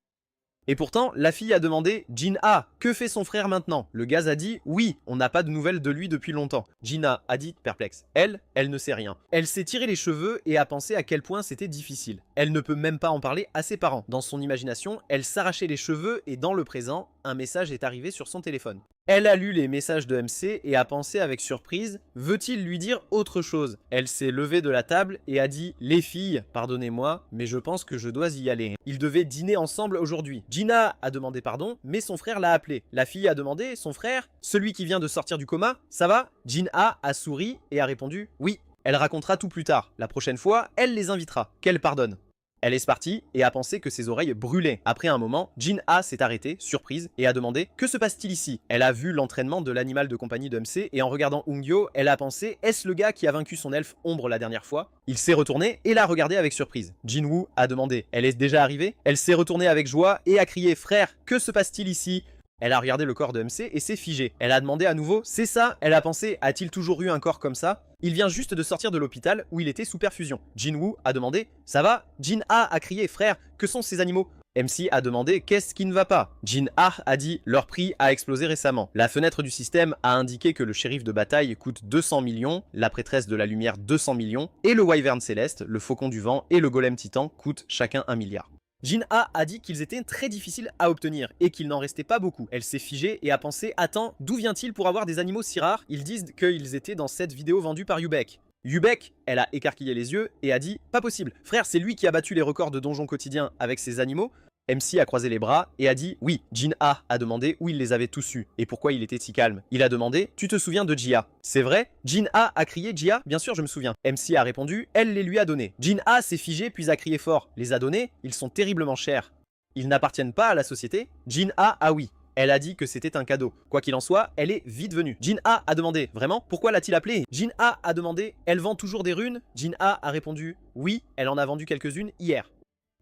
Et pourtant, la fille a demandé « Jin-ah, que fait son frère maintenant ?» Le gaz a dit « Oui, on n'a pas de nouvelles de lui depuis longtemps. » Jin-ah a dit perplexe. Elle ne sait rien. Elle s'est tiré les cheveux et a pensé à quel point c'était difficile. Elle ne peut même pas en parler à ses parents. Dans son imagination, elle s'arrachait les cheveux et dans le présent, un message est arrivé sur son téléphone. Elle a lu les messages de MC et a pensé avec surprise « Veut-il lui dire autre chose ?» Elle s'est levée de la table et a dit « Les filles, pardonnez-moi, mais je pense que je dois y aller. Ils devaient dîner ensemble aujourd'hui. » Jin-ah a demandé pardon, mais son frère l'a appelé. La fille a demandé « Son frère, celui qui vient de sortir du coma, ça va ?» Jin-ah a souri et a répondu « Oui. » Elle racontera tout plus tard. La prochaine fois, elle les invitera. Qu'elle pardonne. Elle est partie et a pensé que ses oreilles brûlaient. Après un moment, Jin-ah s'est arrêtée, surprise, et a demandé « Que se passe-t-il ici ?» Elle a vu l'entraînement de l'animal de compagnie de MC et en regardant Ungyo, elle a pensé « Est-ce le gars qui a vaincu son elfe ombre la dernière fois ?» Il s'est retourné et l'a regardé avec surprise. Jin-woo a demandé « Elle est déjà arrivée ?» Elle s'est retournée avec joie et a crié « Frère, que se passe-t-il ici ?» Elle a regardé le corps de MC et s'est figée. Elle a demandé à nouveau « C'est ça ?» Elle a pensé « A-t-il toujours eu un corps comme ça ?» Il vient juste de sortir de l'hôpital où il était sous perfusion. Jin-woo a demandé « Ça va ?» Jin-ah a crié « Frère, que sont ces animaux ?» MC a demandé « Qu'est-ce qui ne va pas ?» Jin-ah a dit « Leur prix a explosé récemment. La fenêtre du système a indiqué que le shérif de bataille coûte 200 millions, la prêtresse de la lumière 200 millions, et le wyvern céleste, le faucon du vent et le golem titan coûtent chacun 1 milliard. » Jin-ah a dit qu'ils étaient très difficiles à obtenir et qu'il n'en restait pas beaucoup. Elle s'est figée et a pensé « Attends, d'où vient-il pour avoir des animaux si rares ?» Ils disent qu'ils étaient dans cette vidéo vendue par Yubek. Yubek, elle a écarquillé les yeux et a dit « Pas possible, frère, c'est lui qui a battu les records de donjons quotidiens avec ses animaux. » MC a croisé les bras et a dit « Oui, Jin-ah a demandé où il les avait tous eus et pourquoi il était si calme. Il a demandé « Tu te souviens de Jia ?» C'est vrai? Jin-ah a crié « Jia ?» Bien sûr, je me souviens. MC a répondu « Elle les lui a donnés. » Jin-ah s'est figé puis a crié fort « Les a donnés? Ils sont terriblement chers. Ils n'appartiennent pas à la société ?» Jin-ah a oui. Elle a dit que c'était un cadeau. Quoi qu'il en soit, elle est vite venue. Jin-ah a demandé « Vraiment? Pourquoi l'a-t-il appelé ?» Jin-ah a demandé « Elle vend toujours des runes ?» Jin-ah a répondu « Oui, elle en a vendu quelques-unes hier. »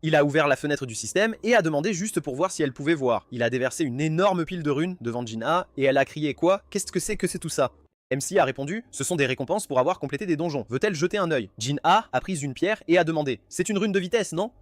Il a ouvert la fenêtre du système et a demandé juste pour voir si elle pouvait voir. Il a déversé une énorme pile de runes devant Jin-ah et elle a crié « Quoi? Qu'est-ce que c'est tout ça ?» MC a répondu « Ce sont des récompenses pour avoir complété des donjons. Veut-elle jeter un œil ?» Jin-ah a pris une pierre et a demandé « C'est une rune de vitesse, non ?»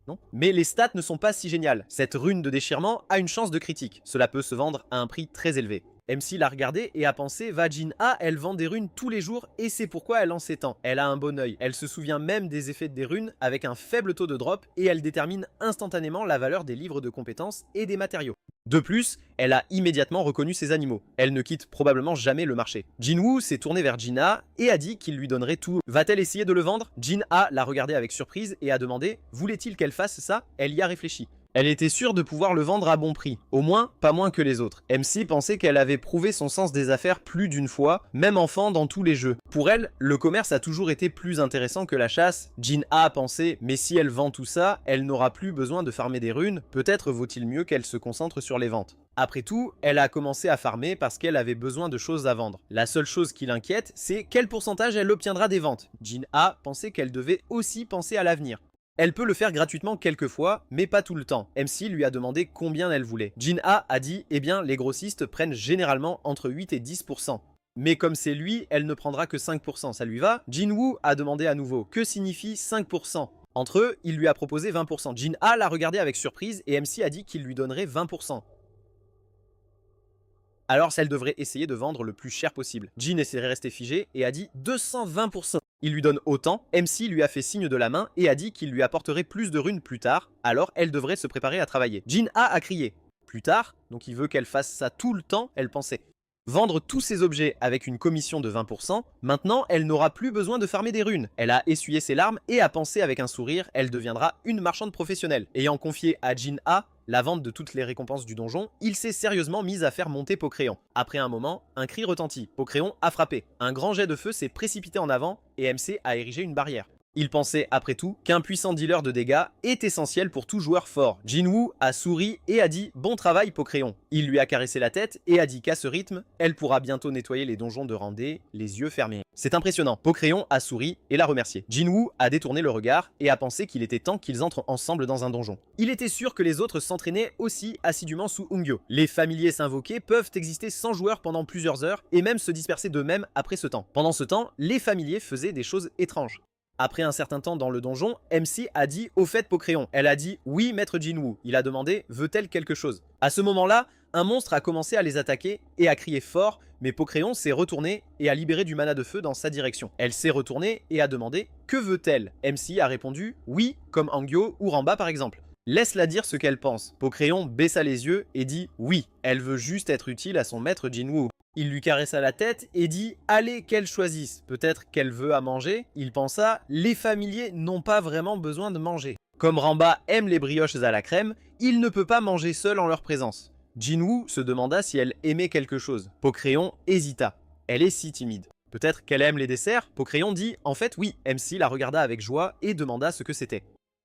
Non. Mais les stats ne sont pas si géniales. Cette rune de déchirement a une chance de critique. Cela peut se vendre à un prix très élevé. MC l'a regardé et a pensé « Va Jin-ah, elle vend des runes tous les jours et c'est pourquoi elle en s'étend. Elle a un bon œil. Elle se souvient même des effets des runes avec un faible taux de drop et elle détermine instantanément la valeur des livres de compétences et des matériaux. De plus, elle a immédiatement reconnu ses animaux. Elle ne quitte probablement jamais le marché. Jin-woo s'est tourné vers Jin-ah et a dit qu'il lui donnerait tout. Va-t-elle essayer de le vendre? Jin-ah l'a regardé avec surprise et a demandé « Voulait-il qu'elle fasse ça ?» Elle y a réfléchi. Elle était sûre de pouvoir le vendre à bon prix, au moins pas moins que les autres. MC pensait qu'elle avait prouvé son sens des affaires plus d'une fois, même enfant dans tous les jeux. Pour elle, le commerce a toujours été plus intéressant que la chasse. Jin-ah pensait, mais si elle vend tout ça, elle n'aura plus besoin de farmer des runes, peut-être vaut-il mieux qu'elle se concentre sur les ventes. Après tout, elle a commencé à farmer parce qu'elle avait besoin de choses à vendre. La seule chose qui l'inquiète, c'est quel pourcentage elle obtiendra des ventes. Jin-ah pensait qu'elle devait aussi penser à l'avenir. Elle peut le faire gratuitement quelquefois, mais pas tout le temps. MC lui a demandé combien elle voulait. Jin-ah a dit « Eh bien, les grossistes prennent généralement entre 8 et 10%. Mais comme c'est lui, elle ne prendra que 5%. Ça lui va ?» Jin-woo a demandé à nouveau « Que signifie 5% ?» Entre eux, il lui a proposé 20%. Jin-ah l'a regardé avec surprise et MC a dit qu'il lui donnerait 20%. Alors elle devrait essayer de vendre le plus cher possible. Jin est resté figé et a dit 220%. Il lui donne autant, MC lui a fait signe de la main et a dit qu'il lui apporterait plus de runes plus tard, alors elle devrait se préparer à travailler. Jin-ah a crié « Plus tard ?» Donc il veut qu'elle fasse ça tout le temps, elle pensait. Vendre tous ses objets avec une commission de 20%, maintenant elle n'aura plus besoin de farmer des runes. Elle a essuyé ses larmes et a pensé avec un sourire, elle deviendra une marchande professionnelle. Ayant confié à Jin-ah la vente de toutes les récompenses du donjon, il s'est sérieusement mis à faire monter Pocréon. Après un moment, un cri retentit. Pocréon a frappé. Un grand jet de feu s'est précipité en avant et MC a érigé une barrière. Il pensait, après tout, qu'un puissant dealer de dégâts est essentiel pour tout joueur fort. Jin-woo a souri et a dit « Bon travail, Pocréon ». Il lui a caressé la tête et a dit qu'à ce rythme, elle pourra bientôt nettoyer les donjons de Randé, les yeux fermés. C'est impressionnant. Pocréon a souri et l'a remercié. Jin-woo a détourné le regard et a pensé qu'il était temps qu'ils entrent ensemble dans un donjon. Il était sûr que les autres s'entraînaient aussi assidûment sous Ungyo. Les familiers s'invoquer peuvent exister sans joueurs pendant plusieurs heures et même se disperser d'eux-mêmes après ce temps. Pendant ce temps, les familiers faisaient des choses étranges. Après un certain temps dans le donjon, MC a dit au fait Pocréon. Elle a dit oui maître Jinwoo. Il a demandé veut-elle quelque chose. À ce moment-là, un monstre a commencé à les attaquer et a crié fort, mais Pocréon s'est retournée et a libéré du mana de feu dans sa direction. Elle s'est retournée et a demandé que veut-elle. MC a répondu oui, comme Angyo ou Ramba par exemple. Laisse-la dire ce qu'elle pense. Pocréon baissa les yeux et dit oui, elle veut juste être utile à son maître Jinwoo. Il lui caressa la tête et dit « Allez, qu'elle choisisse. Peut-être qu'elle veut à manger. » Il pensa « Les familiers n'ont pas vraiment besoin de manger. » Comme Ramba aime les brioches à la crème, il ne peut pas manger seul en leur présence. Jinwoo se demanda si elle aimait quelque chose. Pocréon hésita. Elle est si timide. Peut-être qu'elle aime les desserts. Pocréon dit « En fait, oui. » MC la regarda avec joie et demanda ce que c'était.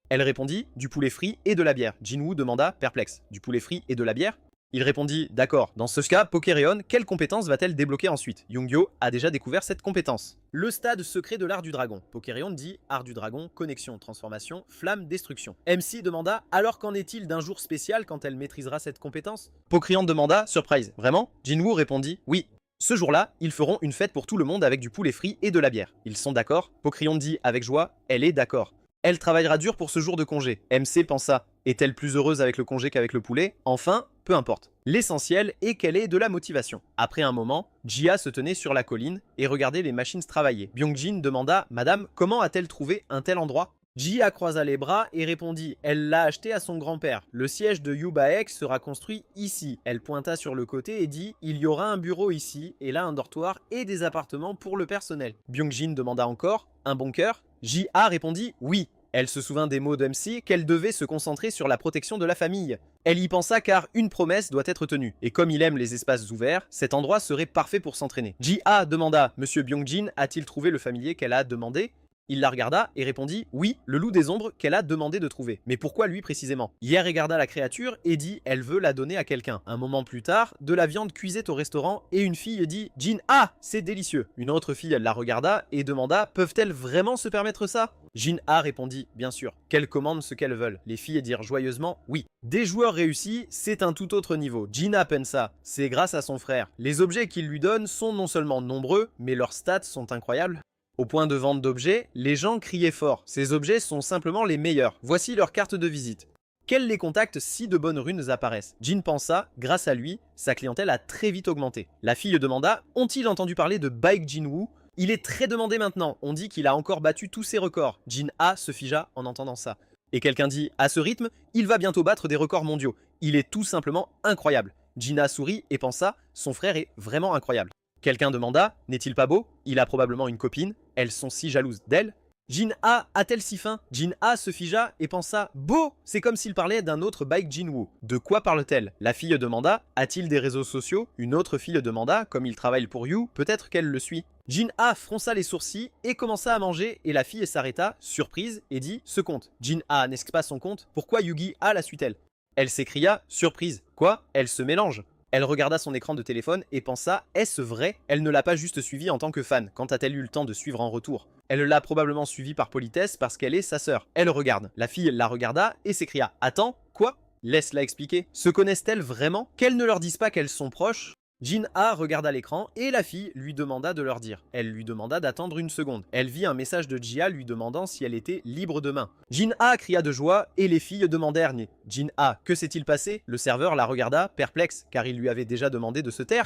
Elle répondit « Du poulet frit et de la bière. » Jinwoo demanda, perplexe « Du poulet frit et de la bière ?» Il répondit « D'accord, dans ce cas, Pokéréon, quelle compétence va-t-elle débloquer ensuite ?» Youngyo a déjà découvert cette compétence. Le stade secret de l'art du dragon. Pokéréon dit « Art du dragon, connexion, transformation, flamme, destruction. » MC demanda « Alors qu'en est-il d'un jour spécial quand elle maîtrisera cette compétence ?» Pocréon demanda « Surprise, vraiment ?» Jinwoo répondit « Oui. » Ce jour-là, ils feront une fête pour tout le monde avec du poulet frit et de la bière. Ils sont d'accord. Pocréon dit avec joie « Elle est d'accord. » Elle travaillera dur pour ce jour de congé. MC pensa, est-elle plus heureuse avec le congé qu'avec le poulet? Enfin, peu importe. L'essentiel est qu'elle ait de la motivation. Après un moment, Jia se tenait sur la colline et regardait les machines travailler. Byongjin demanda, Madame, comment a-t-elle trouvé un tel endroit? Jia croisa les bras et répondit, elle l'a acheté à son grand-père. Le siège de Yubaek sera construit ici. Elle pointa sur le côté et dit, il y aura un bureau ici, et là un dortoir et des appartements pour le personnel. Byongjin demanda encore, un bunker? J.A. répondit oui. Elle se souvint des mots d'MC qu'elle devait se concentrer sur la protection de la famille. Elle y pensa car une promesse doit être tenue. Et comme il aime les espaces ouverts, cet endroit serait parfait pour s'entraîner. J.A. demanda, Monsieur Byongjin a-t-il trouvé le familier qu'elle a demandé? Il la regarda et répondit « Oui, le loup des ombres qu'elle a demandé de trouver. Mais pourquoi lui précisément ?» Hier regarda la créature et dit « Elle veut la donner à quelqu'un. » Un moment plus tard, de la viande cuisait au restaurant et une fille dit « Jin, ah, c'est délicieux !» Une autre fille la regarda et demanda « Peuvent-elles vraiment se permettre ça ?» Jin A répondit « Bien sûr. Qu'elles commandent ce qu'elles veulent. » Les filles dirent joyeusement « Oui. » Des joueurs réussis, c'est un tout autre niveau. Gina pensa, c'est grâce à son frère. Les objets qu'il lui donne sont non seulement nombreux, mais leurs stats sont incroyables. Au point de vente d'objets, les gens criaient fort. Ces objets sont simplement les meilleurs. Voici leur carte de visite. Qu'elle les contacte si de bonnes runes apparaissent. Jin pensa, grâce à lui, sa clientèle a très vite augmenté. La fille demanda, ont-ils entendu parler de Baek Jinwoo? Il est très demandé maintenant. On dit qu'il a encore battu tous ses records. Jin A se figea en entendant ça. Et quelqu'un dit, à ce rythme, il va bientôt battre des records mondiaux. Il est tout simplement incroyable. Jina sourit et pensa, son frère est vraiment incroyable. Quelqu'un demanda, n'est-il pas beau? Il a probablement une copine, elles sont si jalouses d'elle. Jin A a-t-elle si faim? Jin A se figea et pensa, beau! C'est comme s'il parlait d'un autre Baek Jinwoo. De quoi parle-t-elle? La fille demanda, a-t-il des réseaux sociaux? Une autre fille demanda, comme il travaille pour You, peut-être qu'elle le suit. Jin A fronça les sourcils et commença à manger et la fille s'arrêta, surprise, et dit, ce compte. Jin A n'est-ce pas son compte? Pourquoi Yugi A la suit-elle? Elle s'écria, surprise. Quoi? Elle se mélange. Elle regarda son écran de téléphone et pensa, est-ce vrai? Elle ne l'a pas juste suivi en tant que fan, quand a-t-elle eu le temps de suivre en retour? Elle l'a probablement suivi par politesse parce qu'elle est sa sœur. Elle regarde. La fille la regarda et s'écria, attends, quoi? Laisse-la expliquer. Se connaissent-elles vraiment? Qu'elles ne leur disent pas qu'elles sont proches? Jin A regarda l'écran et la fille lui demanda de leur dire. Elle lui demanda d'attendre une seconde. Elle vit un message de Jia lui demandant si elle était libre de main. Jin A cria de joie et les filles demandèrent. Jin A, que s'est-il passé? Le serveur la regarda, perplexe, car il lui avait déjà demandé de se taire.